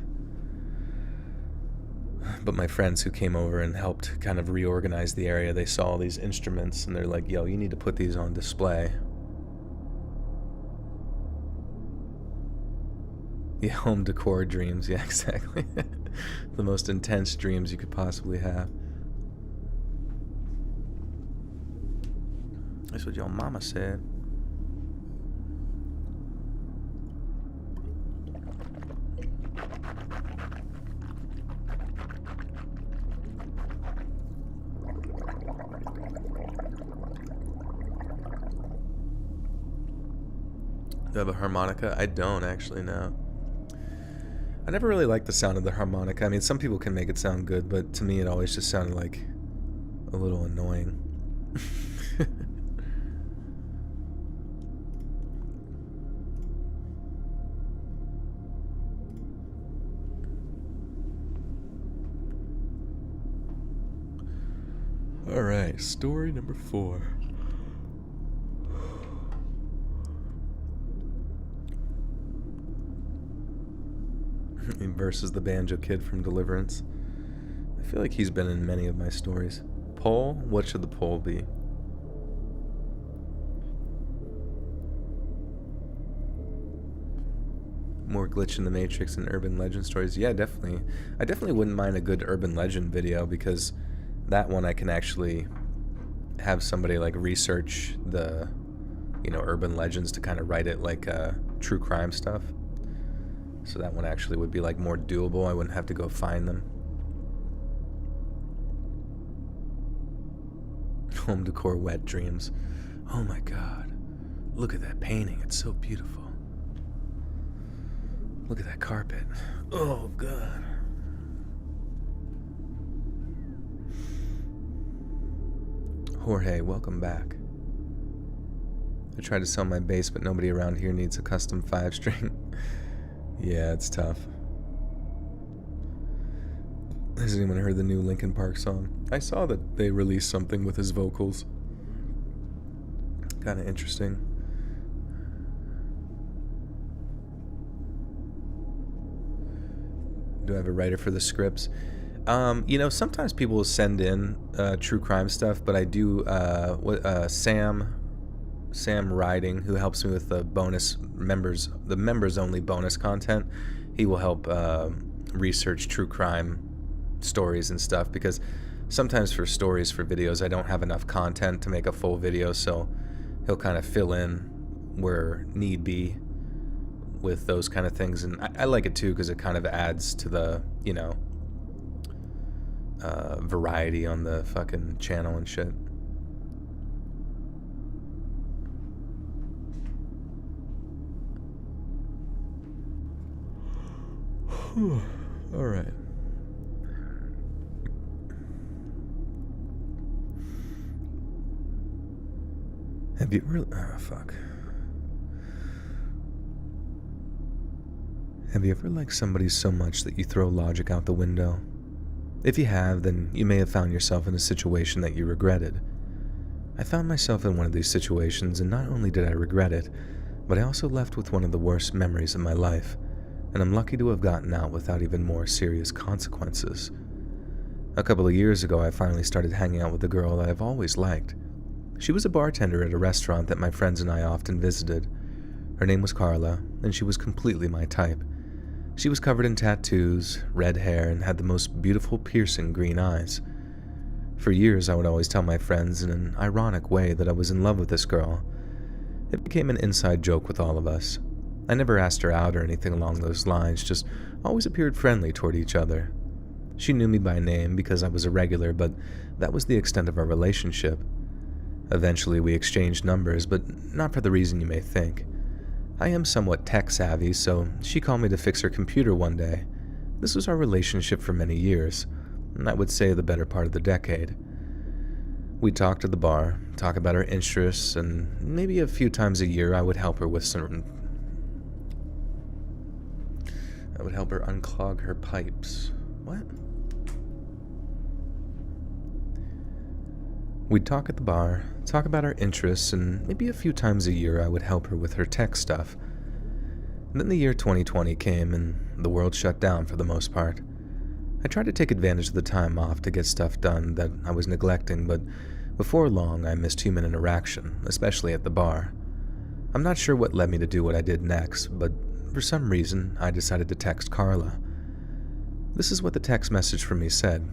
But my friends who came over and helped kind of reorganize the area, they saw all these instruments and they're like, yo, you need to put these on display. Yeah, home decor dreams, yeah, exactly. The most intense dreams you could possibly have. That's what your mama said. Do you have a harmonica? I don't actually, no. I never really liked the sound of the harmonica. I mean, some people can make it sound good, but to me it always just sounded like a little annoying. Alright, story number 4. Versus the banjo kid from Deliverance. I feel like he's been in many of my stories. Poll? What should the poll be? More Glitch in the Matrix and urban legend stories? Yeah, definitely. I definitely wouldn't mind a good urban legend video, because that one I can actually have somebody like research the, you know, urban legends to kind of write it like true crime stuff. So that one actually would be like more doable. I wouldn't have to go find them. Home decor wet dreams. Oh my god. Look at that painting. It's so beautiful. Look at that carpet. Oh god. Jorge, welcome back. I tried to sell my bass, but nobody around here needs a custom 5-string. Yeah, it's tough. Has anyone heard the new Linkin Park song? I saw that they released something with his vocals. Kind of interesting. Do I have a writer for the scripts? Sometimes people will send in true crime stuff, but I do. Sam Riding, who helps me with the members only bonus content, he will help research true crime stories and stuff, because sometimes for stories for videos I don't have enough content to make a full video, so he'll kind of fill in where need be with those kind of things. And I like it too, because it kind of adds to the variety on the fucking channel and shit. All right. Have you ever... Oh, fuck. Have you ever liked somebody so much that you throw logic out the window? If you have, then you may have found yourself in a situation that you regretted. I found myself in one of these situations, and not only did I regret it, but I also left with one of the worst memories of my life, and I'm lucky to have gotten out without even more serious consequences. A couple of years ago, I finally started hanging out with a girl that I've always liked. She was a bartender at a restaurant that my friends and I often visited. Her name was Carla, and she was completely my type. She was covered in tattoos, red hair, and had the most beautiful piercing green eyes. For years, I would always tell my friends in an ironic way that I was in love with this girl. It became an inside joke with all of us. I never asked her out or anything along those lines, just always appeared friendly toward each other. She knew me by name because I was a regular, but that was the extent of our relationship. Eventually, we exchanged numbers, but not for the reason you may think. I am somewhat tech-savvy, so she called me to fix her computer one day. This was our relationship for many years, and I would say the better part of the decade. We'd talk at the bar, talk about her interests, and maybe a few times a year I would help her unclog her pipes. What? We'd talk at the bar, talk about our interests, and maybe a few times a year I would help her with her tech stuff. And then the year 2020 came, and the world shut down for the most part. I tried to take advantage of the time off to get stuff done that I was neglecting, but before long I missed human interaction, especially at the bar. I'm not sure what led me to do what I did next, but for some reason I decided to text Carla. This is what the text message from me said.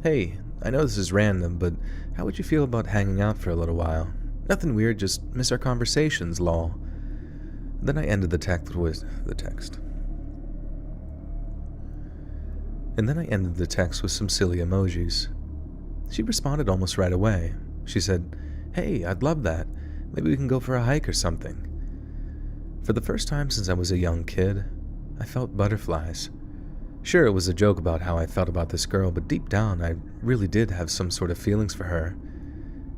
"Hey, I know this is random, but how would you feel about hanging out for a little while? Nothing weird, just miss our conversations, lol." Then I ended the text with some silly emojis. She responded almost right away. She said, "Hey, I'd love that. Maybe we can go for a hike or something." For the first time since I was a young kid, I felt butterflies. Sure, it was a joke about how I felt about this girl, but deep down I really did have some sort of feelings for her.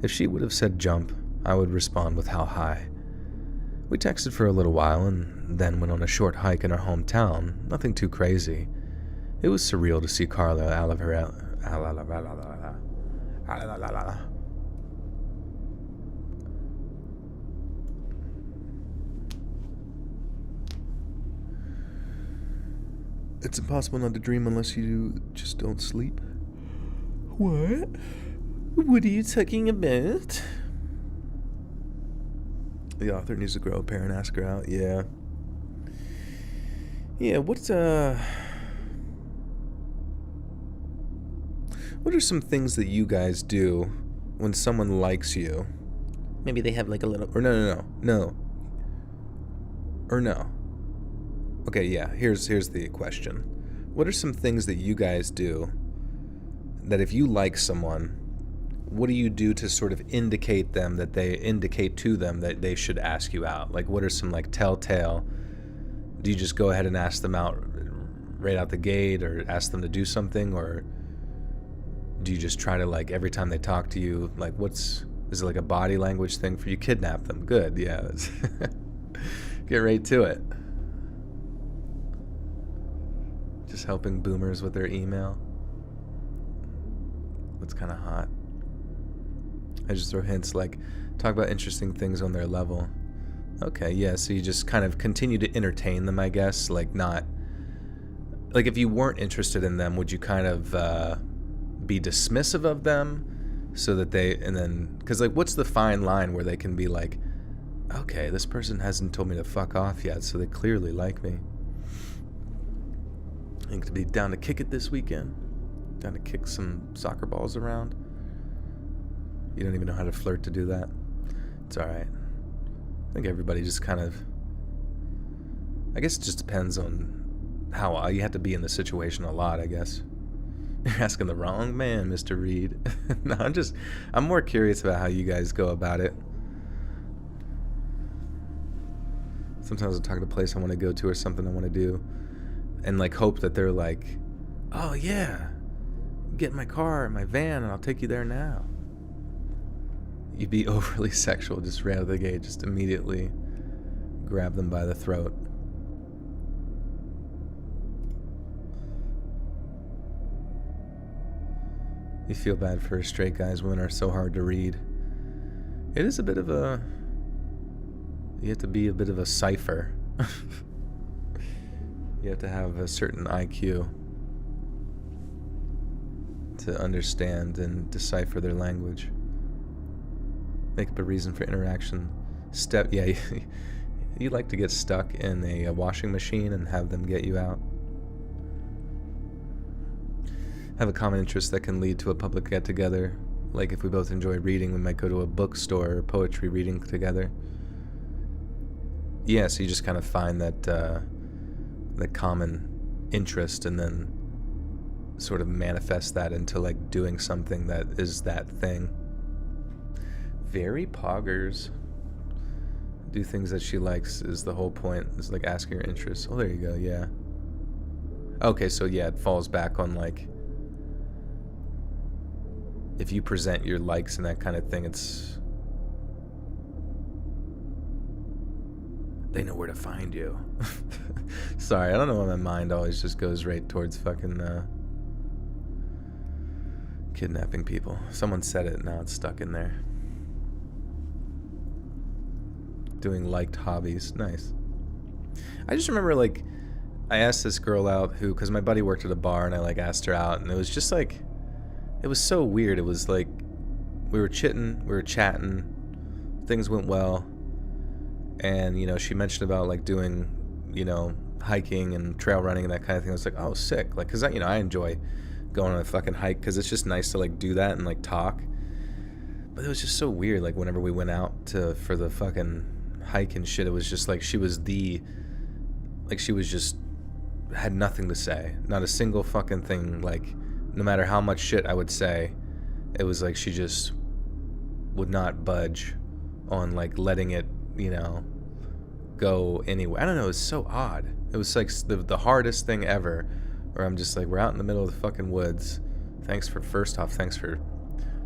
If she would have said jump, I would respond with how high. We texted for a little while and then went on a short hike in our hometown, nothing too crazy. It was surreal to see Carla out of her It's impossible not to dream unless you just don't sleep. What? What are you talking about? The author needs to grow a pair and ask her out. Yeah. Yeah, what are some things that you guys do when someone likes you? Maybe they have like a little... Or no. Okay, yeah, here's the question. What are some things that you guys do that if you like someone, what do you do to sort of indicate to them that they should ask you out? Like, what are some, like, telltale... Do you just go ahead and ask them out right out the gate, or ask them to do something, or do you just try to, like, every time they talk to you, like, is it like a body language thing for you? Kidnap them. Good, yeah. Get right to it. Just helping boomers with their email. That's kind of hot. I just throw hints like, talk about interesting things on their level. Okay, yeah, so you just kind of continue to entertain them, I guess. Like, not... Like, if you weren't interested in them, would you kind of be dismissive of them? So that they... And then... Because, like, what's the fine line where they can be like, okay, this person hasn't told me to fuck off yet, so they clearly like me. I think to be down to kick it this weekend. Down to kick some soccer balls around. You don't even know how to flirt to do that. It's alright. I think everybody just kind of... I guess it just depends on how you have to be in the situation a lot, I guess. You're asking the wrong man, Mr. Reed. No, I'm more curious about how you guys go about it. Sometimes I'll talk to a place I want to go to or something I want to do, and like hope that they're like, oh yeah, get in my car, my van, and I'll take you there now. You'd be overly sexual just right out of the gate, just immediately grab them by the throat. You feel bad for straight guys. Women are so hard to read. It is a bit of a... You have to be a bit of a cipher. You have to have a certain IQ to understand and decipher their language. Make up a reason for interaction. Yeah, you like to get stuck in a washing machine and have them get you out. Have a common interest that can lead to a public get-together. Like if we both enjoy reading, we might go to a bookstore or poetry reading together. Yeah, so you just kind of find that common interest and then sort of manifest that into like doing something that is that thing. Very poggers. Do things that she likes is the whole point. It's like asking her interests. Oh, there you go, yeah. Okay, so yeah, it falls back on like, if you present your likes and that kind of thing, it's... They know where to find you. Sorry, I don't know why my mind always just goes right towards fucking kidnapping people. Someone said it, now it's stuck in there. Doing liked hobbies. Nice. I just remember, like, I asked this girl out who, because my buddy worked at a bar, and I, like, asked her out, and it was just, like, it was so weird. It was, like, we were chatting, things went well, and, you know, she mentioned about, like, doing, you know, hiking and trail running and that kind of thing. I was like, oh, sick. Like, because, you know, I enjoy going on a fucking hike, because it's just nice to, like, do that and, like, talk. But it was just so weird, like, whenever we went out for the fucking hike and shit, it was just, like, she was just had nothing to say. Not a single fucking thing. Like, no matter how much shit I would say, it was like she just would not budge on, like, letting it, you know, go anywhere. I don't know, it was so odd. It was like the hardest thing ever, where I'm just like, we're out in the middle of the fucking woods. Thanks for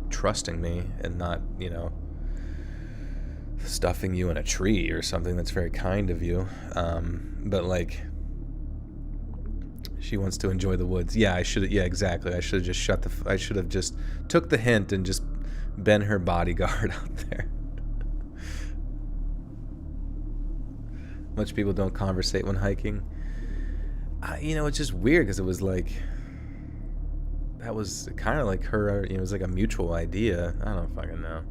trusting me and not, you know, stuffing you in a tree or something. That's very kind of you. But like, she wants to enjoy the woods. Yeah, exactly. I should have just I should have just took the hint and just been her bodyguard out there. Much people don't conversate when hiking. You know, it's just weird because it was like, that was kind of like her, you know, it was like a mutual idea. I don't fucking know.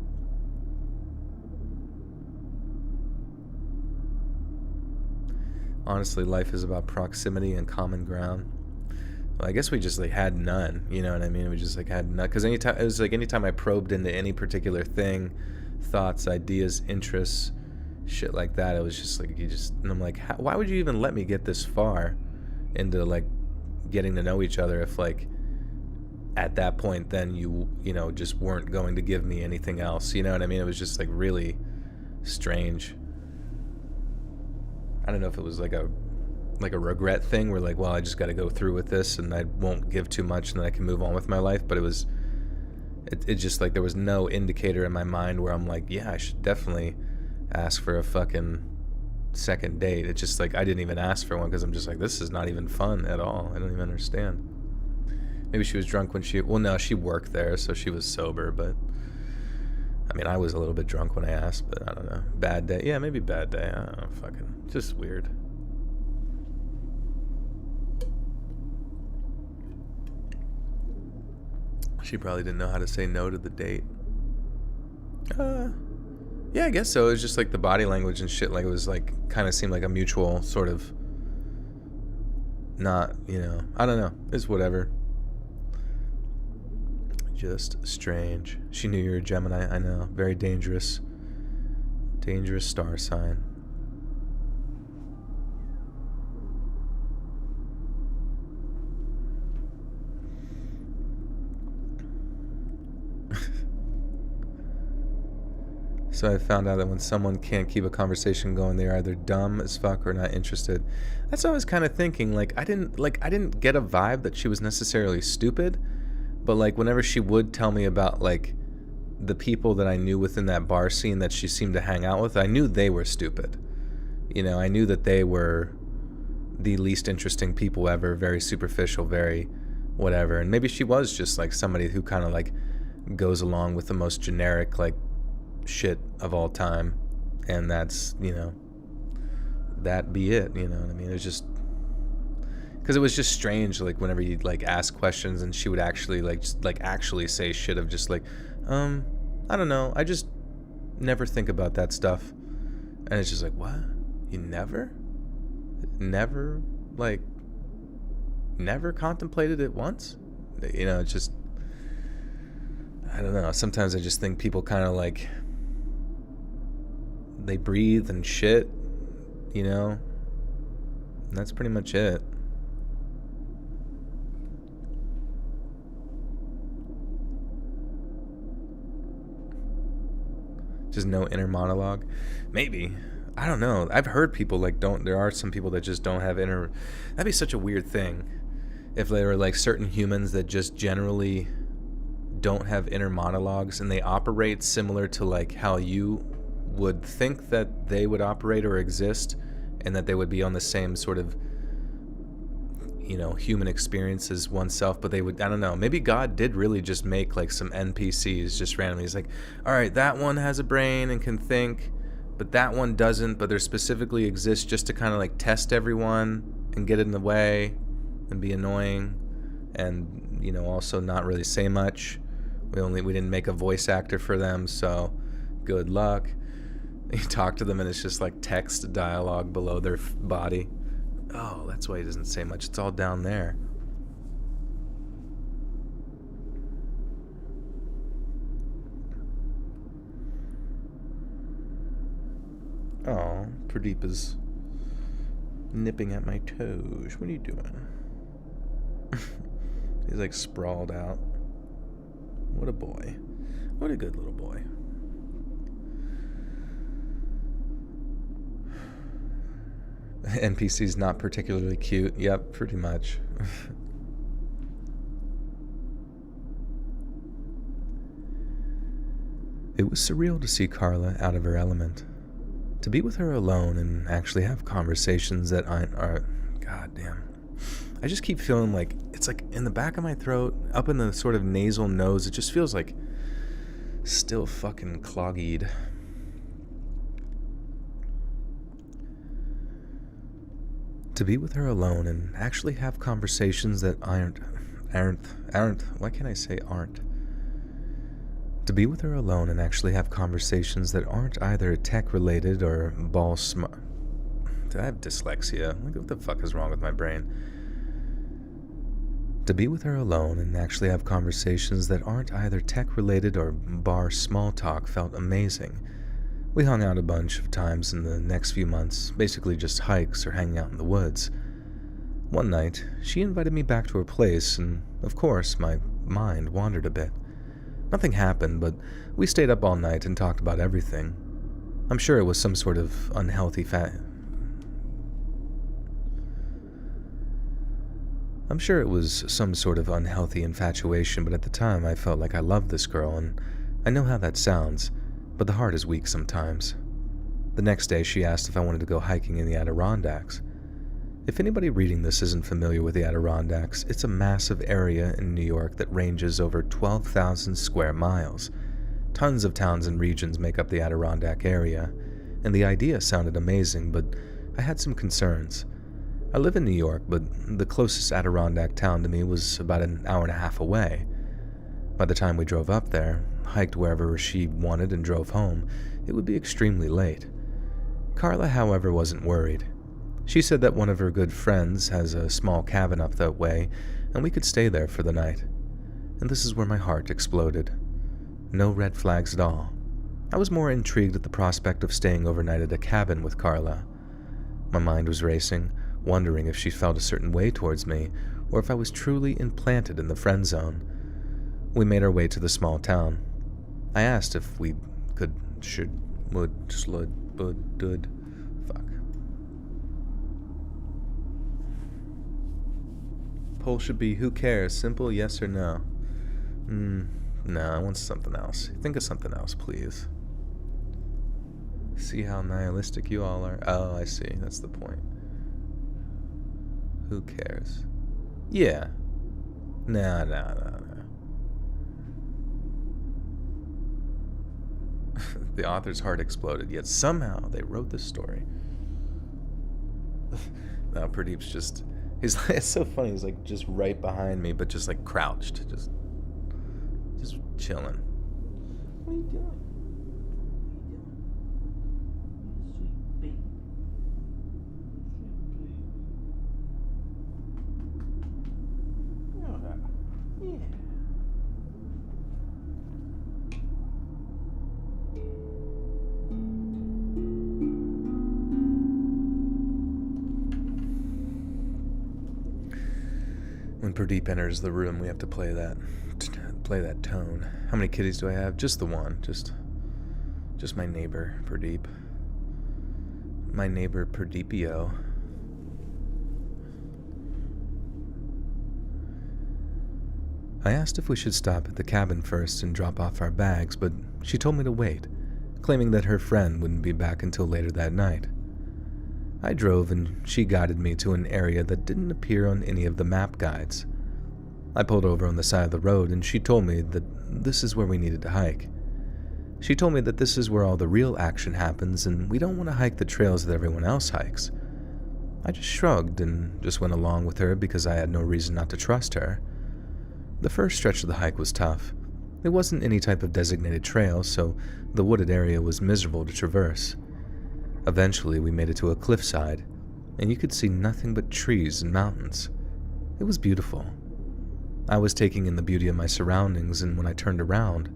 Honestly, life is about proximity and common ground. Well, I guess we just like had none, you know what I mean? We just like had none, because anytime I probed into any particular thing, thoughts, ideas, interests, shit like that, it was just like, and I'm like, why would you even let me get this far into like getting to know each other if like at that point then you know, just weren't going to give me anything else, you know what I mean? It was just like really strange. I don't know if it was like a regret thing where like, well, I just got to go through with this and I won't give too much and then I can move on with my life, but it just like there was no indicator in my mind where I'm like, yeah, I should definitely ask for a fucking second date. It's just like I didn't even ask for one because I'm just like, this is not even fun at all. I don't even understand. Maybe she was drunk when well, no, she worked there, so she was sober, but I mean, I was a little bit drunk when I asked, but I don't know. Bad day. Yeah, maybe bad day. I don't know. Fucking just weird. She probably didn't know how to say no to the date. Yeah, I guess so. It was just like the body language and shit. Like it was like kind of seemed like a mutual sort of. Not, I don't know. It's whatever. Just strange. She knew you were a Gemini. I know. Very dangerous. Dangerous star sign. So I found out that when someone can't keep a conversation going, they're either dumb as fuck or not interested. That's what I was kind of thinking. Like I didn't get a vibe that she was necessarily stupid, but like whenever she would tell me about like the people that I knew within that bar scene that she seemed to hang out with, I knew they were stupid. I knew that they were the least interesting people ever, very superficial, very whatever. And maybe she was just like somebody who kind of like goes along with the most generic like shit of all time, and that's that be it. You know what I mean? It was just because it was just strange, like whenever you'd like ask questions and she would actually actually say shit of just like I don't know, I just never think about that stuff. And it's just like, what? You never contemplated it once? It's just, I don't know, sometimes I just think people kind of like they breathe and shit, and that's pretty much it. Just no inner monologue. Maybe. I don't know. I've heard people like there are some people that just don't have inner. That'd be such a weird thing if there were like certain humans that just generally don't have inner monologues and they operate similar to like how you would think that they would operate or exist, and that they would be on the same sort of human experience as oneself, but they would, I don't know, maybe God did really just make like some NPCs just randomly. He's like, all right, that one has a brain and can think, but that one doesn't, but they specifically exist just to kind of like test everyone and get in the way and be annoying, and also not really say much. We didn't make a voice actor for them, so good luck. You talk to them and it's just like text dialogue below their body. Oh, that's why he doesn't say much. It's all down there. Oh, Pradeep is nipping at my toes. What are you doing? He's like sprawled out. What a boy. What a good little boy. NPC's not particularly cute. Yep, pretty much. It was surreal to see Carla out of her element. To be with her alone and actually have conversations that are... God damn. I just keep feeling like... It's like in the back of my throat, up in the sort of nasal nose, it just feels like... Still fucking cloggied. To be with her alone and actually have conversations that aren't, why can't I say aren't? To be with her alone and actually have conversations that aren't either tech-related or ball smart. I have dyslexia. Like, what the fuck is wrong with my brain? To be with her alone and actually have conversations that aren't either tech-related or bar small talk felt amazing. We hung out a bunch of times in the next few months, basically just hikes or hanging out in the woods. One night, she invited me back to her place, and of course, my mind wandered a bit. Nothing happened, but we stayed up all night and talked about everything. I'm sure it was some sort of unhealthy infatuation, but at the time I felt like I loved this girl, and I know how that sounds, but the heart is weak sometimes. The next day, she asked if I wanted to go hiking in the Adirondacks. If anybody reading this isn't familiar with the Adirondacks, it's a massive area in New York that ranges over 12,000 square miles. Tons of towns and regions make up the Adirondack area, and the idea sounded amazing, but I had some concerns. I live in New York, but the closest Adirondack town to me was about an hour and a half away. By the time we drove up there, hiked wherever she wanted, and drove home, it would be extremely late. Carla, however, wasn't worried. She said that one of her good friends has a small cabin up that way, and we could stay there for the night. And this is where my heart exploded. No red flags at all. I was more intrigued at the prospect of staying overnight at a cabin with Carla. My mind was racing, wondering if she felt a certain way towards me, or if I was truly implanted in the friend zone. We made our way to the small town. I asked if we could, Poll should be, who cares? Simple, yes or no? No, I want something else. Think of something else, please. See how nihilistic you all are? Oh, I see. That's the point. Who cares? Yeah. No. The author's heart exploded, yet somehow they wrote this story. Now Pradeep's just... it's so funny, he's like just right behind me, but just like crouched, just chilling. What are you doing? Sweet baby. Yeah. When Pradeep enters the room, we have to play that tone. How many kitties do I have? Just the one. Just my neighbor, Pradeep. My neighbor, Pradeepio. I asked if we should stop at the cabin first and drop off our bags, but she told me to wait, claiming that her friend wouldn't be back until later that night. I drove, and she guided me to an area that didn't appear on any of the map guides. I pulled over on the side of the road, and she told me that this is where we needed to hike. She told me that this is where all the real action happens, and we don't want to hike the trails that everyone else hikes. I just shrugged and just went along with her because I had no reason not to trust her. The first stretch of the hike was tough. It wasn't any type of designated trail, so the wooded area was miserable to traverse. Eventually, we made it to a cliffside, and you could see nothing but trees and mountains. It was beautiful. I was taking in the beauty of my surroundings, and when I turned around,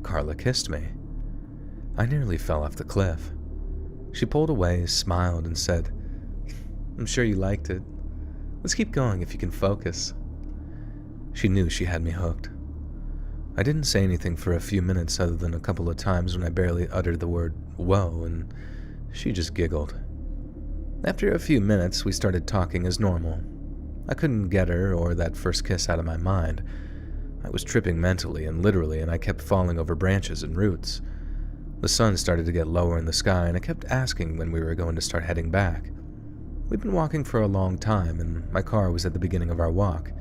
Carla kissed me. I nearly fell off the cliff. She pulled away, smiled, and said, "I'm sure you liked it. Let's keep going if you can focus." She knew she had me hooked. I didn't say anything for a few minutes other than a couple of times when I barely uttered the word "whoa," and she just giggled. After a few minutes, we started talking as normal. I couldn't get her or that first kiss out of my mind. I was tripping mentally and literally, and I kept falling over branches and roots. The sun started to get lower in the sky, and I kept asking when we were going to start heading back. We'd been walking for a long time, and my car was at the beginning of our walk.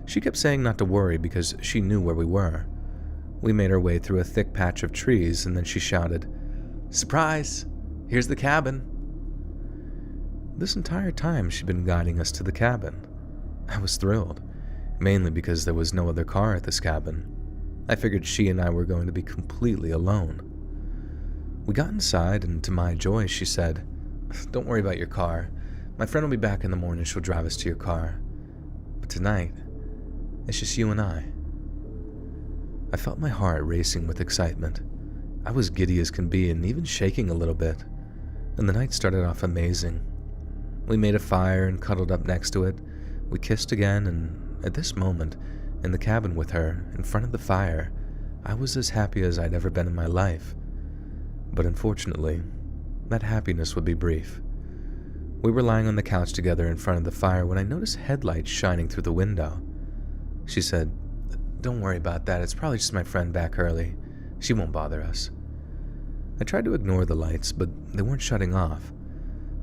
She kept saying not to worry because she knew where we were. We made our way through a thick patch of trees, and then she shouted, "Surprise! Here's the cabin." This entire time she'd been guiding us to the cabin. I was thrilled, mainly because there was no other car at this cabin. I figured she and I were going to be completely alone. We got inside, and to my joy, she said, "Don't worry about your car. My friend will be back in the morning. She'll drive us to your car. But tonight, it's just you and I." I felt my heart racing with excitement. I was giddy as can be and even shaking a little bit. And the night started off amazing. We made a fire and cuddled up next to it. We kissed again, and at this moment, in the cabin with her, in front of the fire, I was as happy as I'd ever been in my life. But unfortunately, that happiness would be brief. We were lying on the couch together in front of the fire when I noticed headlights shining through the window. She said, "Don't worry about that. It's probably just my friend back early. She won't bother us." I tried to ignore the lights, but they weren't shutting off.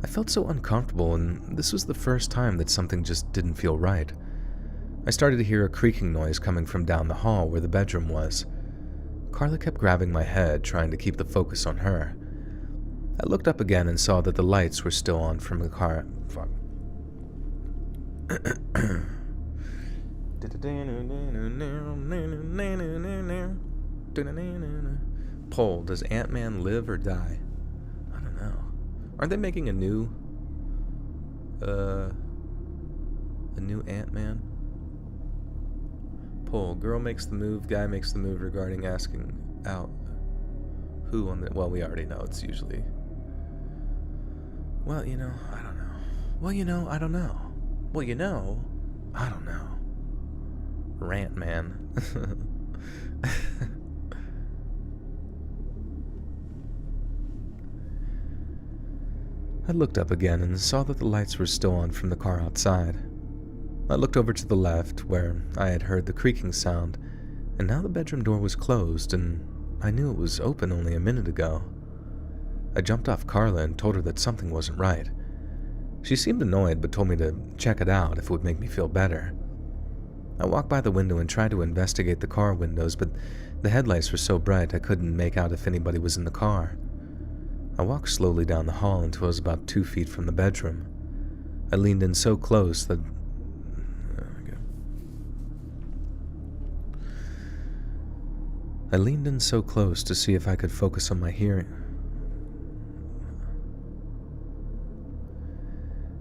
I felt so uncomfortable, and this was the first time that something just didn't feel right. I started to hear a creaking noise coming from down the hall where the bedroom was. Carla kept grabbing my head, trying to keep the focus on her. I looked up again and saw that the lights were still on from the car. Fuck. Poll, does Ant-Man live or die? I don't know. Aren't they making a new Ant-Man? Poll, girl makes the move, guy makes the move regarding asking out who on the... Well, we already know it's usually... Well, I don't know. Well, I don't know. Well, I don't know. Rant man. I looked up again and saw that the lights were still on from the car outside. I looked over to the left, where I had heard the creaking sound, and now the bedroom door was closed, and I knew it was open only a minute ago. I jumped off Carla and told her that something wasn't right. She seemed annoyed, but told me to check it out if it would make me feel better. I walked by the window and tried to investigate the car windows, but the headlights were so bright I couldn't make out if anybody was in the car. I walked slowly down the hall until I was about 2 feet from the bedroom. I leaned in so close that... I leaned in so close to see if I could focus on my hearing.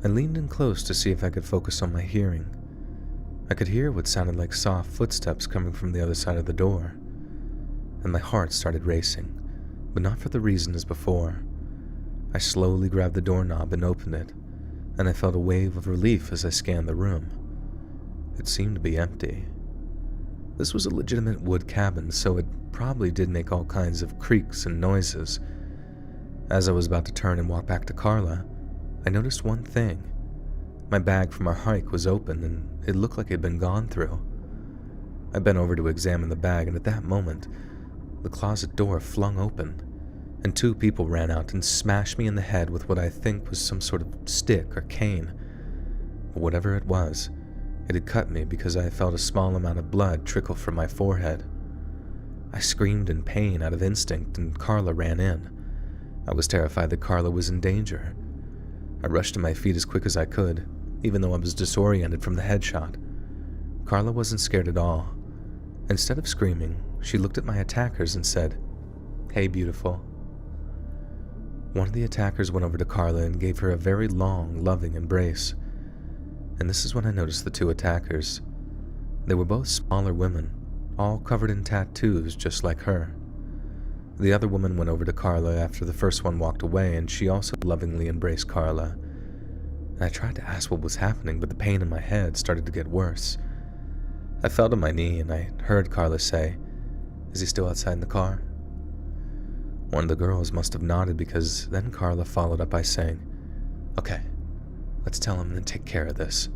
I leaned in close to see if I could focus on my hearing. I could hear what sounded like soft footsteps coming from the other side of the door, and my heart started racing, but not for the reason as before. I slowly grabbed the doorknob and opened it, and I felt a wave of relief as I scanned the room. It seemed to be empty. This was a legitimate wood cabin, so it probably did make all kinds of creaks and noises. As I was about to turn and walk back to Carla, I noticed one thing. My bag from our hike was open, and it looked like it had been gone through. I bent over to examine the bag, and at that moment, the closet door flung open, and 2 people ran out and smashed me in the head with what I think was some sort of stick or cane. But whatever it was, it had cut me because I felt a small amount of blood trickle from my forehead. I screamed in pain out of instinct, and Carla ran in. I was terrified that Carla was in danger. I rushed to my feet as quick as I could, even though I was disoriented from the headshot. Carla wasn't scared at all. Instead of screaming, she looked at my attackers and said, "Hey, beautiful." One of the attackers went over to Carla and gave her a very long, loving embrace. And this is when I noticed the 2 attackers. They were both smaller women, all covered in tattoos just like her. The other woman went over to Carla after the first one walked away, and she also lovingly embraced Carla. And I tried to ask what was happening, but the pain in my head started to get worse. I fell to my knee and I heard Carla say, "Is he still outside in the car?" One of the girls must have nodded, because then Carla followed up by saying, "Okay, let's tell him and take care of this."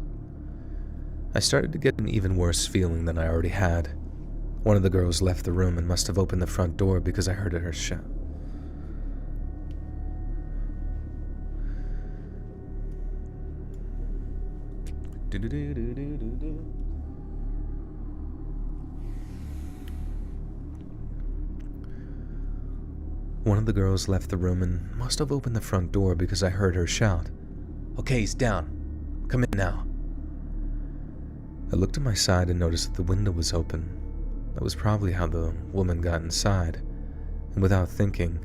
I started to get an even worse feeling than I already had. One of the girls left the room and must have opened the front door because I heard her shout. One of the girls left the room and must have opened the front door because I heard her shout, "Okay, he's down. Come in now." I looked to my side and noticed that the window was open. That was probably how the woman got inside. And without thinking...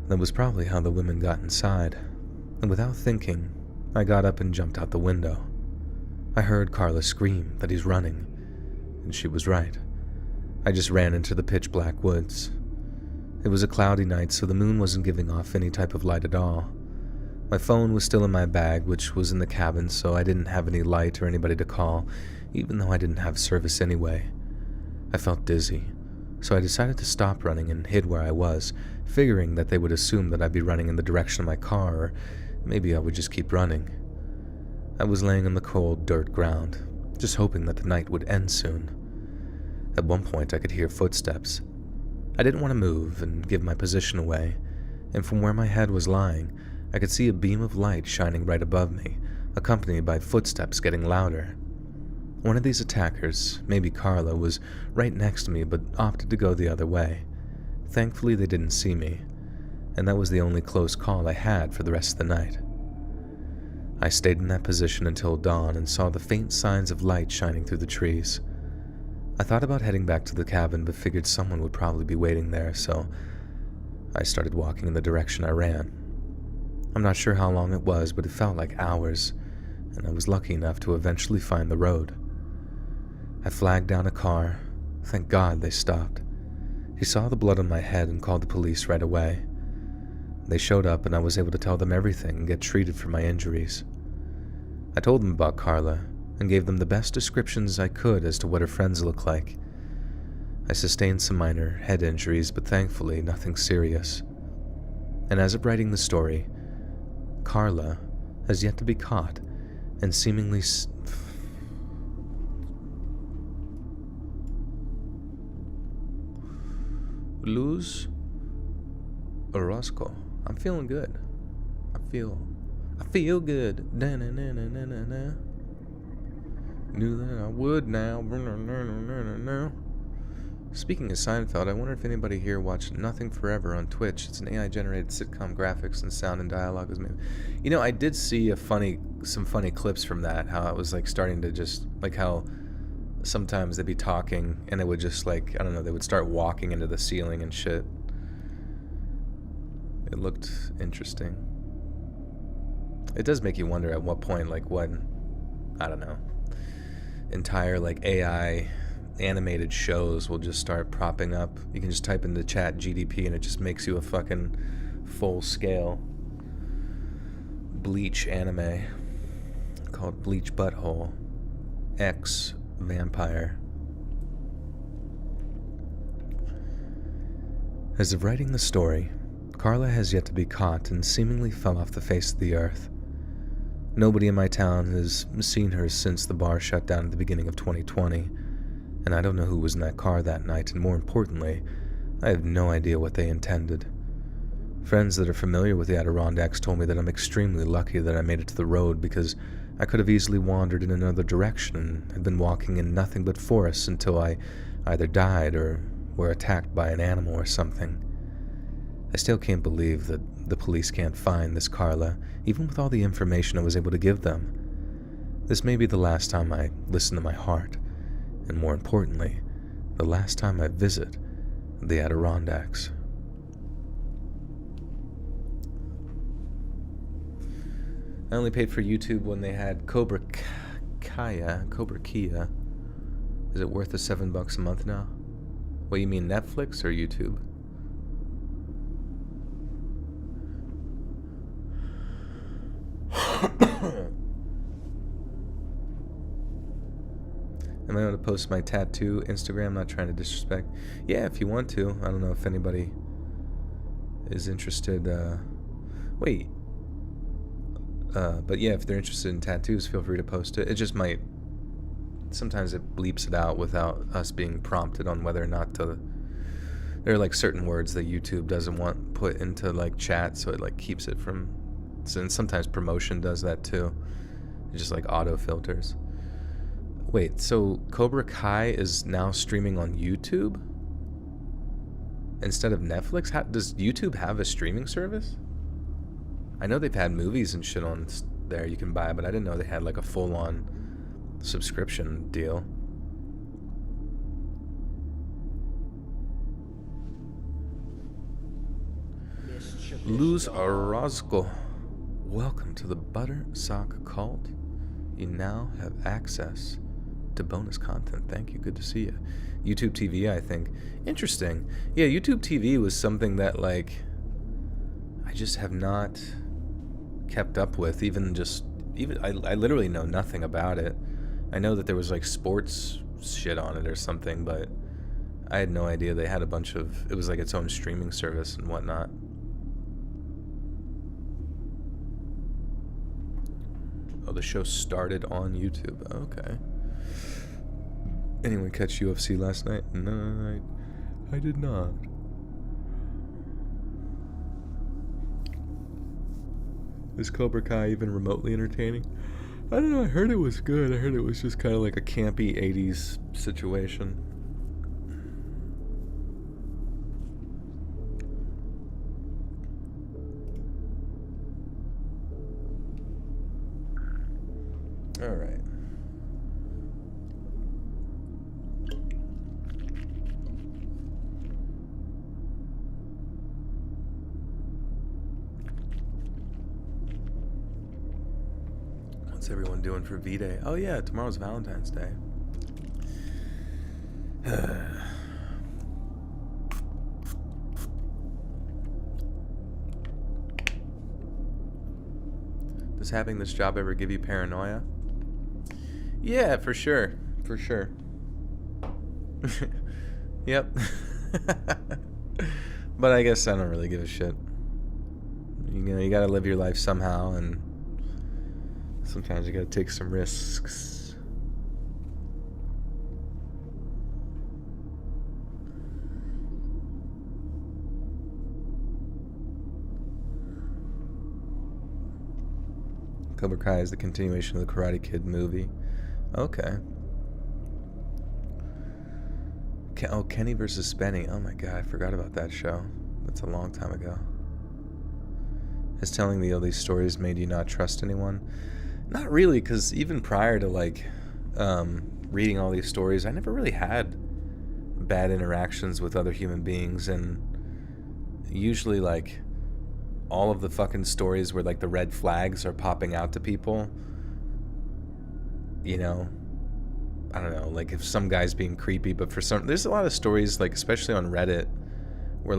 That was probably how the women got inside. And without thinking, I got up and jumped out the window. I heard Carla scream that he's running, and she was right. I just ran into the pitch black woods. It was a cloudy night, so the moon wasn't giving off any type of light at all. My phone was still in my bag, which was in the cabin, so I didn't have any light or anybody to call, even though I didn't have service anyway. I felt dizzy, so I decided to stop running and hid where I was, figuring that they would assume that I'd be running in the direction of my car, or maybe I would just keep running. I was laying on the cold dirt ground, just hoping that the night would end soon. At one point I could hear footsteps, I didn't want to move and give my position away, and from where my head was lying, I could see a beam of light shining right above me, accompanied by footsteps getting louder. One of these attackers, maybe Carla, was right next to me but opted to go the other way. Thankfully, they didn't see me, and that was the only close call I had for the rest of the night. I stayed in that position until dawn and saw the faint signs of light shining through the trees. I thought about heading back to the cabin but figured someone would probably be waiting there, so I started walking in the direction I ran. I'm not sure how long it was, but it felt like hours, and I was lucky enough to eventually find the road. I flagged down a car. Thank God they stopped. He saw the blood on my head and called the police right away. They showed up and I was able to tell them everything and get treated for my injuries. I told them about Carla and gave them the best descriptions I could as to what her friends looked like. I sustained some minor head injuries, but thankfully nothing serious. And as of writing the story, Carla has yet to be caught and seemingly Luz Orozco. I'm feeling good. I feel good. Da-na-na-na-na-na. Knew that I would now. Speaking of Seinfeld, I wonder if anybody here watched Nothing Forever on Twitch. It's an AI-generated sitcom graphics and sound and dialogue was made. You know, I did see some funny clips from that. How it was like starting to just like how sometimes they'd be talking and it would just like, I don't know, they would start walking into the ceiling and shit. It looked interesting. It does make you wonder at what point, like when, I don't know, entire like AI animated shows will just start propping up. You can just type in the chat GDP and it just makes you a fucking full scale Bleach anime called Bleach Butthole X Vampire. As of writing the story, Carla has yet to be caught and seemingly fell off the face of the earth. Nobody in my town has seen her since the bar shut down at the beginning of 2020, and I don't know who was in that car that night, and more importantly, I have no idea what they intended. Friends that are familiar with the Adirondacks told me that I'm extremely lucky that I made it to the road because I could have easily wandered in another direction and had been walking in nothing but forests until I either died or were attacked by an animal or something. I still can't believe that the police can't find this Carla, even with all the information I was able to give them. This may be the last time I listen to my heart, and more importantly, the last time I visit the Adirondacks. I only paid for YouTube when they had Cobra Kia. Is it worth the $7 a month now? What, you mean Netflix or YouTube? Am I able to post my tattoo Instagram? Not trying to disrespect. Yeah, if you want to. I don't know if anybody is interested. But yeah, if they're interested in tattoos, feel free to post it. It just might. Sometimes it bleeps it out without us being prompted on whether or not to. There are like certain words that YouTube doesn't want put into like chat, so it like keeps it from. And sometimes promotion does that too. It just like auto filters. Wait, so Cobra Kai is now streaming on YouTube instead of Netflix? Does YouTube have a streaming service? I know they've had movies and shit on there you can buy, but I didn't know they had like a full-on subscription deal. Luz Orozco, welcome to the Butter Sock Cult. You now have access to bonus content. Thank you. Good to see you. YouTube TV, I think. Interesting. Yeah, YouTube TV was something that like I just have not kept up with. I literally know nothing about it. I know that there was like sports shit on it or something, but I had no idea they had a bunch of. It was like its own streaming service and whatnot. Oh, the show started on YouTube. Okay. Anyone catch UFC last night? No, I did not. Is Cobra Kai even remotely entertaining? I don't know, I heard it was good. I heard it was just kind of like a campy 80s situation. Alright. What's everyone doing for V-Day? Oh yeah, tomorrow's Valentine's Day. Does having this job ever give you paranoia? Yeah, for sure. For sure. Yep. But I guess I don't really give a shit. You know, you gotta live your life somehow, and sometimes you gotta take some risks. Cobra Kai is the continuation of the Karate Kid movie. Okay. Oh, Kenny versus Spenny. Oh my god, I forgot about that show. That's a long time ago. Has telling me all these stories made you not trust anyone? Not really, because even prior to reading all these stories, I never really had bad interactions with other human beings, and usually all of the fucking stories where the red flags are popping out to people, you know, I don't know, if some guy's being creepy, but there's a lot of stories, especially on Reddit, where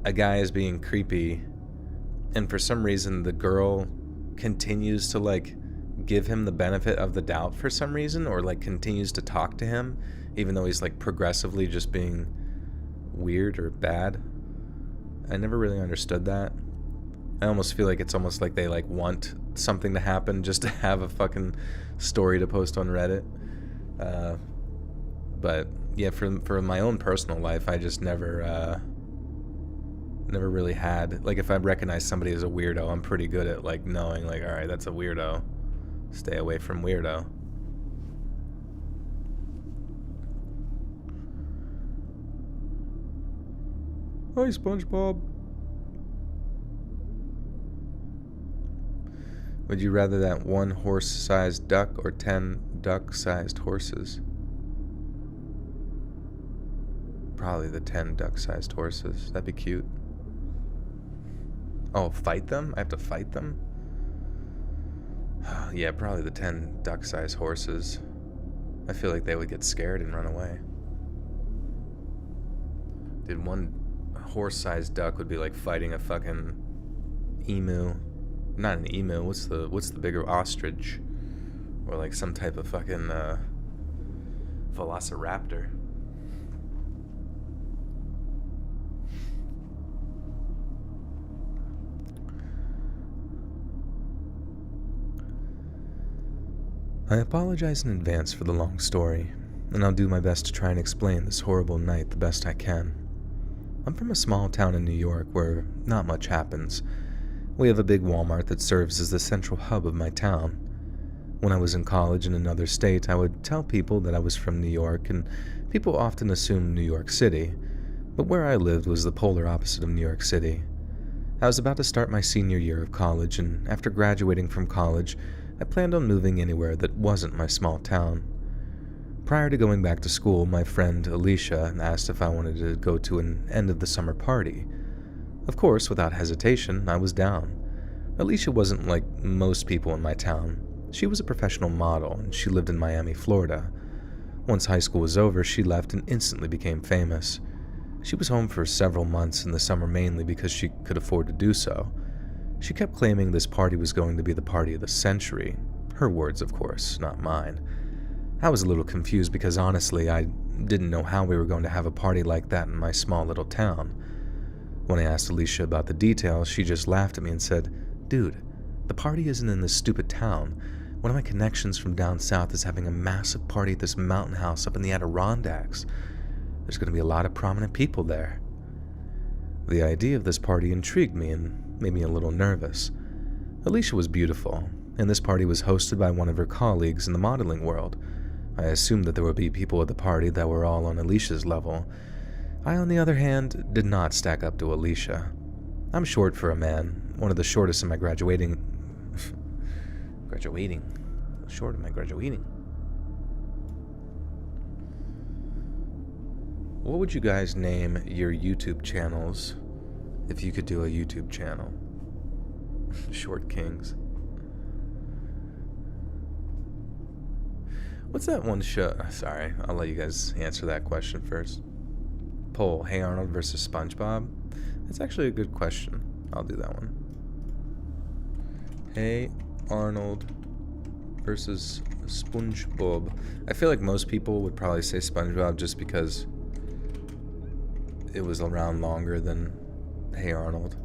a guy is being creepy, and for some reason the girl continues to give him the benefit of the doubt for some reason, or continues to talk to him even though he's progressively just being weird or bad. I never really understood that. I almost feel like it's almost like they want something to happen just to have a fucking story to post on Reddit. But yeah, for my own personal life, I just never really had, if I recognize somebody as a weirdo, I'm pretty good at knowing all right, that's a weirdo. Stay away from weirdo. Hi, SpongeBob. Would you rather that one horse-sized duck or 10 duck-sized horses? Probably the 10 duck-sized horses. That'd be cute. Oh, fight them? I have to fight them? Yeah, probably the 10 duck-sized horses. I feel like they would get scared and run away. Dude, one horse-sized duck would be like fighting a fucking emu. Not an emu, what's the bigger ostrich? Or some type of fucking velociraptor. I apologize in advance for the long story, and I'll do my best to try and explain this horrible night the best I can. I'm from a small town in New York where not much happens. We have a big Walmart that serves as the central hub of my town. When I was in college in another state, I would tell people that I was from New York, and people often assumed New York City, but where I lived was the polar opposite of New York City. I was about to start my senior year of college, and after graduating from college, I planned on moving anywhere that wasn't my small town. Prior to going back to school, my friend Alicia asked if I wanted to go to an end-of-the-summer party. Of course, without hesitation, I was down. Alicia wasn't like most people in my town. She was a professional model, and she lived in Miami, Florida. Once high school was over, she left and instantly became famous. She was home for several months in the summer mainly because she could afford to do so. She kept claiming this party was going to be the party of the century. Her words, of course, not mine. I was a little confused because honestly, I didn't know how we were going to have a party like that in my small little town. When I asked Alicia about the details, she just laughed at me and said, "Dude, the party isn't in this stupid town. One of my connections from down south is having a massive party at this mountain house up in the Adirondacks. There's going to be a lot of prominent people there." The idea of this party intrigued me and made me a little nervous. Alicia was beautiful, and this party was hosted by one of her colleagues in the modeling world. I assumed that there would be people at the party that were all on Alicia's level. I, on the other hand, did not stack up to Alicia. I'm short for a man, one of the shortest in my graduating. Short in my graduating. What would you guys name your YouTube channels if you could do a YouTube channel? Short Kings. What's that one show? Sorry, I'll let you guys answer that question first. Poll, Hey Arnold versus SpongeBob? That's actually a good question. I'll do that one. Hey Arnold versus SpongeBob. I feel like most people would probably say SpongeBob just because it was around longer than Hey Arnold.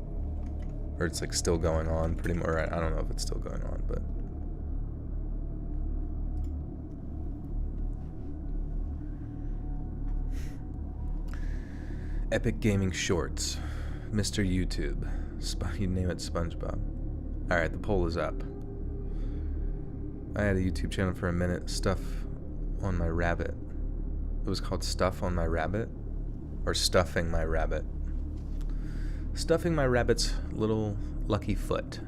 Or it's like still going on pretty much. I don't know if it's still going on, but Epic Gaming Shorts, Mr. YouTube, you name it SpongeBob. Alright, the poll is up. I had a YouTube channel for a minute, Stuff on My Rabbit. It was called Stuff on My Rabbit, or Stuffing My Rabbit. Stuffing My Rabbit's Little Lucky Foot.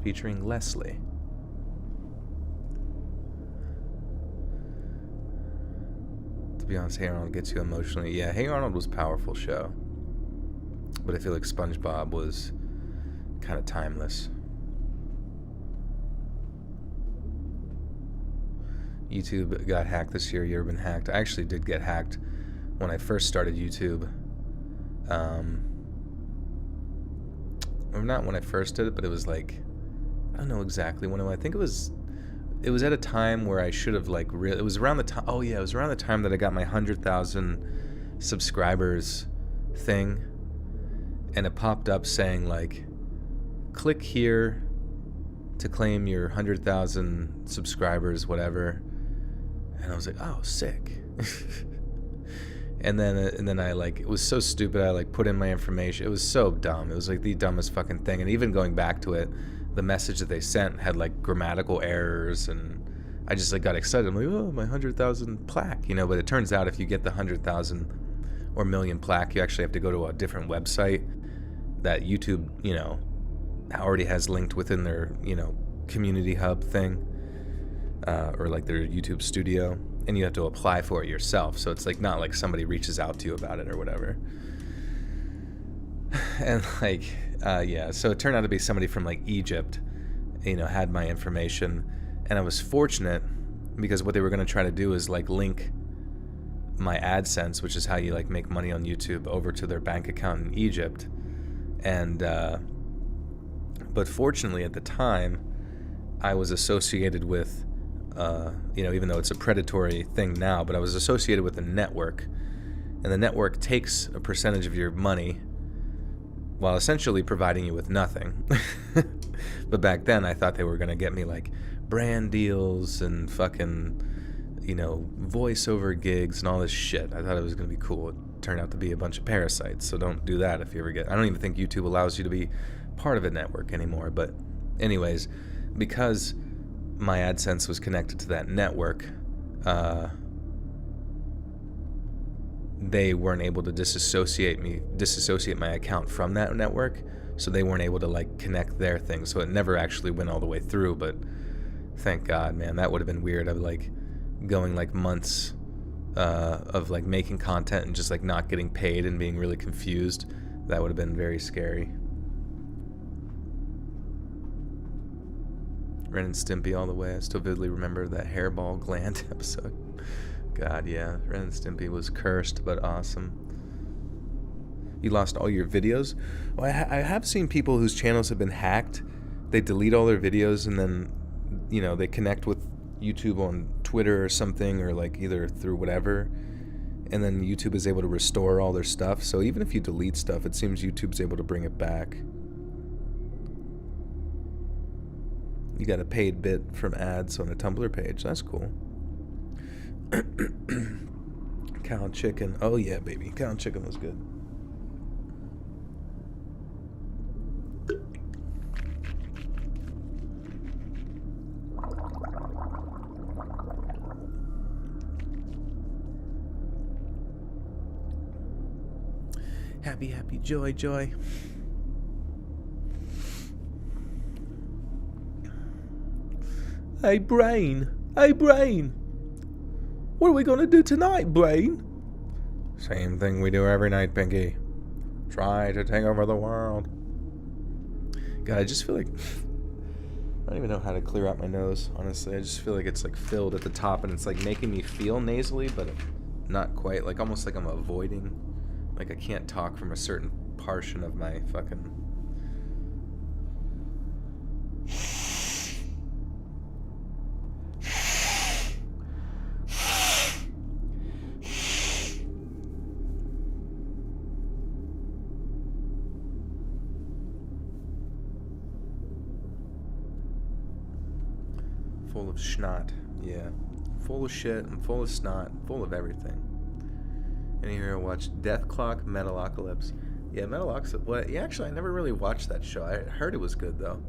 Featuring Leslie. To be honest, Hey Arnold gets you emotionally. Yeah, Hey Arnold was a powerful show. But I feel like SpongeBob was kind of timeless. YouTube got hacked this year. You ever been hacked? I actually did get hacked when I first started YouTube. Or not when I first did it, but it was like, I don't know exactly when. I think it was at a time where I should have like it was around the time. Oh yeah, it was around the time that I got my 100,000 subscribers thing, and it popped up saying like, click here to claim your 100,000 subscribers, whatever. And I was like, oh, sick. And then I like, it was so stupid. I like put in my information. It was so dumb. It was like the dumbest fucking thing. And even going back to it, the message that they sent had like grammatical errors, and I just like got excited. I'm like, oh, my 100,000 plaque, you know. But it turns out if you get the 100,000 or million plaque, you actually have to go to a different website that YouTube, you know, already has linked within their, you know, community hub thing, or like their YouTube studio. And you have to apply for it yourself. So it's like not like somebody reaches out to you about it or whatever. And like, yeah, so it turned out to be somebody from like Egypt, you know, had my information. And I was fortunate because what they were going to try to do is like link my AdSense, which is how you like make money on YouTube, over to their bank account in Egypt. And, but fortunately at the time, I was associated with, you know, even though it's a predatory thing now, but I was associated with a network, and the network takes a percentage of your money while essentially providing you with nothing. But back then I thought they were going to get me like brand deals and fucking, you know, voiceover gigs and all this shit. I thought it was going to be cool. It turned out to be a bunch of parasites, so don't do that if you ever get... I don't even think YouTube allows you to be part of a network anymore, but anyways, because my AdSense was connected to that network, they weren't able to disassociate my account from that network, so they weren't able to like connect their thing, so it never actually went all the way through. But thank God, man, that would have been weird. Of like going like months of like making content and just like not getting paid and being really confused. That would have been very scary. Ren and Stimpy all the way. I still vividly remember that hairball gland episode. God, yeah. Ren and Stimpy was cursed, but awesome. You lost all your videos? Well, I have seen people whose channels have been hacked. They delete all their videos and then, you know, they connect with YouTube on Twitter or something, or like either through whatever, and then YouTube is able to restore all their stuff. So even if you delete stuff, it seems YouTube's able to bring it back. You got a paid bit from ads on a Tumblr page. That's cool. Cow and chicken. Oh yeah, baby. Cow and chicken was good. Happy, happy, joy, joy. Hey, Brain. Hey, Brain. What are we gonna do tonight, Brain? Same thing we do every night, Pinky. Try to take over the world. God, I just feel like... I don't even know how to clear out my nose, honestly. I just feel like it's like filled at the top and it's like making me feel nasally, but not quite. Like almost like I'm avoiding. Like I can't talk from a certain portion of my fucking... Full of snot, yeah. Full of shit, I'm full of snot, full of everything. And here I watched Death Clock, Metalocalypse. Yeah, Metalocalypse, what? Yeah, actually, I never really watched that show. I heard it was good, though.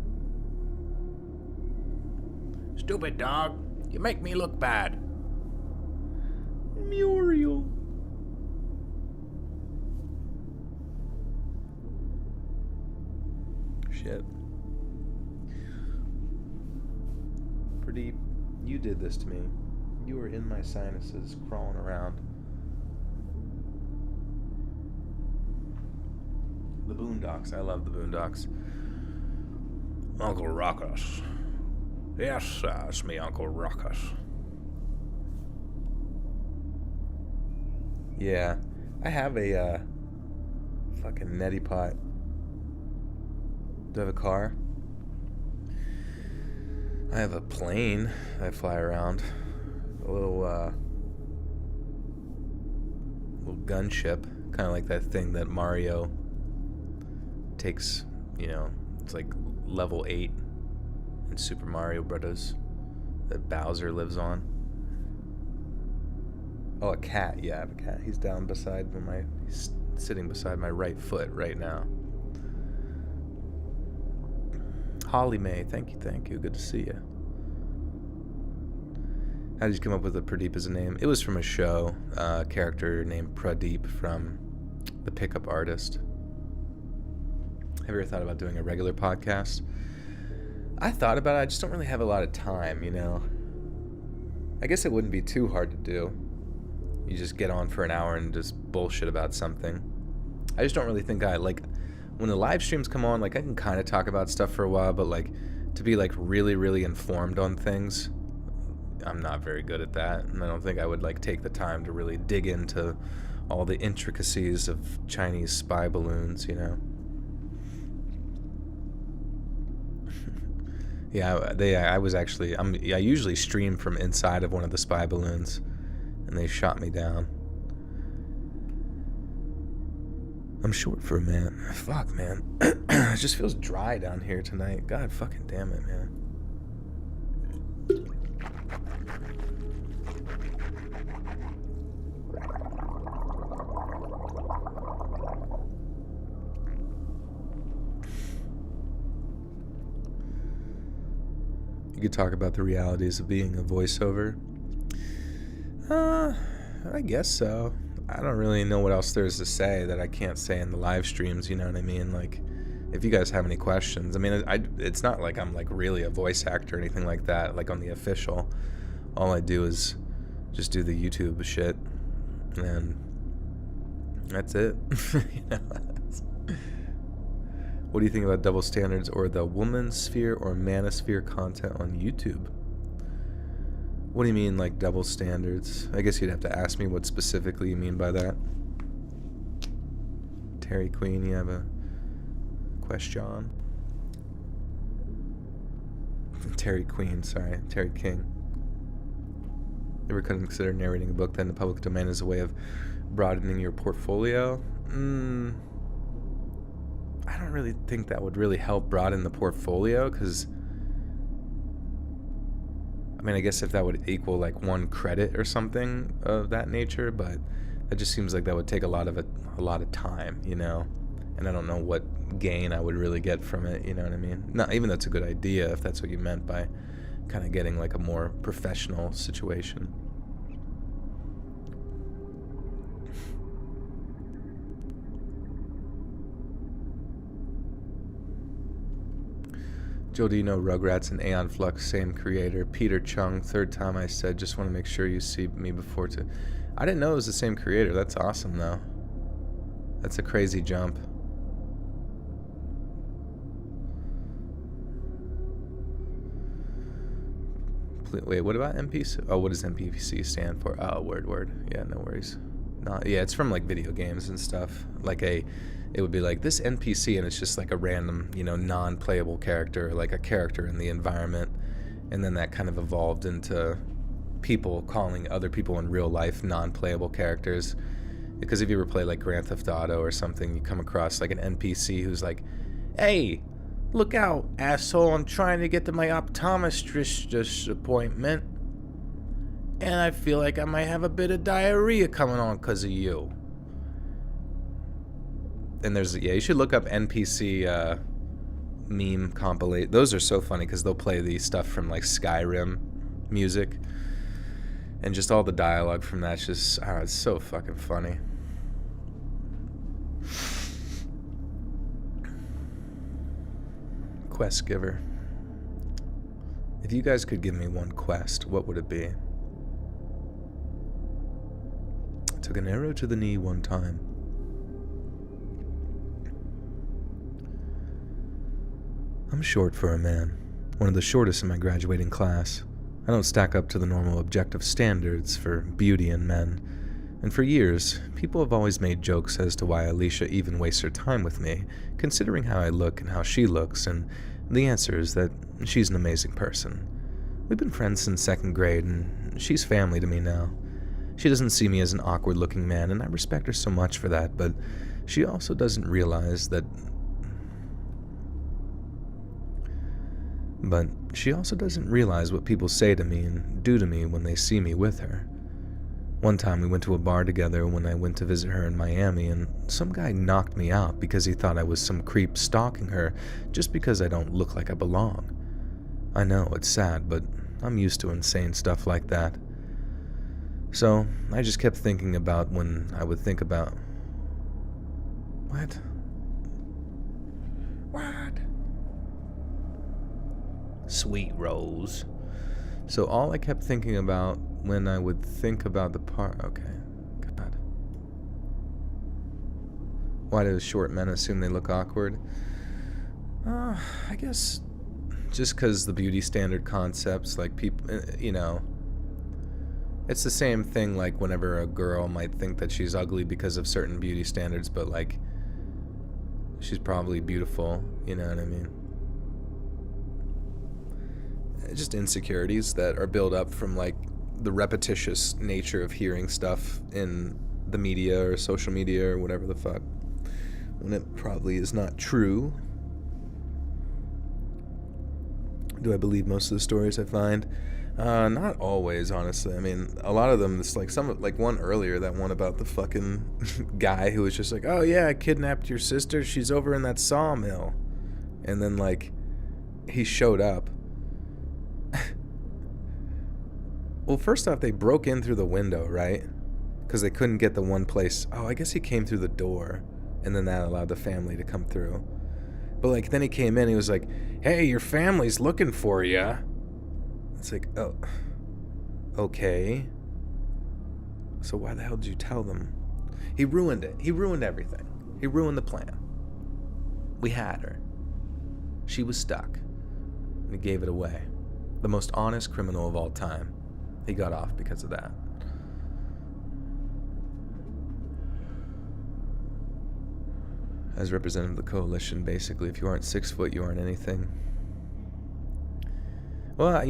Stupid dog. You make me look bad. Muriel. Shit. Pretty, you did this to me. You were in my sinuses, crawling around. The Boondocks. I love the Boondocks. Uncle Ruckus. Yes, it's me, Uncle Ruckus. Yeah, I have a fucking neti pot. Do I have a car? I have a plane I fly around. A little gunship, kind of like that thing that Mario takes, you know, it's like level 8 in Super Mario Brothers that Bowser lives on. Oh, a cat. Yeah, I have a cat. He's down beside he's sitting beside my right foot right now. Holly Mae, thank you. Good to see you. How did you come up with Pradeep as a name? It was from a show, a character named Pradeep from The Pickup Artist. Have you ever thought about doing a regular podcast? I thought about it. I just don't really have a lot of time, you know. I guess it wouldn't be too hard to do. You just get on for an hour and just bullshit about something. I just don't really think when the live streams come on, like I can kind of talk about stuff for a while, but like to be like really, really informed on things, I'm not very good at that. And I don't think I would like take the time to really dig into all the intricacies of Chinese spy balloons, you know. Yeah, I usually stream from inside of one of the spy balloons, and they shot me down. I'm short for a man. Fuck, man. It just feels dry down here tonight. God fucking damn it, man. You could talk about the realities of being a voiceover. I guess so. I don't really know what else there is to say that I can't say in the live streams, you know what I mean? Like, if you guys have any questions, I mean, it's not like I'm like really a voice actor or anything like that, like on the official. All I do is just do the YouTube shit, and that's it. You know? What do you think about double standards or the woman-sphere or manosphere content on YouTube? What do you mean, like, double standards? I guess you'd have to ask me what specifically you mean by that. Terry Queen, you have a question? Terry Queen, sorry. Terry King. Ever consider narrating a book that in the public domain as a way of broadening your portfolio? I don't really think that would really help broaden the portfolio, because I mean, I guess if that would equal like 1 credit or something of that nature, but that just seems like that would take a lot of time, you know, and I don't know what gain I would really get from it, you know what I mean? Not even that's a good idea if that's what you meant by kind of getting like a more professional situation. Joe, do you know Rugrats and Aeon Flux, same creator? Peter Chung, third time I said, just want to make sure you see me before to... I didn't know it was the same creator. That's awesome, though. That's a crazy jump. Wait, what about NPC? Oh, what does NPC stand for? Oh, word. Yeah, no worries. Yeah, it's from like video games and stuff. It would be like this NPC, and it's just like a random, non-playable character, like a character in the environment, and then that kind of evolved into people calling other people in real life non-playable characters. Because if you ever play like Grand Theft Auto or something, you come across like an NPC who's like, "Hey, look out, asshole! I'm trying to get to my optometrist appointment, and I feel like I might have a bit of diarrhea coming on because of you." And you should look up NPC meme compilate. Those are so funny because they'll play the stuff from like Skyrim music, and just all the dialogue from that's just, it's so fucking funny. Quest giver. If you guys could give me one quest, what would it be? I took an arrow to the knee one time. I'm short for a man, one of the shortest in my graduating class. I don't stack up to the normal objective standards for beauty in men, and for years, people have always made jokes as to why Alicia even wastes her time with me, considering how I look and how she looks, and the answer is that she's an amazing person. We've been friends since 2nd grade, and she's family to me now. She doesn't see me as an awkward-looking man, and I respect her so much for that, but she also doesn't realize what people say to me and do to me when they see me with her. One time we went to a bar together when I went to visit her in Miami, and some guy knocked me out because he thought I was some creep stalking her just because I don't look like I belong. I know, it's sad, but I'm used to insane stuff like that. So, I just kept thinking about when I would think about... What? Sweet Rose. So all I kept thinking about when I would think about the part... Okay. God. Why do short men assume they look awkward? I guess just because the beauty standard concepts, like people, it's the same thing like whenever a girl might think that she's ugly because of certain beauty standards, but like she's probably beautiful, you know what I mean? Just insecurities that are built up from like the repetitious nature of hearing stuff in the media or social media or whatever the fuck, when it probably is not true. Do I believe most of the stories I find? Not always, honestly. I mean, a lot of them, it's like one earlier, that one about the fucking guy who was just like, "Oh yeah, I kidnapped your sister, she's over in that sawmill," and then like he showed up. Well, first off, they broke in through the window, right? Because they couldn't get the one place. Oh, I guess he came through the door, and then that allowed the family to come through. But like then he came in, he was like, "Hey, your family's looking for you." It's like, oh, okay. So why the hell did you tell them? He ruined it. He ruined everything. He ruined the plan. We had her. She was stuck. And he gave it away. The most honest criminal of all time. He got off because of that. As representative of the coalition, basically, if you aren't 6 foot, you aren't anything. Well,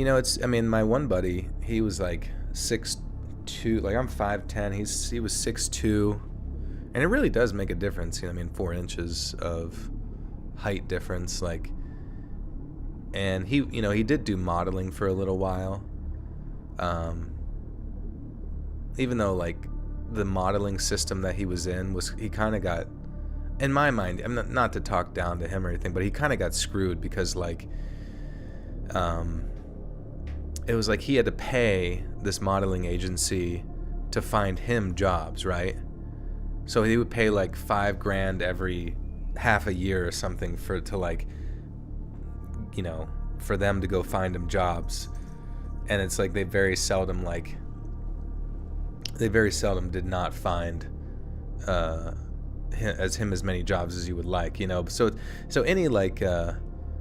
my one buddy, he was like 6'2", like I'm 5'10", he was 6'2", and it really does make a difference, 4 inches of height difference, like, and he did do modeling for a little while, even though, like, the modeling system that he was in he kind of got, in my mind, I'm not to talk down to him or anything, but he kind of got screwed because, like, it was like he had to pay this modeling agency to find him jobs, right? So he would pay like $5,000 every half a year or something to like, for them to go find him jobs. And it's like they very seldom did not find him as many jobs as you would like, you know. So any like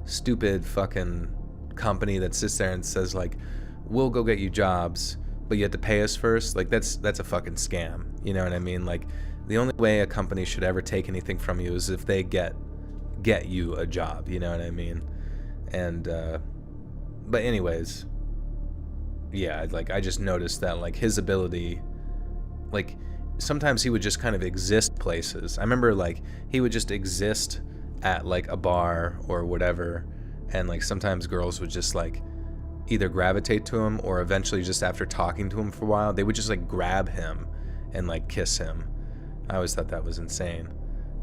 stupid fucking company that sits there and says like, we'll go get you jobs, but you have to pay us first, like that's a fucking scam, you know what I mean? Like the only way a company should ever take anything from you is if they get you a job, you know what I mean? And but anyways, yeah, like I just noticed that like his ability, like sometimes he would just kind of exist places. I remember like he would just exist at like a bar or whatever, and like sometimes girls would just like either gravitate to him, or eventually just after talking to him for a while, they would just like grab him and like kiss him. I always thought that was insane,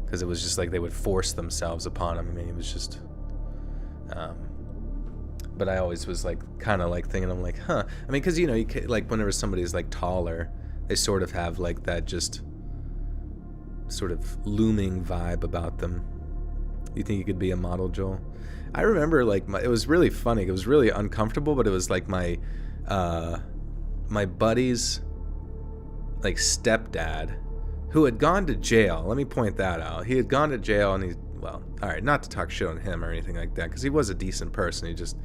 because it was just like they would force themselves upon him. I mean, it was just but I always was like kind of like thinking, I'm like, huh, I mean, because you know, like whenever somebody's like taller, they sort of have like that just sort of looming vibe about them. You think you could be a model, Joel? I remember like it was really funny. It was really uncomfortable, but it was like my buddy's like stepdad, who had gone to jail. Let me point that out. He had gone to jail, and well, all right, not to talk shit on him or anything like that, because he was a decent person. He just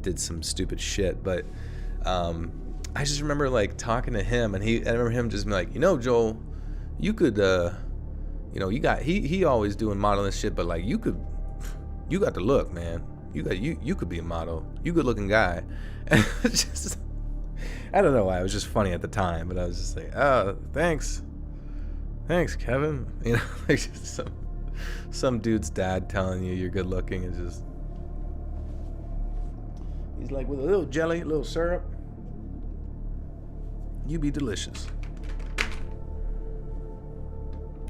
did some stupid shit, but I just remember like talking to him, and I remember him just being like, you know, Joel, you could, you know, he always doing modeling shit, but like you got the look, man. You could be a model. You good looking guy. And just, I don't know why, it was just funny at the time, but I was just like, oh, thanks, Kevin. You know, like just some dude's dad telling you you're good looking, and just, he's like, with a little jelly, a little syrup, you be delicious.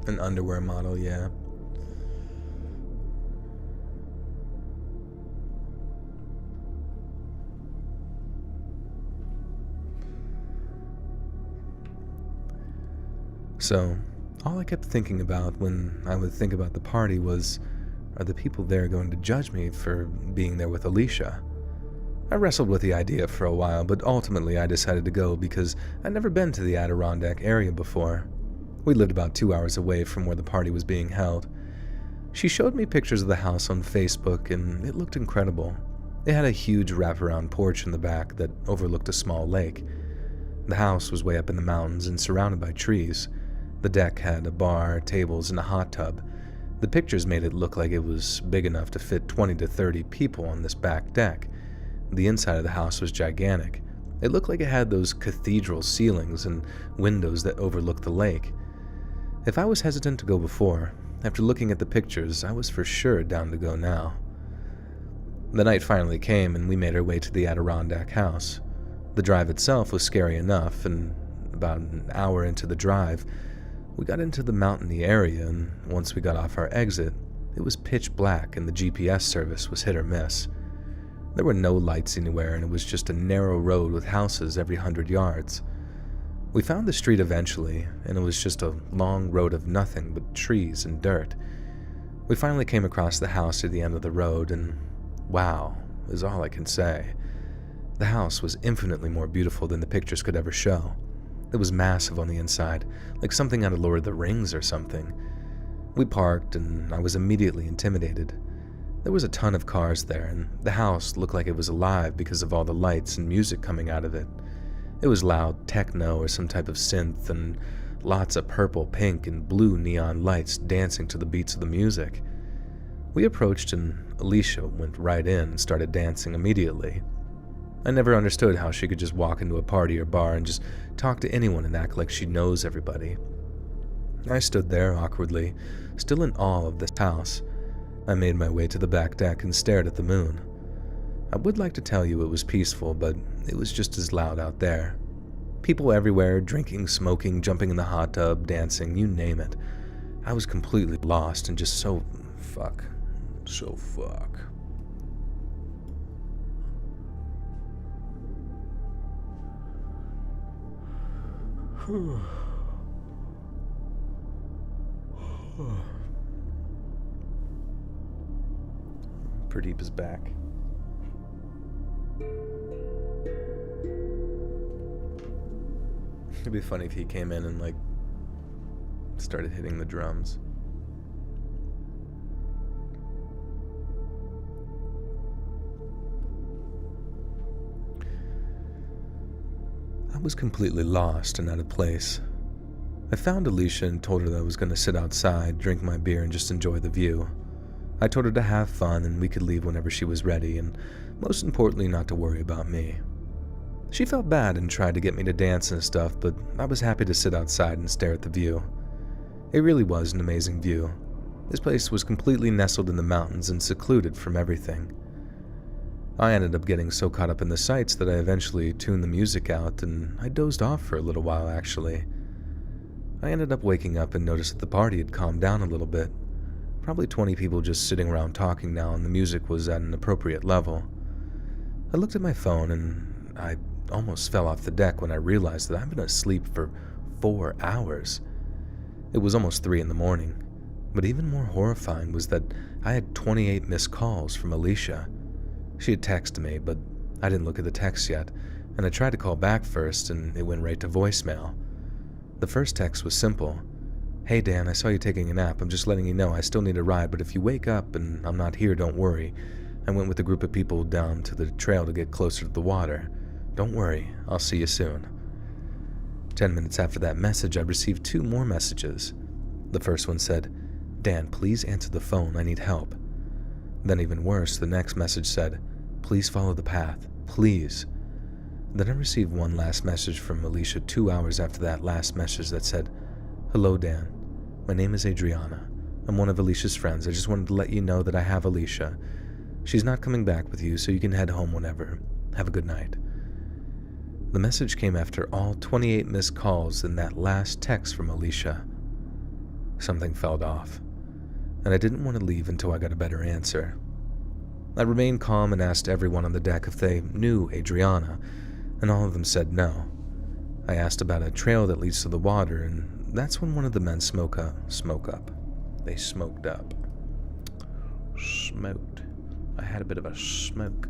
An underwear model, yeah. So, all I kept thinking about when I would think about the party was, are the people there going to judge me for being there with Alicia? I wrestled with the idea for a while, but ultimately I decided to go because I'd never been to the Adirondack area before. We lived about 2 hours away from where the party was being held. She showed me pictures of the house on Facebook, and it looked incredible. It had a huge wraparound porch in the back that overlooked a small lake. The house was way up in the mountains and surrounded by trees. The deck had a bar, tables, and a hot tub. The pictures made it look like it was big enough to fit 20 to 30 people on this back deck. The inside of the house was gigantic. It looked like it had those cathedral ceilings and windows that overlooked the lake. If I was hesitant to go before, after looking at the pictures, I was for sure down to go now. The night finally came, and we made our way to the Adirondack house. The drive itself was scary enough, and about an hour into the drive, we got into the mountainy area, and once we got off our exit, it was pitch black and the GPS service was hit or miss. There were no lights anywhere, and it was just a narrow road with houses every 100 yards. We found the street eventually, and it was just a long road of nothing but trees and dirt. We finally came across the house at the end of the road, and wow is all I can say. The house was infinitely more beautiful than the pictures could ever show. It was massive on the inside, like something out of Lord of the Rings or something. We parked, and I was immediately intimidated. There was a ton of cars there, and the house looked like it was alive because of all the lights and music coming out of it. It was loud techno or some type of synth, and lots of purple, pink, and blue neon lights dancing to the beats of the music. We approached, and Alicia went right in and started dancing immediately. I never understood how she could just walk into a party or bar and just talk to anyone and act like she knows everybody. I stood there awkwardly, still in awe of this house. I made my way to the back deck and stared at the moon. I would like to tell you it was peaceful, but it was just as loud out there. People everywhere, drinking, smoking, jumping in the hot tub, dancing, you name it. I was completely lost and just so fuck. Pradeep is back. It'd be funny if he came in and, like, started hitting the drums. I was completely lost and out of place. I found Alicia and told her that I was going to sit outside, drink my beer, and just enjoy the view. I told her to have fun and we could leave whenever she was ready, and most importantly, not to worry about me. She felt bad and tried to get me to dance and stuff, but I was happy to sit outside and stare at the view. It really was an amazing view. This place was completely nestled in the mountains and secluded from everything. I ended up getting so caught up in the sights that I eventually tuned the music out, and I dozed off for a little while actually. I ended up waking up and noticed that the party had calmed down a little bit. Probably 20 people just sitting around talking now, and the music was at an appropriate level. I looked at my phone and I almost fell off the deck when I realized that I've been asleep for 4 hours. It was almost 3 in the morning, but even more horrifying was that I had 28 missed calls from Alicia. She had texted me, but I didn't look at the text yet, and I tried to call back first and it went right to voicemail. The first text was simple. "Hey Dan, I saw you taking a nap. I'm just letting you know I still need a ride, but if you wake up and I'm not here, don't worry. I went with a group of people down to the trail to get closer to the water. Don't worry, I'll see you soon." 10 minutes after that message, I received 2 more messages. The first one said, "Dan, please answer the phone, I need help." Then even worse, the next message said, "Please follow the path, please." Then I received one last message from Alicia 2 hours after that last message that said, "Hello Dan, my name is Adriana. I'm one of Alicia's friends. I just wanted to let you know that I have Alicia. She's not coming back with you, so you can head home whenever. Have a good night." The message came after all 28 missed calls and that last text from Alicia. Something felt off, and I didn't want to leave until I got a better answer. I remained calm and asked everyone on the deck if they knew Adriana, and all of them said no. I asked about a trail that leads to the water, and that's when one of the men smoked up. They smoked up. Smoked. I had a bit of a smoke.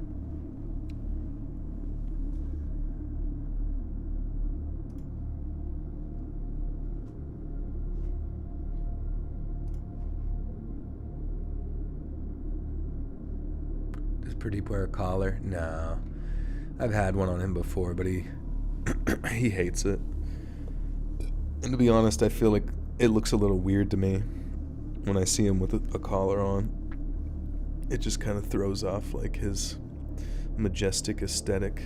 Does Pretty wear a collar? No. I've had one on him before, but he hates it. And to be honest, I feel like it looks a little weird to me when I see him with a collar on. It just kind of throws off like his majestic aesthetic.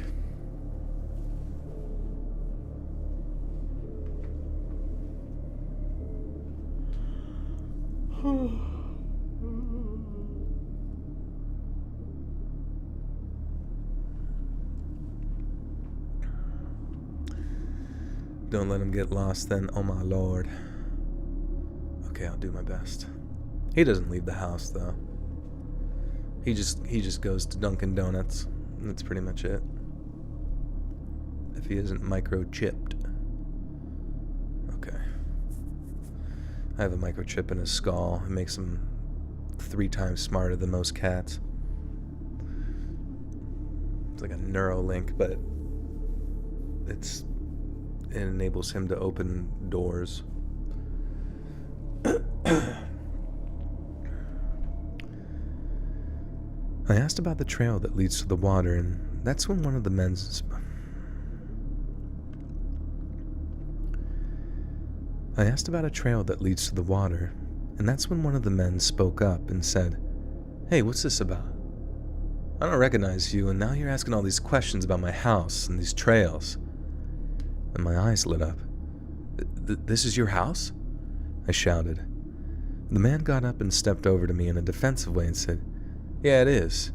Don't let him get lost then, oh my lord. Okay, I'll do my best. He doesn't leave the house though. He just goes to Dunkin' Donuts. That's pretty much it. If he isn't microchipped. Okay. I have a microchip in his skull. It makes him 3 times smarter than most cats. It's like a Neuralink, but it enables him to open doors. I asked about the trail that leads to the water, and that's when one of the men spoke up and said, "Hey, what's this about? I don't recognize you, and now you're asking all these questions about my house and these trails." And my eyes lit up. This is your house?" I shouted. The man got up and stepped over to me in a defensive way and said, "Yeah, it is.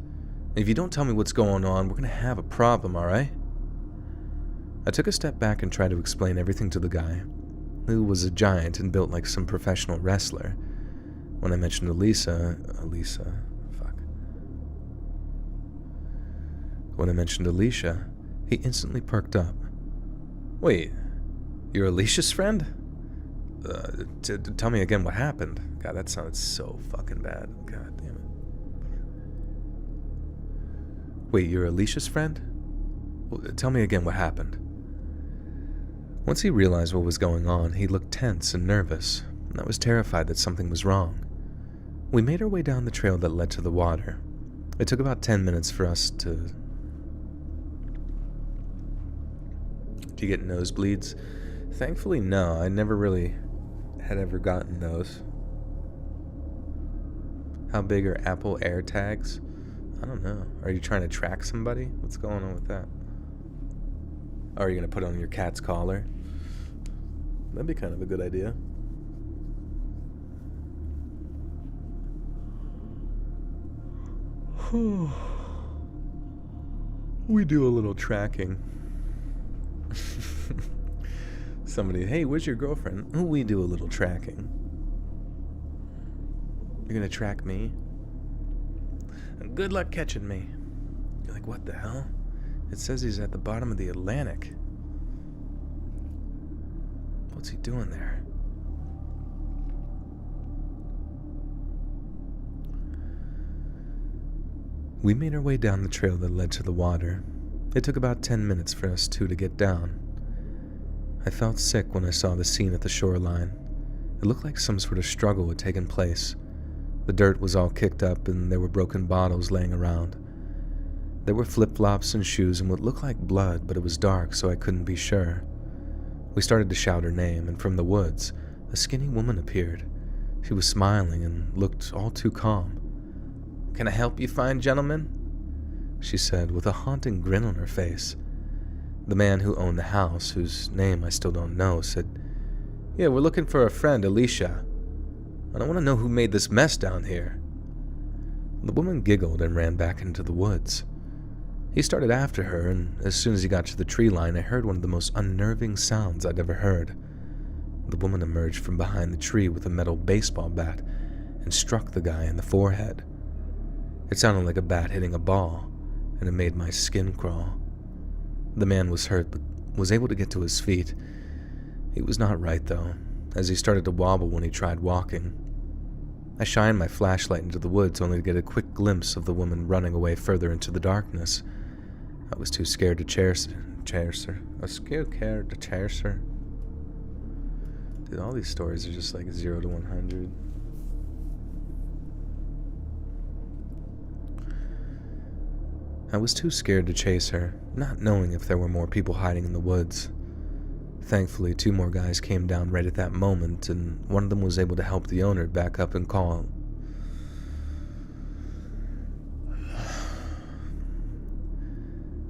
And if you don't tell me what's going on, we're going to have a problem, alright?" I took a step back and tried to explain everything to the guy, who was a giant and built like some professional wrestler. When I mentioned Alicia, he instantly perked up. "Wait, you're Alicia's friend? Tell me again what happened." God, that sounded so fucking bad. God damn it. "Wait, you're Alicia's friend? Well, tell me again what happened." Once he realized what was going on, he looked tense and nervous, and I was terrified that something was wrong. We made our way down the trail that led to the water. It took about 10 minutes for us to... Do you get nosebleeds? Thankfully, no. I never really had ever gotten those. How big are Apple AirTags? I don't know. Are you trying to track somebody? What's going on with that? Or are you going to put on your cat's collar? That'd be kind of a good idea. We do a little tracking. Somebody, hey, where's your girlfriend? Oh, we do a little tracking. You're gonna track me? Good luck catching me. You're like, what the hell? It says he's at the bottom of the Atlantic. What's he doing there? We made our way down the trail that led to the water. It took about 10 minutes for us two to get down. I felt sick when I saw the scene at the shoreline. It looked like some sort of struggle had taken place. The dirt was all kicked up and there were broken bottles laying around. There were flip-flops and shoes and what looked like blood, but it was dark so I couldn't be sure. We started to shout her name, and from the woods, a skinny woman appeared. She was smiling and looked all too calm. "Can I help you, fine gentlemen?" she said with a haunting grin on her face. The man who owned the house, whose name I still don't know, said, "Yeah, we're looking for a friend, Alicia. I don't want to know who made this mess down here." The woman giggled and ran back into the woods. He started after her, and as soon as he got to the tree line, I heard one of the most unnerving sounds I'd ever heard. The woman emerged from behind the tree with a metal baseball bat and struck the guy in the forehead. It sounded like a bat hitting a ball, and it made my skin crawl. The man was hurt, but was able to get to his feet. He was not right, though, as he started to wobble when he tried walking. I shined my flashlight into the woods only to get a quick glimpse of the woman running away further into the darkness. I was too scared to chase her. I was scared to chase her. Dude, all these stories are just like 0 to 100. I was too scared to chase her, not knowing if there were more people hiding in the woods. Thankfully, 2 more guys came down right at that moment, and one of them was able to help the owner back up and call.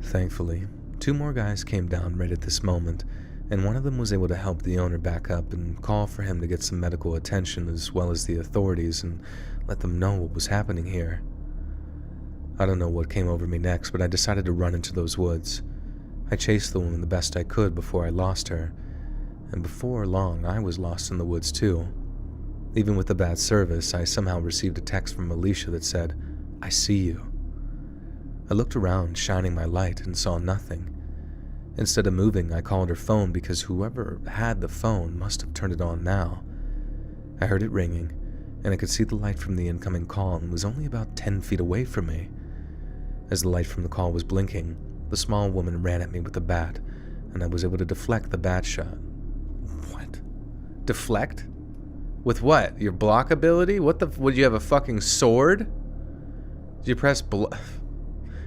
Thankfully, 2 more guys came down right at this moment, and one of them was able to help the owner back up and call for him to get some medical attention as well as the authorities and let them know what was happening here. I don't know what came over me next, but I decided to run into those woods. I chased the woman the best I could before I lost her, and before long I was lost in the woods too. Even with the bad service, I somehow received a text from Alicia that said, "I see you." I looked around, shining my light, and saw nothing. Instead of moving, I called her phone because whoever had the phone must have turned it on now. I heard it ringing, and I could see the light from the incoming call and was only about 10 feet away from me. As the light from the call was blinking, the small woman ran at me with a bat, and I was able to deflect the bat shot. What? Deflect? With what? Your block ability? Would you have a fucking sword? Did you press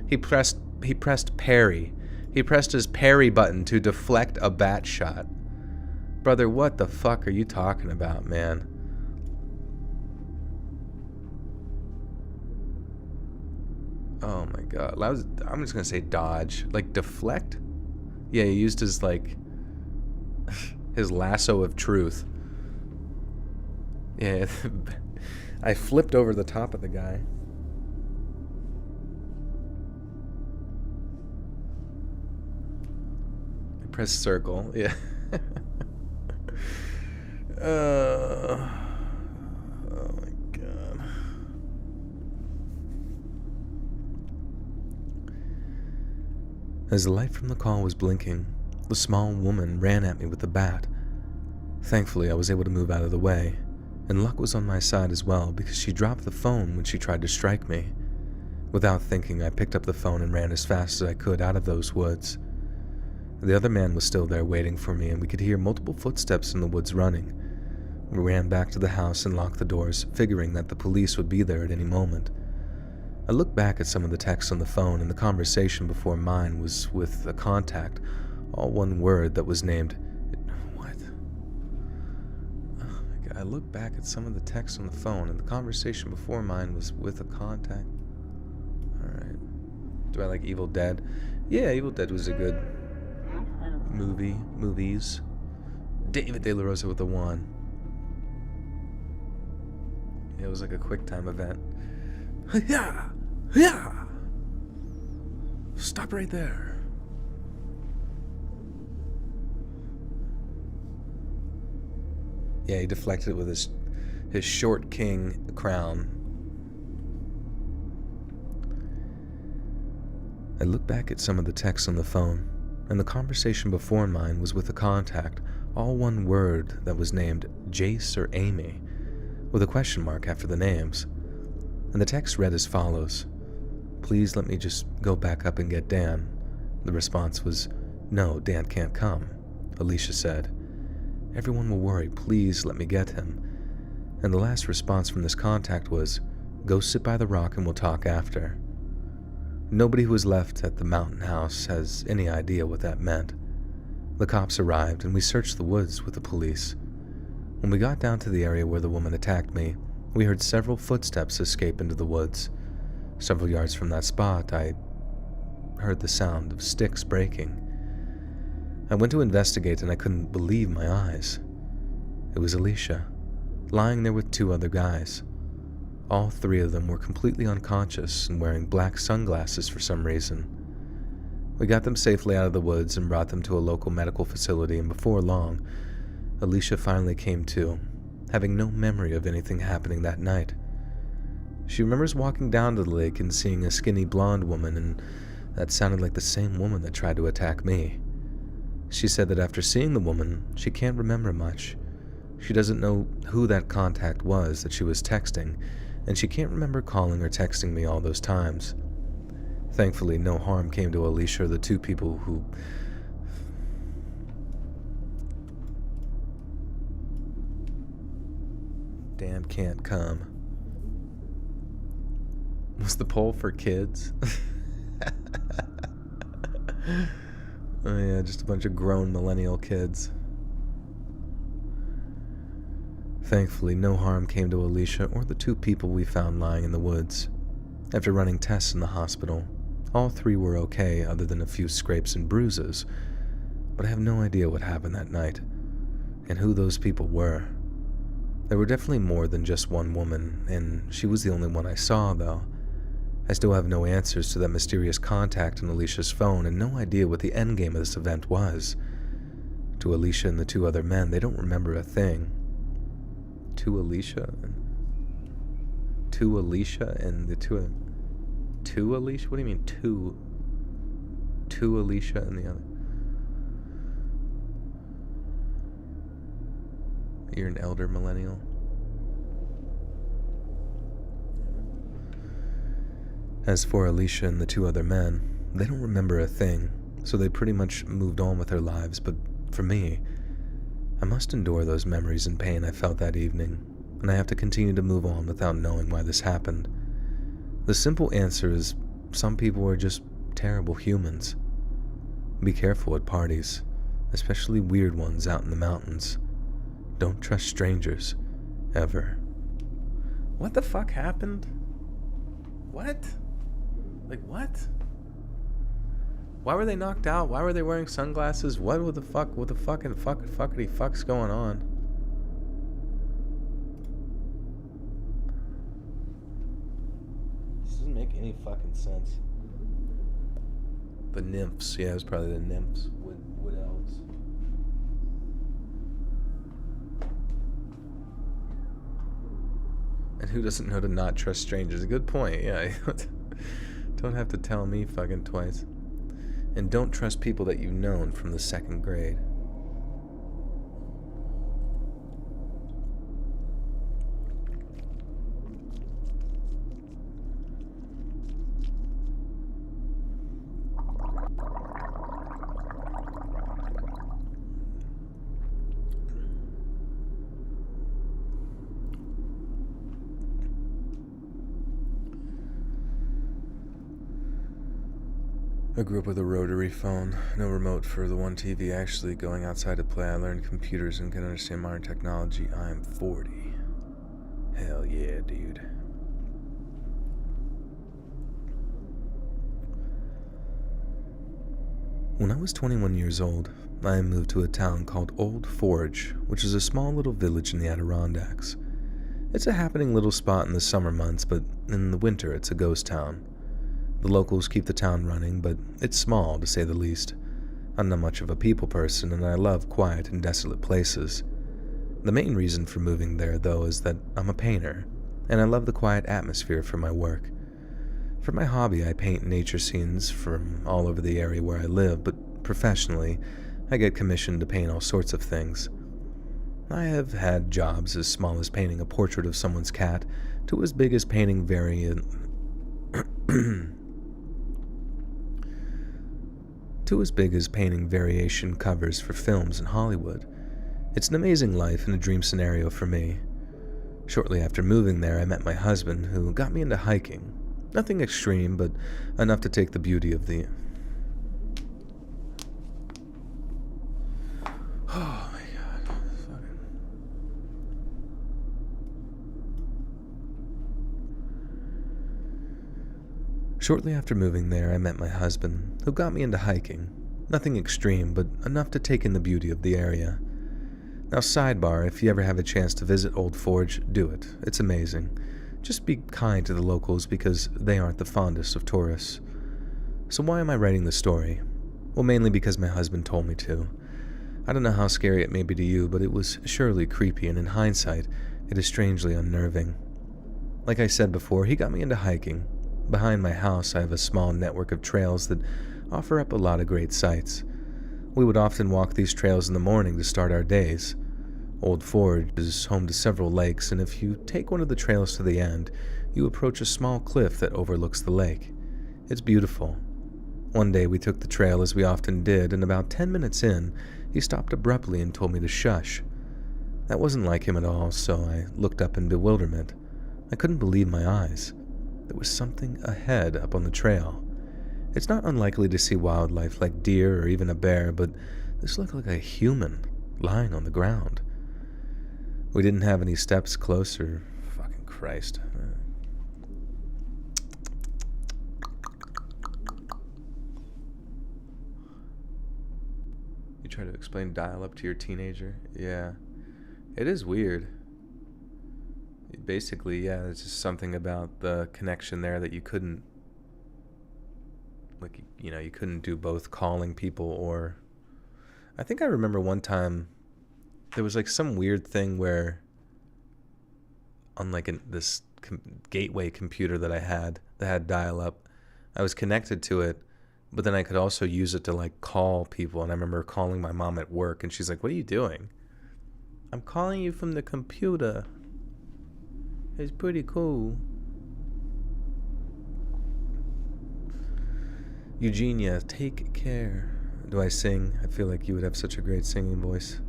He pressed parry. He pressed his parry button to deflect a bat shot. Brother, what the fuck are you talking about, man? Oh my god. I'm just gonna say dodge. Like, deflect? Yeah, he used his, like, his lasso of truth. Yeah, I flipped over the top of the guy. I pressed circle, yeah. Oh my god. As the light from the call was blinking, the small woman ran at me with the bat. Thankfully, I was able to move out of the way, and luck was on my side as well because she dropped the phone when she tried to strike me. Without thinking, I picked up the phone and ran as fast as I could out of those woods. The other man was still there waiting for me, and we could hear multiple footsteps in the woods running. We ran back to the house and locked the doors, figuring that the police would be there at any moment. I looked back at some of the texts on the phone, and the conversation before mine was with a contact, all one word that was named... What? Oh my God. I looked back at some of the texts on the phone, and the conversation before mine was with a contact. Alright. Do I like Evil Dead? Yeah, Evil Dead was a good movies. David De La Rosa with a 1. It was like a quick time event. Yeah! Yeah! Stop right there. Yeah, he deflected it with his short king crown. I looked back at some of the texts on the phone, and the conversation before mine was with a contact, all one word that was named Jace or Amy, with a question mark after the names. And the text read as follows: "Please let me just go back up and get Dan." The response was, "No, Dan can't come." Alicia said, "Everyone will worry, please let me get him." And the last response from this contact was, "Go sit by the rock and we'll talk after." Nobody who was left at the mountain house has any idea what that meant. The cops arrived and we searched the woods with the police. When we got down to the area where the woman attacked me, we heard several footsteps escape into the woods. Several yards from that spot, I heard the sound of sticks breaking. I went to investigate and I couldn't believe my eyes. It was Alicia, lying there with 2 other guys. All 3 of them were completely unconscious and wearing black sunglasses for some reason. We got them safely out of the woods and brought them to a local medical facility, and before long, Alicia finally came to, having no memory of anything happening that night. She remembers walking down to the lake and seeing a skinny blonde woman, and that sounded like the same woman that tried to attack me. She said that after seeing the woman, she can't remember much. She doesn't know who that contact was that she was texting, and she can't remember calling or texting me all those times. Thankfully, no harm came to Alicia or the 2 people who... Dan can't come. Was the poll for kids? Oh yeah, just a bunch of grown millennial kids. Thankfully, no harm came to Alicia or the 2 people we found lying in the woods. After running tests in the hospital, all 3 were okay other than a few scrapes and bruises, but I have no idea what happened that night, and who those people were. There were definitely more than just one woman, and she was the only one I saw, though. I still have no answers to that mysterious contact on Alicia's phone, and no idea what the endgame of this event was. To Alicia and the 2 other men, they don't remember a thing. To Alicia and the 2 other... To Alicia? What do you mean, to? To Alicia and the other... You're an elder millennial. As for Alicia and the 2 other men, they don't remember a thing, so they pretty much moved on with their lives, but for me, I must endure those memories and pain I felt that evening, and I have to continue to move on without knowing why this happened. The simple answer is, some people are just terrible humans. Be careful at parties, especially weird ones out in the mountains. Don't trust strangers, ever. What the fuck happened? What? Like, what? Why were they knocked out? Why were they wearing sunglasses? What the fucking fuckity fuck's going on? This doesn't make any fucking sense. The nymphs. Yeah, it was probably the nymphs. Wood elves. And who doesn't know to not trust strangers? A good point, yeah. Don't have to tell me fucking twice. And don't trust people that you've known from the 2nd grade. I grew up with a rotary phone, no remote for the one TV. Actually, going outside to play, I learned computers and can understand modern technology. I am 40. Hell yeah, dude. When I was 21 years old, I moved to a town called Old Forge, which is a small little village in the Adirondacks. It's a happening little spot in the summer months, but in the winter it's a ghost town. The locals keep the town running, but it's small, to say the least. I'm not much of a people person, and I love quiet and desolate places. The main reason for moving there, though, is that I'm a painter, and I love the quiet atmosphere for my work. For my hobby, I paint nature scenes from all over the area where I live, but professionally, I get commissioned to paint all sorts of things. I have had jobs as small as painting a portrait of someone's cat to as big as painting variation covers for films in Hollywood. It's an amazing life and a dream scenario for me. Shortly after moving there, I met my husband, who got me into hiking. Nothing extreme, but enough to take the beauty of the... Oh my god. Fucking... Shortly after moving there, I met my husband, who got me into hiking. Nothing extreme, but enough to take in the beauty of the area. Now, sidebar, if you ever have a chance to visit Old Forge, do it. It's amazing. Just be kind to the locals because they aren't the fondest of tourists. So why am I writing this story? Well, mainly because my husband told me to. I don't know how scary it may be to you, but it was surely creepy, and in hindsight, it is strangely unnerving. Like I said before, he got me into hiking. Behind my house, I have a small network of trails that offer up a lot of great sights. We would often walk these trails in the morning to start our days. Old Forge is home to several lakes, and if you take one of the trails to the end, you approach a small cliff that overlooks the lake. It's beautiful. One day we took the trail as we often did, and about 10 minutes in, he stopped abruptly and told me to shush. That wasn't like him at all, so I looked up in bewilderment. I couldn't believe my eyes. There was something ahead up on the trail. It's not unlikely to see wildlife like deer or even a bear, but this looked like a human lying on the ground. We didn't have any steps closer. Fucking Christ. You try to explain dial-up to your teenager? Yeah. It is weird. Basically, yeah, it's just something about the connection there that you couldn't, like, you couldn't do both calling people or... I think I remember one time there was like some weird thing where on like this gateway computer that I had that had dial-up, I was connected to it, but then I could also use it to like call people. And I remember calling my mom at work, and she's like, "What are you doing?" "I'm calling you from the computer. It's pretty cool." Eugenia, take care. Do I sing? I feel like you would have such a great singing voice.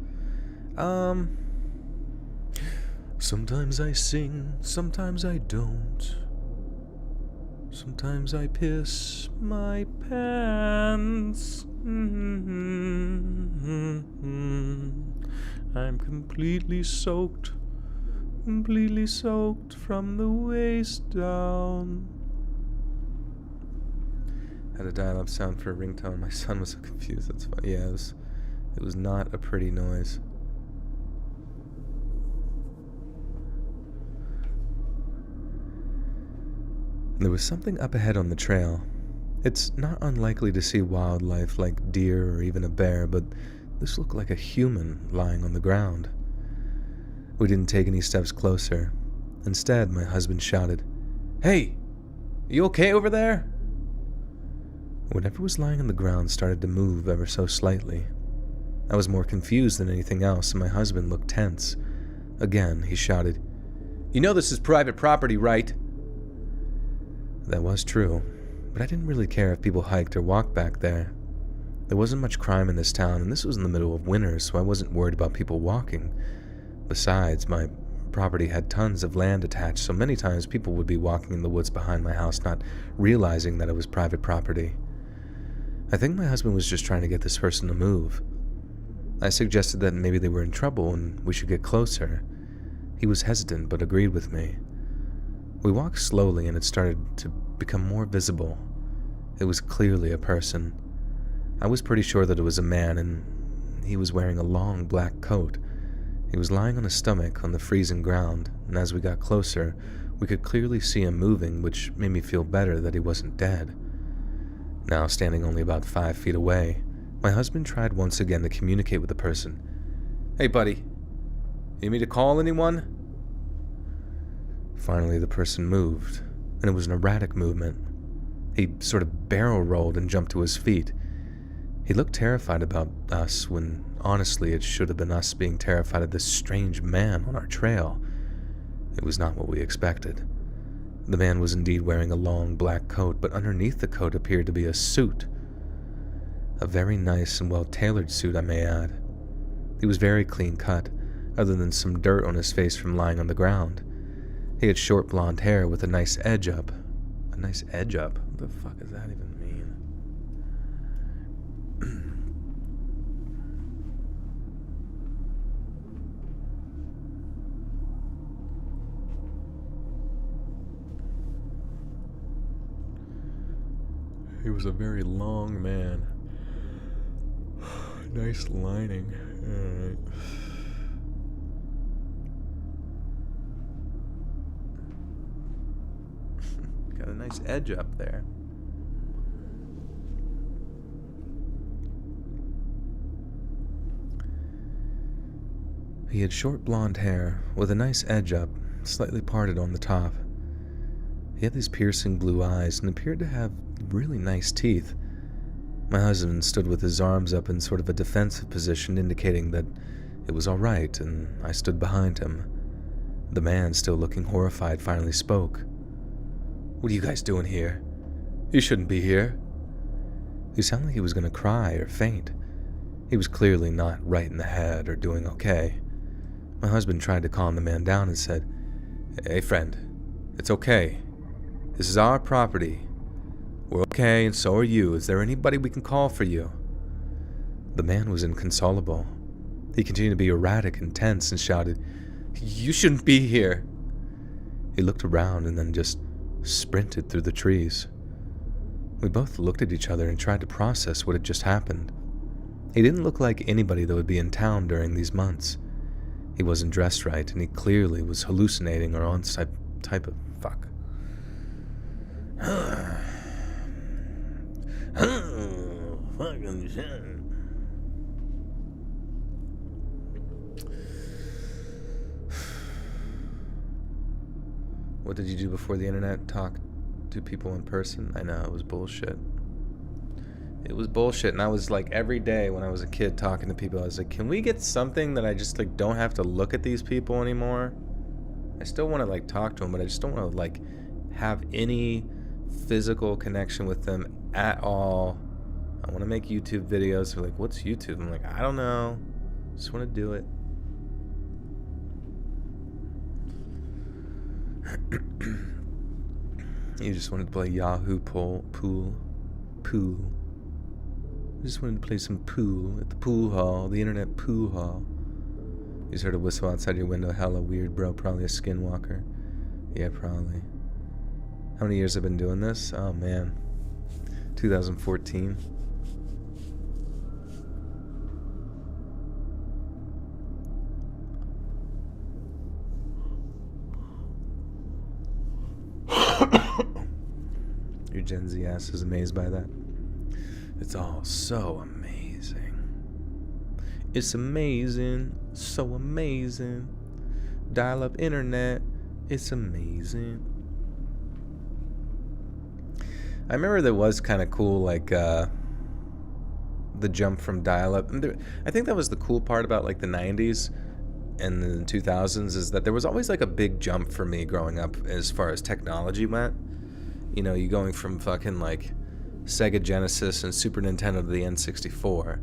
Sometimes I sing, sometimes I don't. Sometimes I piss my pants. I'm completely soaked from the waist down. Had a dial-up sound for a ringtone. My son was so confused. That's funny. Yeah, it was not a pretty noise. There was something up ahead on the trail. It's not unlikely to see wildlife like deer or even a bear, but this looked like a human lying on the ground. We didn't take any steps closer. Instead, my husband shouted, "Hey, you okay over there?" Whatever was lying on the ground started to move ever so slightly. I was more confused than anything else, and my husband looked tense. Again, he shouted, "You know this is private property, right?" That was true, but I didn't really care if people hiked or walked back there. There wasn't much crime in this town, and this was in the middle of winter, so I wasn't worried about people walking. Besides, my property had tons of land attached, so many times people would be walking in the woods behind my house, not realizing that it was private property. I think my husband was just trying to get this person to move. I suggested that maybe they were in trouble and we should get closer. He was hesitant but agreed with me. We walked slowly and it started to become more visible. It was clearly a person. I was pretty sure that it was a man, and he was wearing a long black coat. He was lying on his stomach on the freezing ground, and as we got closer, we could clearly see him moving, which made me feel better that he wasn't dead. Now, standing only about 5 feet away, my husband tried once again to communicate with the person. "Hey, buddy, you need me to call anyone?" Finally, the person moved, and it was an erratic movement. He sort of barrel rolled and jumped to his feet. He looked terrified about us when, honestly, it should have been us being terrified of this strange man on our trail. It was not what we expected. The man was indeed wearing a long black coat, but underneath the coat appeared to be a suit. A very nice and well-tailored suit, I may add. He was very clean cut, other than some dirt on his face from lying on the ground. He had short blonde hair with a nice edge up. A nice edge up? What the fuck does that even mean? He was a very long man. Nice lining. Alright. Got a nice edge up there. He had short blonde hair with a nice edge up, slightly parted on the top. He had these piercing blue eyes and appeared to have really nice teeth. My husband stood with his arms up in sort of a defensive position, indicating that it was all right, and I stood behind him. The man, still looking horrified, finally spoke. "What are you guys doing here? You shouldn't be here." He sounded like he was going to cry or faint. He was clearly not right in the head or doing okay. My husband tried to calm the man down and said, "Hey, friend, it's okay. This is our property. We're okay, and so are you. Is there anybody we can call for you?" The man was inconsolable. He continued to be erratic and tense and shouted, "You shouldn't be here." He looked around and then just sprinted through the trees. We both looked at each other and tried to process what had just happened. He didn't look like anybody that would be in town during these months. He wasn't dressed right, and he clearly was hallucinating or on some type of fuck. Fucking shit. What did you do before the internet? Talk to people in person? I know, it was bullshit. It was bullshit, and I was like, every day when I was a kid talking to people, I was like, can we get something that I just like don't have to look at these people anymore? I still want to like talk to them, but I just don't want to like have any physical connection with them at all. I want to make YouTube videos. They're like, what's YouTube? I'm like, I don't know. Just want to do it. You just wanted to play Yahoo pool. I just wanted to play some pool at the pool hall, the internet pool hall. You just heard a whistle outside your window. Hella weird, bro. Probably a skinwalker. Yeah, probably. How many years have I been doing this? Oh, man. 2014. Your Gen Z ass is amazed by that. It's all so amazing. It's amazing. So amazing. Dial-up internet. It's amazing. I remember there was kind of cool, like, the jump from dial-up. I think that was the cool part about, like, the 90s and the 2000s is that there was always, like, a big jump for me growing up as far as technology went. You know, you going from fucking, like, Sega Genesis and Super Nintendo to the N64,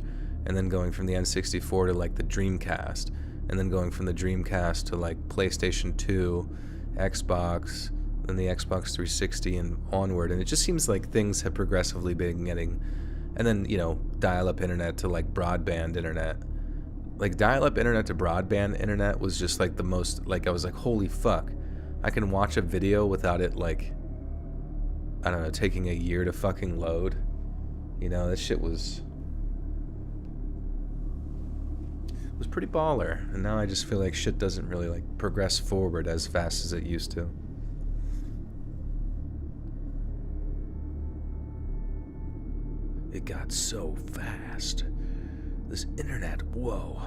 and then going from the N64 to, like, the Dreamcast, and then going from the Dreamcast to, like, PlayStation 2, Xbox, then the Xbox 360 and onward. And it just seems like things have progressively been getting And then, dial-up internet to, like, broadband internet. Like, dial-up internet to broadband internet was just, like, the most, like, I was like, holy fuck. I can watch a video without it, like, I don't know, taking a year to fucking load. That shit was pretty baller. And now I just feel like shit doesn't really, like, progress forward as fast as it used to. It got so fast. This internet, whoa.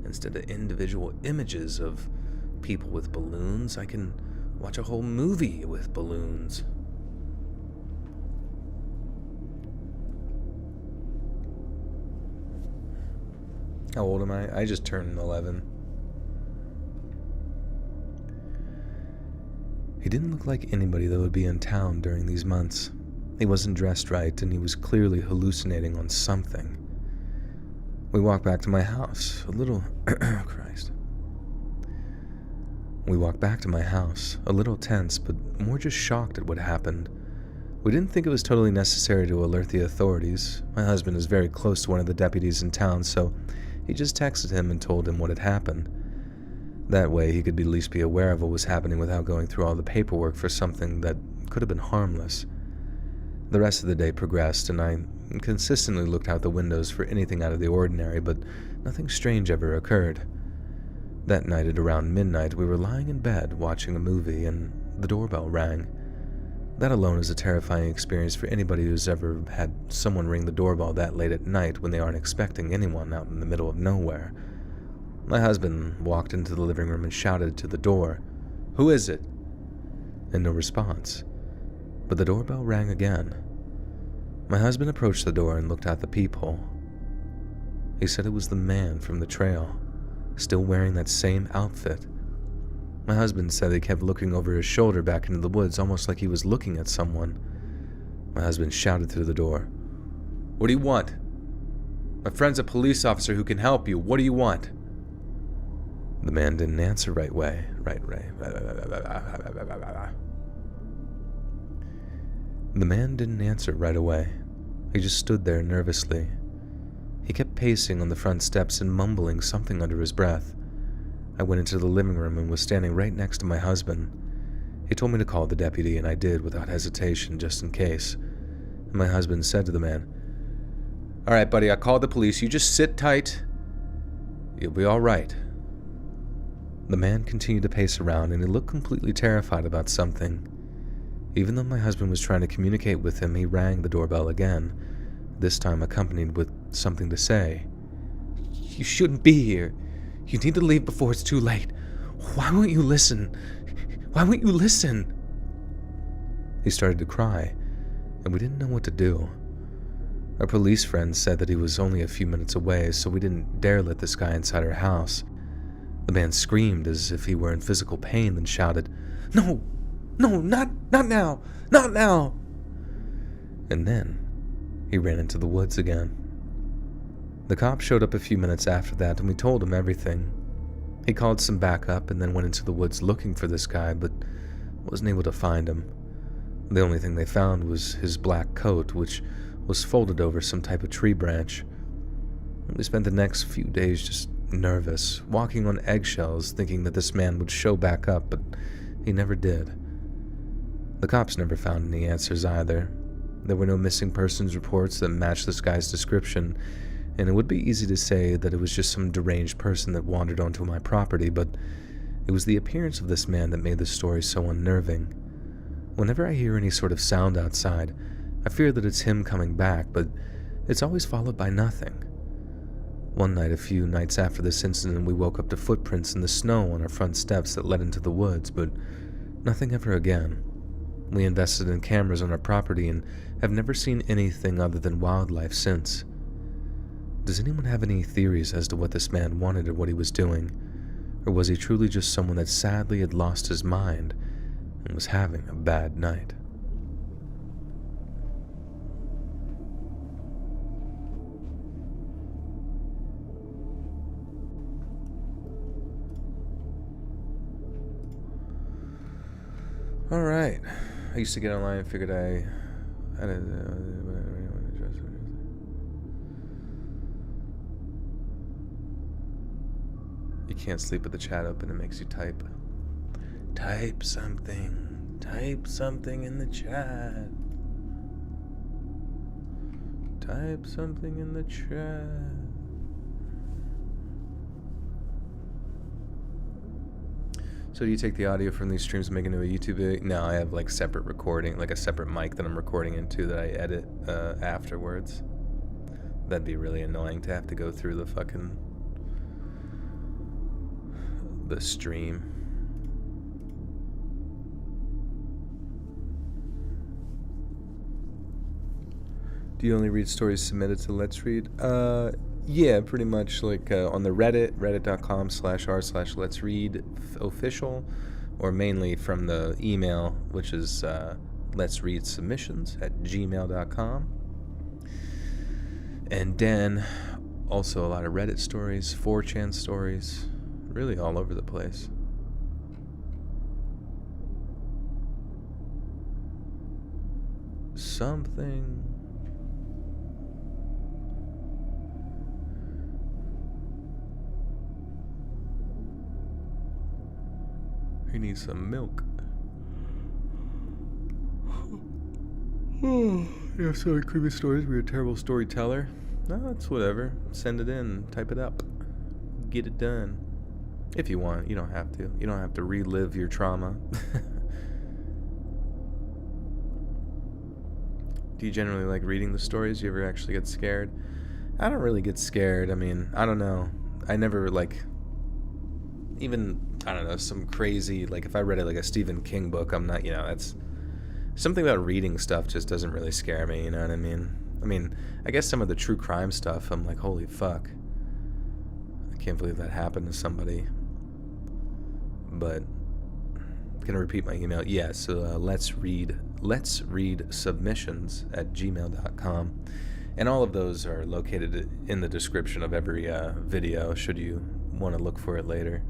Instead of individual images of people with balloons, I can watch a whole movie with balloons. How old am I? I just turned 11. He didn't look like anybody that would be in town during these months. He wasn't dressed right, and he was clearly hallucinating on something. We walked back to my house, a little... Christ. We walked back to my house, a little tense, but more just shocked at what happened. We didn't think it was totally necessary to alert the authorities. My husband is very close to one of the deputies in town, so he just texted him and told him what had happened. That way, he could at least be aware of what was happening without going through all the paperwork for something that could have been harmless. The rest of the day progressed, and I consistently looked out the windows for anything out of the ordinary, but nothing strange ever occurred. That night at around midnight, we were lying in bed watching a movie, and the doorbell rang. That alone is a terrifying experience for anybody who's ever had someone ring the doorbell that late at night when they aren't expecting anyone out in the middle of nowhere. My husband walked into the living room and shouted to the door, "Who is it?" And no response. But the doorbell rang again. My husband approached the door and looked at the peephole. He said it was the man from the trail, still wearing that same outfit. My husband said he kept looking over his shoulder back into the woods, almost like he was looking at someone. My husband shouted through the door, "What do you want? My friend's a police officer who can help you. What do you want?" The man didn't answer right away. The man didn't answer right away. He just stood there nervously. He kept pacing on the front steps and mumbling something under his breath. I went into the living room and was standing right next to my husband. He told me to call the deputy, and I did without hesitation, just in case. And my husband said to the man, "All right, buddy, I called the police. You just sit tight. You'll be all right." The man continued to pace around, and he looked completely terrified about something. Even though my husband was trying to communicate with him, he rang the doorbell again, this time accompanied with something to say. "You shouldn't be here. You need to leave before it's too late. Why won't you listen? Why won't you listen?" He started to cry, and we didn't know what to do. Our police friend said that he was only a few minutes away, so we didn't dare let this guy inside our house. The man screamed as if he were in physical pain, then shouted, No, not now, not now." And then he ran into the woods again. The cop showed up a few minutes after that, and we told him everything. He called some backup and then went into the woods looking for this guy, but wasn't able to find him. The only thing they found was his black coat, which was folded over some type of tree branch. We spent the next few days just nervous, walking on eggshells, thinking that this man would show back up, but he never did. The cops never found any answers either. There were no missing persons reports that matched this guy's description, and it would be easy to say that it was just some deranged person that wandered onto my property, but it was the appearance of this man that made the story so unnerving. Whenever I hear any sort of sound outside, I fear that it's him coming back, but it's always followed by nothing. One night, a few nights after this incident, we woke up to footprints in the snow on our front steps that led into the woods, but nothing ever again. We invested in cameras on our property and have never seen anything other than wildlife since. Does anyone have any theories as to what this man wanted or what he was doing? Or was he truly just someone that sadly had lost his mind and was having a bad night? Alright. I used to get online and figured I had a... You can't sleep with the chat open. It makes you type. Type something. Type something in the chat. Type something in the chat. So do you take the audio from these streams and make it into a YouTube video? No, I have like separate recording, like a separate mic that I'm recording into that I edit afterwards. That'd be really annoying to have to go through the stream. Do you only read stories submitted to Let's Read? Yeah, pretty much like on the Reddit, reddit.com/r/Let's Read official, or mainly from the email, which is Let's Read Submissions @gmail.com. And then also a lot of Reddit stories, 4chan stories, really all over the place. Something. He needs some milk. You have so many creepy stories. We're a terrible storyteller. No, it's whatever. Send it in. Type it up. Get it done. If you want. You don't have to. You don't have to relive your trauma. Do you generally like reading the stories? Do you ever actually get scared? I don't really get scared. I mean, I don't know. I never even, I don't know, some crazy, like if I read like a Stephen King book, I'm not, that's something about reading stuff just doesn't really scare me, you know what I mean? I mean, I guess some of the true crime stuff, I'm like, holy fuck. I can't believe that happened to somebody. But, can I repeat my email? Yes, so let's read submissions @gmail.com. And all of those are located in the description of every video, should you want to look for it later.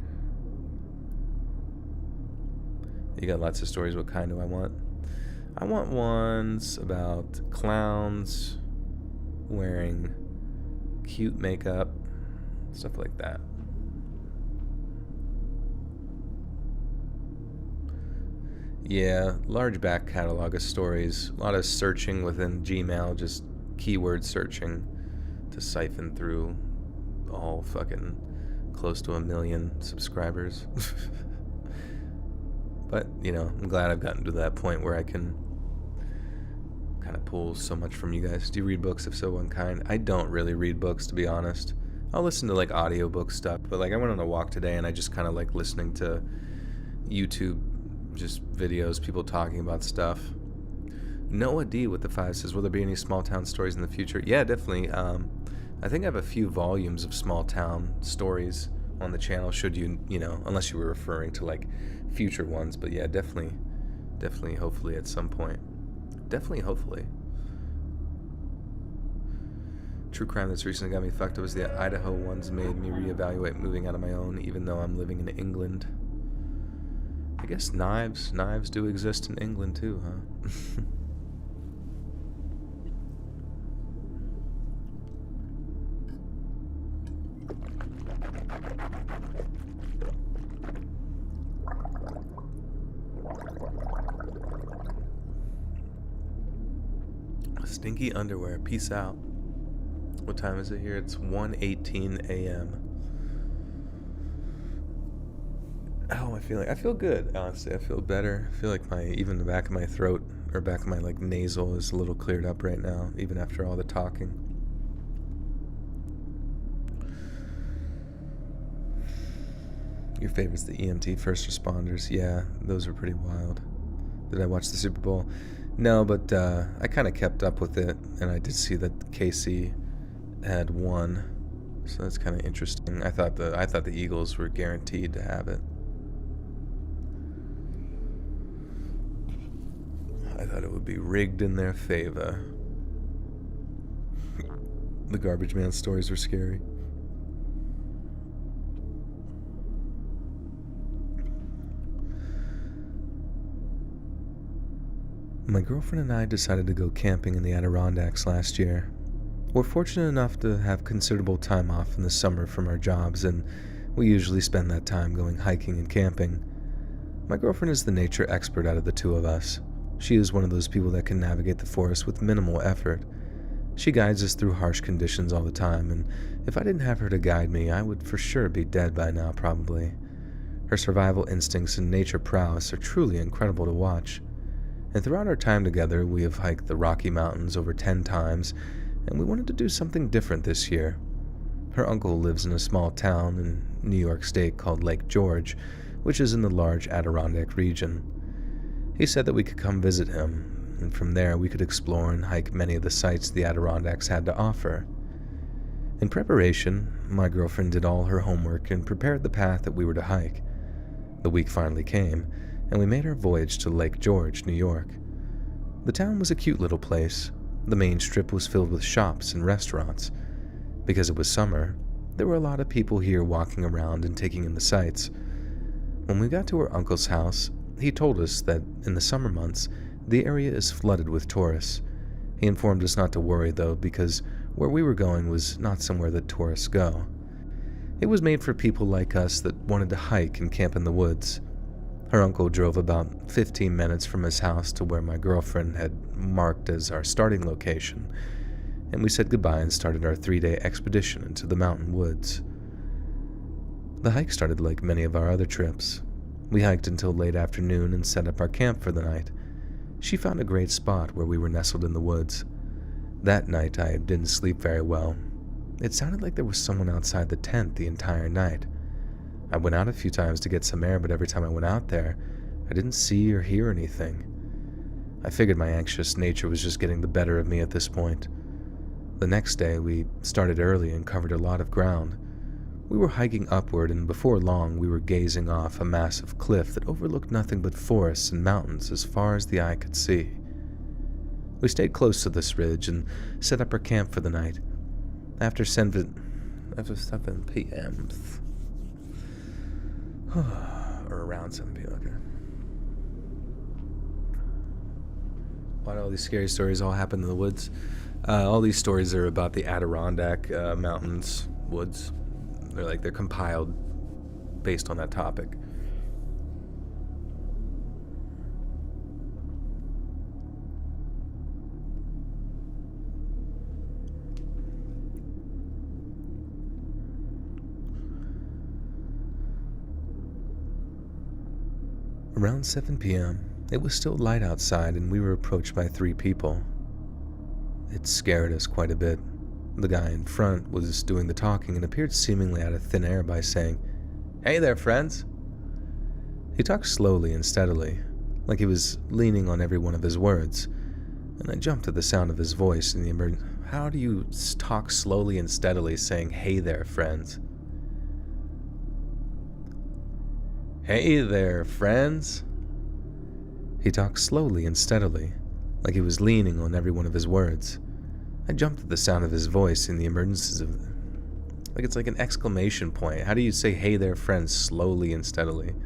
You got lots of stories. What kind do I want? I want ones about clowns wearing cute makeup, stuff like that. Yeah, large back catalog of stories. A lot of searching within Gmail, just keyword searching to siphon through all fucking close to 1 million subscribers. But, I'm glad I've gotten to that point where I can kind of pull so much from you guys. Do you read books? If so, what kind? I don't really read books, to be honest. I'll listen to audiobook stuff, but I went on a walk today and I just kind of like listening to YouTube, just videos, people talking about stuff. Noah D with the 5 says, will there be any small town stories in the future? Yeah, definitely. I think I have a few volumes of small town stories on the channel, should you, unless you were referring to future ones, but yeah, definitely, hopefully at some point. Hopefully. True crime that's recently got me fucked up is the Idaho ones made me reevaluate moving out of my own, even though I'm living in England. I guess knives do exist in England too, huh? Stinky underwear. Peace out. What time is it here? It's 1:18 a.m. How am I feeling? I feel good, honestly. I feel better. I feel like even the back of my throat or back of my nasal is a little cleared up right now, even after all the talking. Your favorite's the EMT first responders. Yeah, those are pretty wild. Did I watch the Super Bowl? No, but I kind of kept up with it, and I did see that KC had won, so that's kind of interesting. I thought the Eagles were guaranteed to have it. I thought it would be rigged in their favor. The Garbage Man stories were scary. My girlfriend and I decided to go camping in the Adirondacks last year. We're fortunate enough to have considerable time off in the summer from our jobs, and We usually spend that time going hiking and camping. My girlfriend is the nature expert out of the two of us. She is one of those people that can navigate the forest with minimal effort. She guides us through harsh conditions all the time, and if I didn't have her to guide me, I would for sure be dead by now, probably. Her survival instincts and nature prowess are truly incredible to watch. And throughout our time together, we have hiked the Rocky Mountains over 10 times, and we wanted to do something different this year. Her uncle lives in a small town in New York State called Lake George, which is in the large Adirondack region. He said that we could come visit him, and from there we could explore and hike many of the sites the Adirondacks had to offer. In preparation, my girlfriend did all her homework and prepared the path that we were to hike. The week finally came, and we made our voyage to Lake George, New York. The town was a cute little place. The main strip was filled with shops and restaurants. Because it was summer, there were a lot of people here walking around and taking in the sights. When we got to her uncle's house, he told us that in the summer months, the area is flooded with tourists. He informed us not to worry, though, because where we were going was not somewhere that tourists go. It was made for people like us that wanted to hike and camp in the woods. Her uncle drove about 15 minutes from his house to where my girlfriend had marked as our starting location, and we said goodbye and started our 3-day expedition into the mountain woods. The hike started like many of our other trips. We hiked until late afternoon and set up our camp for the night. She found a great spot where we were nestled in the woods. That night I didn't sleep very well. It sounded like there was someone outside the tent the entire night. I went out a few times to get some air, but every time I went out there, I didn't see or hear anything. I figured my anxious nature was just getting the better of me at this point. The next day, we started early and covered a lot of ground. We were hiking upward, and before long, we were gazing off a massive cliff that overlooked nothing but forests and mountains as far as the eye could see. We stayed close to this ridge and set up our camp for the night. After 7 p.m. or around 7 p.m. Okay. Why do all these scary stories all happen in the woods? All these stories are about the Adirondack mountains, woods. They're compiled based on that topic. Around 7 p.m., it was still light outside and we were approached by 3 people. It scared us quite a bit. The guy in front was doing the talking and appeared seemingly out of thin air by saying, "Hey there, friends." He talked slowly and steadily, like he was leaning on every one of his words, and I jumped at the sound of his voice in the emergency. How do you talk slowly and steadily saying, "Hey there, friends"? "Hey there, friends." He talked slowly and steadily, like he was leaning on every one of his words. I jumped at the sound of his voice in the emergencies of... Like it's like an exclamation point. How do you say, "Hey there, friends," slowly and steadily?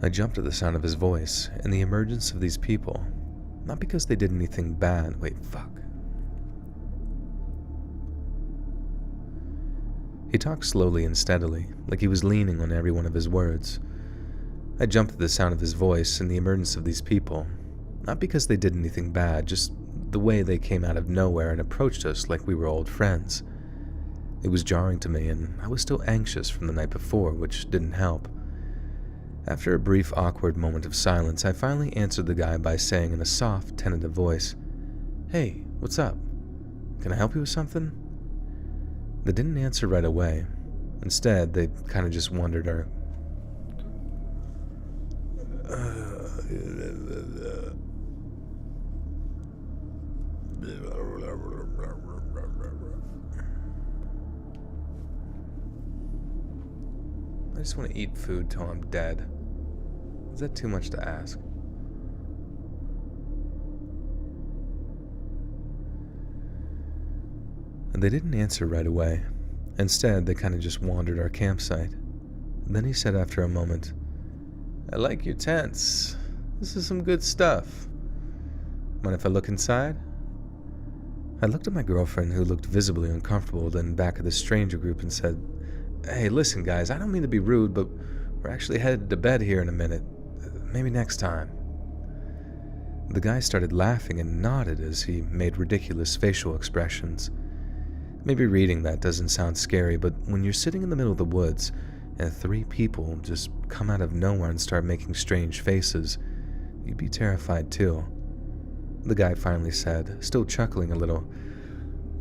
I jumped at the sound of his voice and the emergence of these people, not because they did anything bad. Wait, fuck. He talked slowly and steadily, like he was leaning on every one of his words. I jumped at the sound of his voice and the emergence of these people, not because they did anything bad, just the way they came out of nowhere and approached us like we were old friends. It was jarring to me, and I was still anxious from the night before, which didn't help. After a brief, awkward moment of silence, I finally answered the guy by saying in a soft, tentative voice, "Hey, what's up? Can I help you with something?" They didn't answer right away. Instead, they kind of just wondered our... I just want to eat food till I'm dead. Is that too much to ask? They didn't answer right away. Instead, they kind of just wandered our campsite. Then he said after a moment, "I like your tents. This is some good stuff. Mind if I look inside?" I looked at my girlfriend, who looked visibly uncomfortable, then back at the stranger group and said, "Hey, listen guys, I don't mean to be rude, but we're actually headed to bed here in a minute. Maybe next time." The guy started laughing and nodded as he made ridiculous facial expressions. Maybe reading that doesn't sound scary, but when you're sitting in the middle of the woods and 3 people just come out of nowhere and start making strange faces, you'd be terrified too. The guy finally said, still chuckling a little,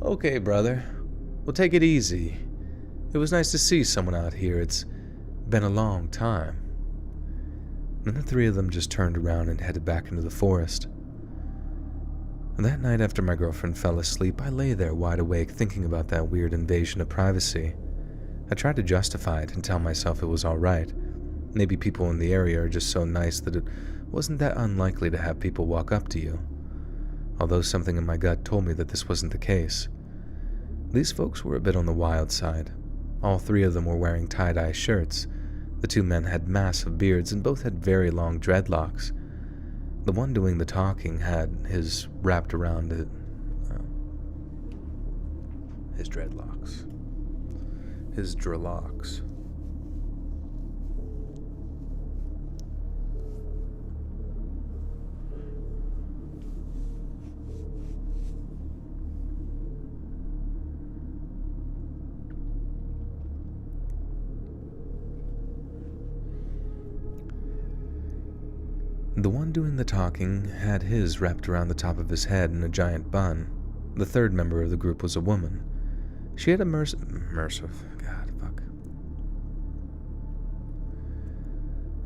"Okay, brother, we'll take it easy. It was nice to see someone out here. It's been a long time." Then the 3 of them just turned around and headed back into the forest. And that night after my girlfriend fell asleep, I lay there wide awake thinking about that weird invasion of privacy. I tried to justify it and tell myself it was alright. Maybe people in the area are just so nice that it wasn't that unlikely to have people walk up to you. Although something in my gut told me that this wasn't the case. These folks were a bit on the wild side. All 3 of them were wearing tie-dye shirts. The 2 men had massive beards and both had very long dreadlocks. The one doing the talking had his wrapped around it, his dreadlocks. His dreadlocks. The one doing the talking had his wrapped around the top of his head in a giant bun. The 3rd member of the group was a woman. She had a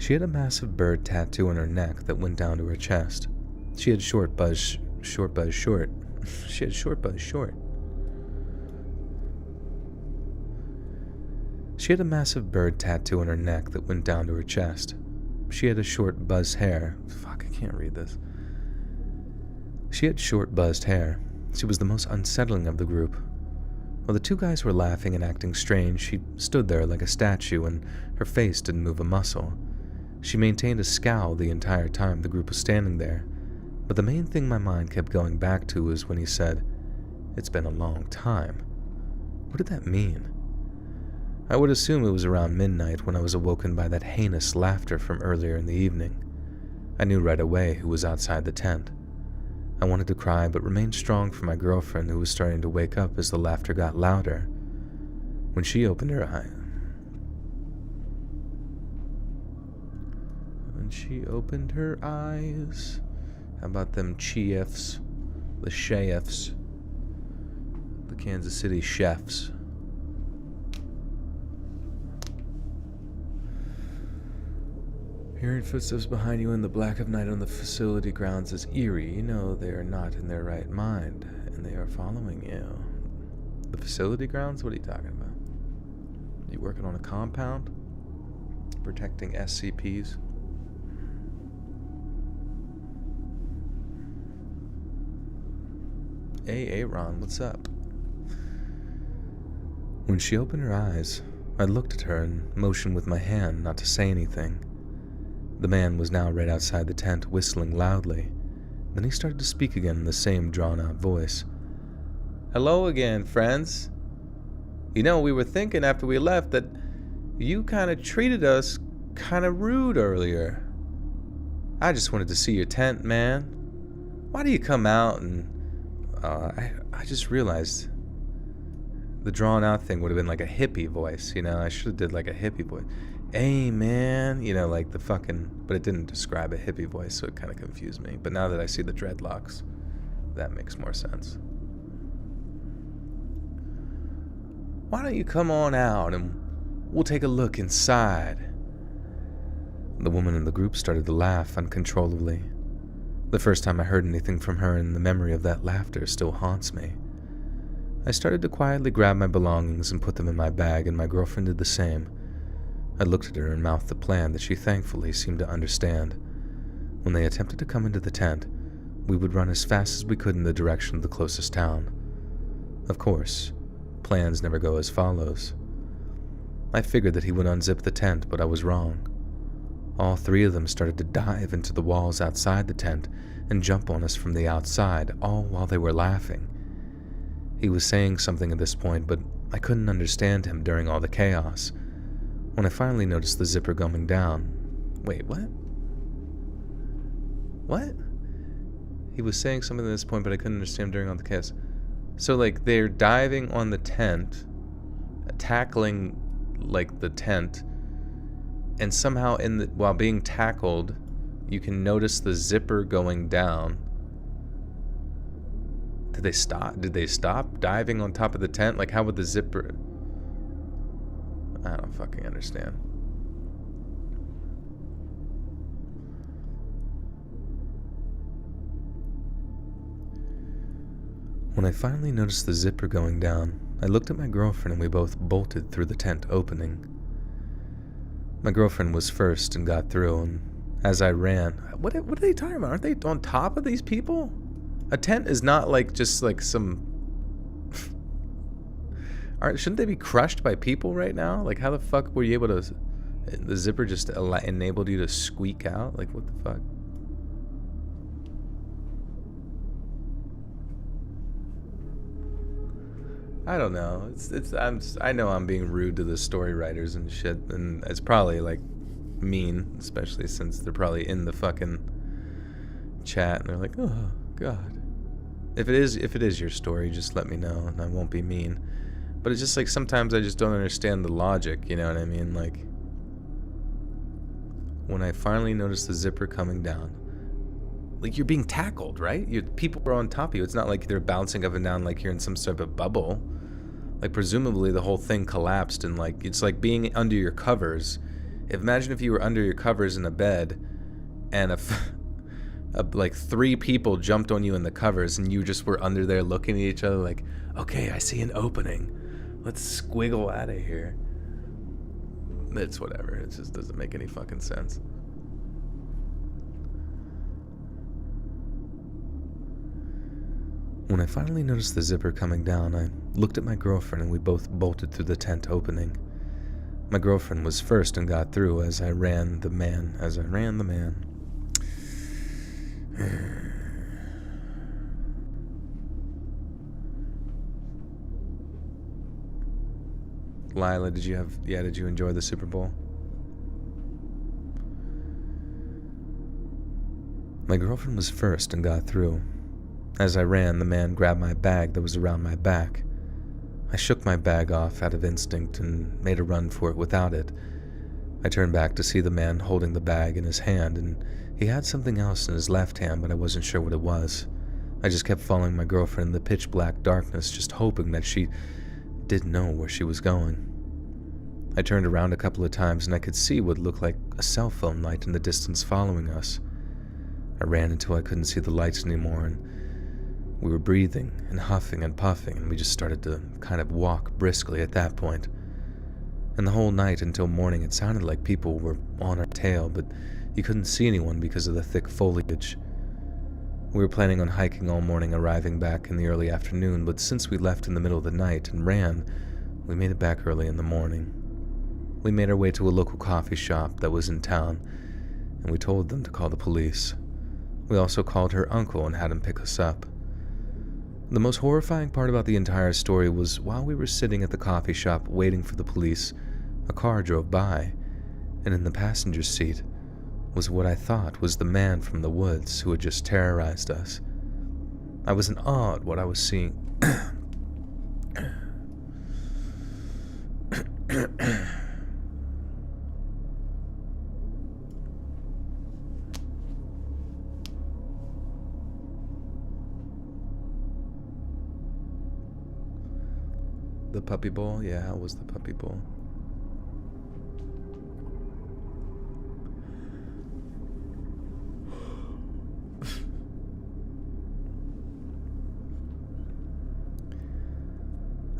She had a massive bird tattoo on her neck that went down to her chest. She had short buzz short. She had short buzz short. She had a massive bird tattoo on her neck that went down to her chest. She had a short buzzed hair. Fuck, I can't read this. She had short buzzed hair. She was the most unsettling of the group. While the 2 guys were laughing and acting strange, she stood there like a statue and her face didn't move a muscle. She maintained a scowl the entire time the group was standing there. But the main thing my mind kept going back to was when he said, "It's been a long time." What did that mean? I would assume it was around midnight when I was awoken by that heinous laughter from earlier in the evening. I knew right away who was outside the tent. I wanted to cry but remained strong for my girlfriend, who was starting to wake up as the laughter got louder. When she opened her eyes... How about them chiefs? The chefs? The Kansas City chefs. Hearing footsteps behind you in the black of night on the facility grounds is eerie. You know they are not in their right mind, and they are following you. The facility grounds? What are you talking about? You working on a compound? Protecting SCPs? Hey, Aaron, what's up? When she opened her eyes, I looked at her and motioned with my hand not to say anything. The man was now right outside the tent, whistling loudly. Then he started to speak again in the same drawn-out voice. "Hello again, friends. You know, we were thinking after we left that you kind of treated us kind of rude earlier. I just wanted to see your tent, man. Why do you come out and... I just realized the drawn-out thing would have been like a hippie voice, you know? I should have did like a hippie voice. Hey, man, you know, like the fucking... But it didn't describe a hippie voice, so it kind of confused me. But now that I see the dreadlocks, that makes more sense. Why don't you come on out and we'll take a look inside? The woman in the group started to laugh uncontrollably. The first time I heard anything from her, and the memory of that laughter still haunts me. I started to quietly grab my belongings and put them in my bag, and my girlfriend did the same. I looked at her and mouthed the plan that she thankfully seemed to understand. When they attempted to come into the tent, we would run as fast as we could in the direction of the closest town. Of course, plans never go as follows. I figured that he would unzip the tent, but I was wrong. All three of them started to dive into the walls outside the tent and jump on us from the outside, all while they were laughing. He was saying something at this point, but I couldn't understand him during all the chaos. When I finally noticed the zipper going down... Wait, what? What? He was saying something at this point, but I couldn't understand him during all the chaos. So, like, they're diving on the tent, tackling, like, the tent, and somehow while being tackled, you can notice the zipper going down. Did they stop diving on top of the tent? Like, how would the zipper... I don't fucking understand. When I finally noticed the zipper going down, I looked at my girlfriend and we both bolted through the tent opening. My girlfriend was first and got through, and as I ran... What are they talking about? Aren't they on top of these people? A tent is not like just like some... Shouldn't they be crushed by people right now? Like, how the fuck were you able to... The zipper just enabled you to squeak out? Like, what the fuck? I don't know. I know I'm being rude to the story writers and shit, and it's probably like mean, especially since they're probably in the fucking chat and they're like, oh god. If it is your story, just let me know and I won't be mean. But it's just like sometimes I just don't understand the logic, you know what I mean? Like, when I finally noticed the zipper coming down, like, you're being tackled, right? People are on top of you. It's not like they're bouncing up and down like you're in some sort of bubble. Like, presumably the whole thing collapsed and, like, it's like being under your covers. Imagine if you were under your covers in a bed and like 3 people jumped on you in the covers and you just were under there looking at each other like, okay, I see an opening. Let's squiggle out of here. It's whatever. It just doesn't make any fucking sense. When I finally noticed the zipper coming down, I looked at my girlfriend and we both bolted through the tent opening. My girlfriend was first and got through as I ran the man. Lila, did you enjoy the Super Bowl? My girlfriend was first and got through. As I ran, the man grabbed my bag that was around my back. I shook my bag off out of instinct and made a run for it without it. I turned back to see the man holding the bag in his hand, and he had something else in his left hand, but I wasn't sure what it was. I just kept following my girlfriend in the pitch-black darkness, just hoping that she did know where she was going. I turned around a couple of times, and I could see what looked like a cell phone light in the distance following us. I ran until I couldn't see the lights anymore, and we were breathing and huffing and puffing, and we just started to kind of walk briskly at that point. And the whole night until morning, it sounded like people were on our tail, but you couldn't see anyone because of the thick foliage. We were planning on hiking all morning, arriving back in the early afternoon, but since we left in the middle of the night and ran, we made it back early in the morning. We made our way to a local coffee shop that was in town, and we told them to call the police. We also called her uncle and had him pick us up. The most horrifying part about the entire story was while we were sitting at the coffee shop waiting for the police, a car drove by, and in the passenger seat was what I thought was the man from the woods who had just terrorized us. I was in awe at what I was seeing. The Puppy Bowl? Yeah, how was the Puppy Bowl?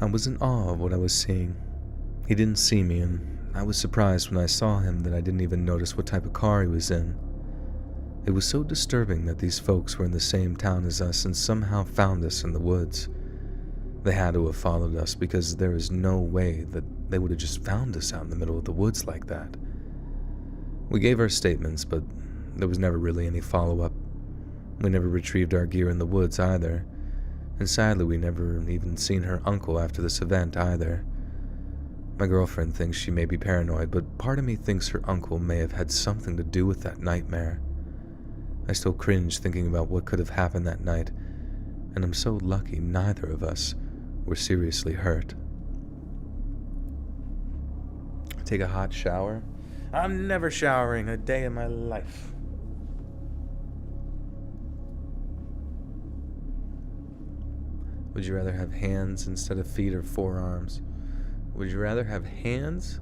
I was in awe of what I was seeing. He didn't see me, and I was surprised when I saw him that I didn't even notice what type of car he was in. It was so disturbing that these folks were in the same town as us and somehow found us in the woods. They had to have followed us because there is no way that they would have just found us out in the middle of the woods like that. We gave our statements, but there was never really any follow-up. We never retrieved our gear in the woods either, and sadly we never even seen her uncle after this event either. My girlfriend thinks she may be paranoid, but part of me thinks her uncle may have had something to do with that nightmare. I still cringe thinking about what could have happened that night, and I'm so lucky neither of us were seriously hurt. Take a hot shower? I'm never showering a day in my life. Would you rather have hands instead of feet or forearms? Would you rather have hands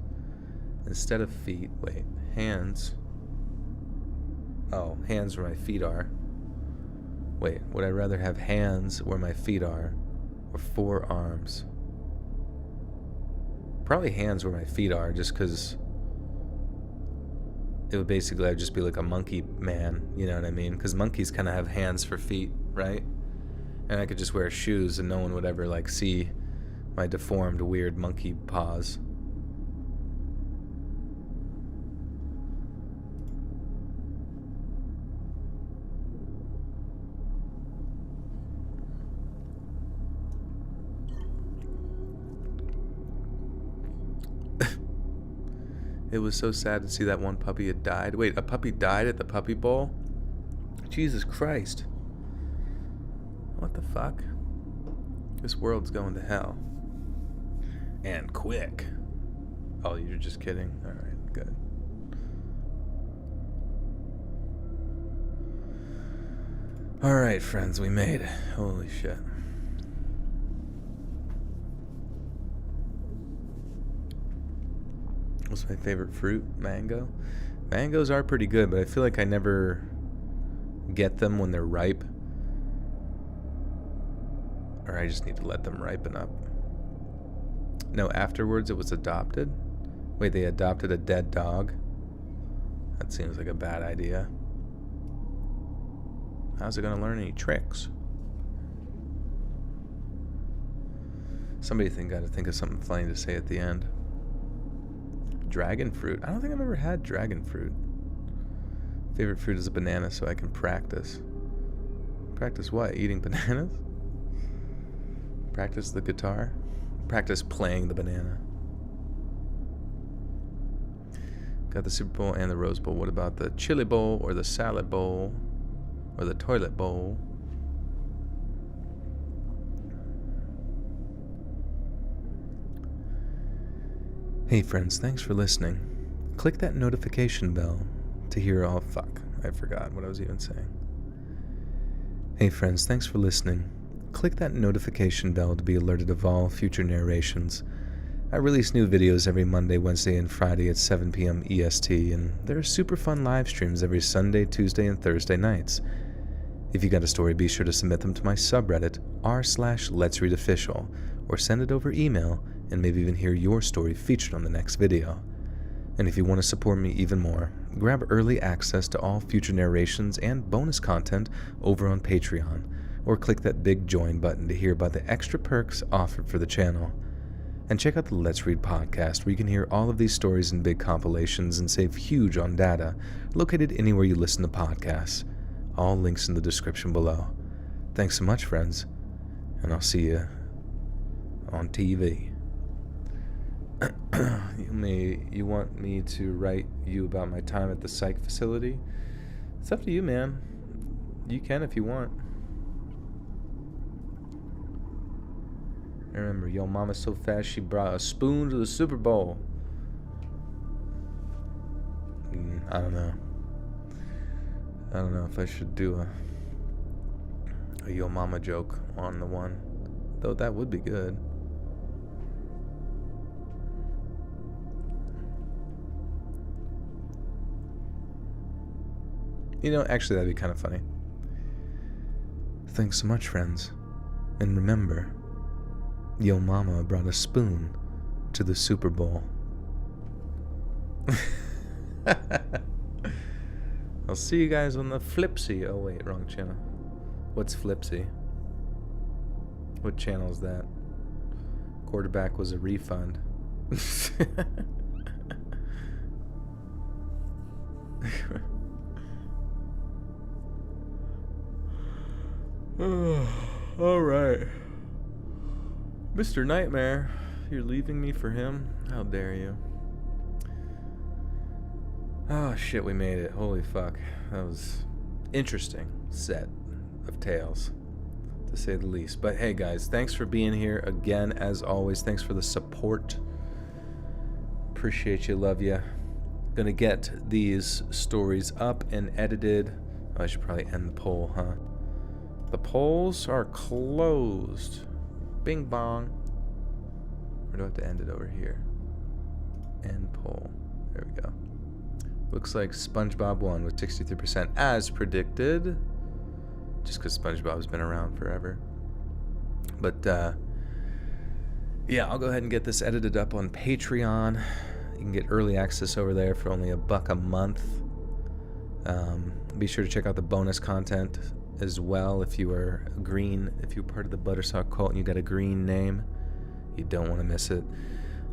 instead of feet? Wait, hands. Oh, hands where my feet are. Wait, would I rather have hands where my feet are or forearms? Probably hands where my feet are, just because it would basically, I'd just be like a monkey man, you know what I mean? Because monkeys kind of have hands for feet, right? And I could just wear shoes and no one would ever like see my deformed, weird monkey paws. It was so sad to see that one puppy had died. Wait, a puppy died at the puppy bowl? Jesus Christ. What the fuck? This world's going to hell. And quick. Oh, you're just kidding? Alright, good. Alright, friends, we made it. Holy shit. What's my favorite fruit? Mango? Mangoes are pretty good, but I feel like I never get them when they're ripe. Or I just need to let them ripen up. No, afterwards it was adopted? Wait, they adopted a dead dog? That seems like a bad idea. How's it gonna learn any tricks? Somebody gotta think of something funny to say at the end. Dragon fruit. I don't think I've ever had dragon fruit. Favorite fruit is a banana, so I can practice. Practice what? Eating bananas? Practice the guitar? Practice playing the banana. Got the Super Bowl and the Rose Bowl. What about the chili bowl or the salad bowl or the toilet bowl? Hey friends, thanks for listening. Click that notification bell to hear all... Fuck, I forgot what I was even saying. Hey friends, thanks for listening. Click that notification bell to be alerted of all future narrations. I release new videos every Monday, Wednesday, and Friday at 7 p.m. EST, and there are super fun live streams every Sunday, Tuesday, and Thursday nights. If you got a story, be sure to submit them to my subreddit, r/Let'sReadOfficial, or send it over email, and maybe even hear your story featured on the next video. And if you want to support me even more, grab early access to all future narrations and bonus content over on Patreon, or click that big join button to hear about the extra perks offered for the channel. And check out the Let's Read podcast, where you can hear all of these stories in big compilations and save huge on data, located anywhere you listen to podcasts. All links in the description below. Thanks so much, friends, and I'll see you on TV. You want me to write you about my time at the psych facility? It's up to you, man. You can if you want. I remember, yo mama's so fast she brought a spoon to the Super Bowl. I don't know. I don't know if I should do a yo mama joke on the one. Though that would be good. You know, actually that'd be kind of funny. Thanks so much, friends. And remember, yo mama brought a spoon to the Super Bowl. I'll see you guys on the Flipsy. Oh wait, wrong channel. What's Flipsy? What channel is that? quarterback was a refund. All right. Mr. Nightmare, you're leaving me for him? How dare you? Oh shit, we made it. Holy fuck. That was interesting set of tales, to say the least. But hey guys, thanks for being here again, as always. Thanks for the support. Appreciate you, love you. Gonna get these stories up and edited. Oh, I should probably end the poll, huh? The polls are closed. Bing bong. Or do I have to end it over here? End poll. There we go. Looks like SpongeBob won with 63% as predicted. Just because SpongeBob's been around forever. But, yeah, I'll go ahead and get this edited up on Patreon. You can get early access over there for only $1 a month. Be sure to check out the bonus content as well if you are green, if you're part of the Buttersock cult and you got a green name. You don't want to miss it.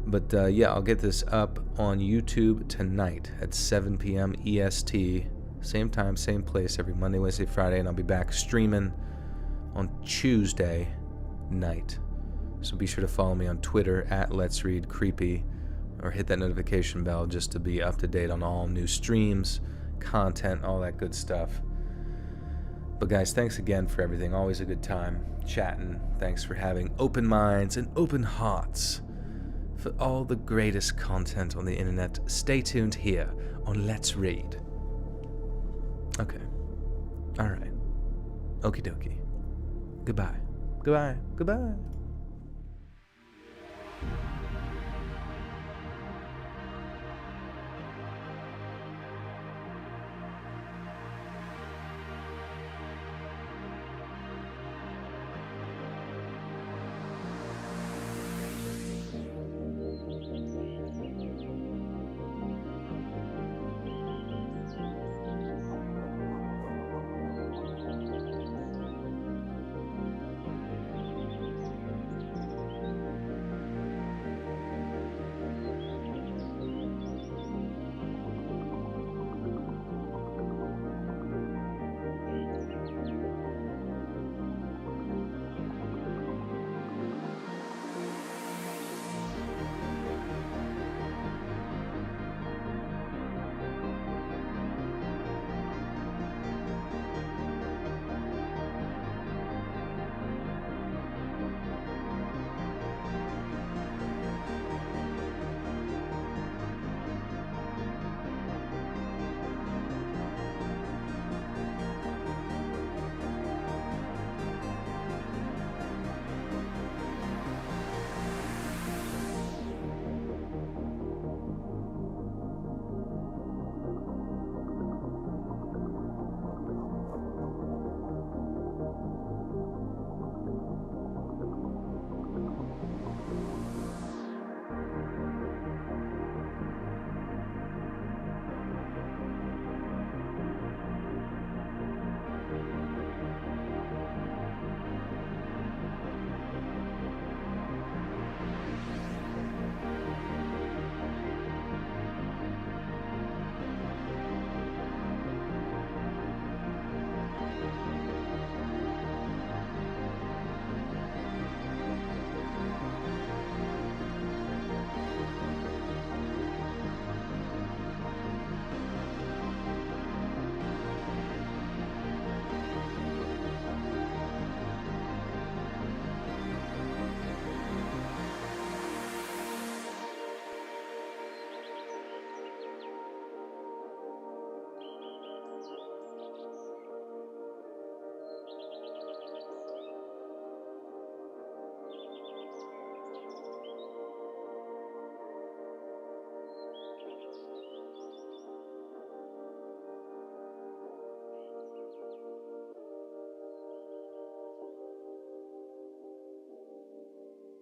But yeah, I'll get this up on YouTube tonight at 7 p.m. EST. Same time, same place, every Monday, Wednesday, Friday, and I'll be back streaming on Tuesday night. So be sure to follow me on Twitter at Let's Read Creepy, or hit that notification bell just to be up to date on all new streams, content, all that good stuff. But guys, thanks again for everything. Always a good time chatting. Thanks for having open minds and open hearts for all the greatest content on the internet. Stay tuned here on Let's Read. Okay. All right. Okie dokie. Goodbye. Goodbye. Goodbye.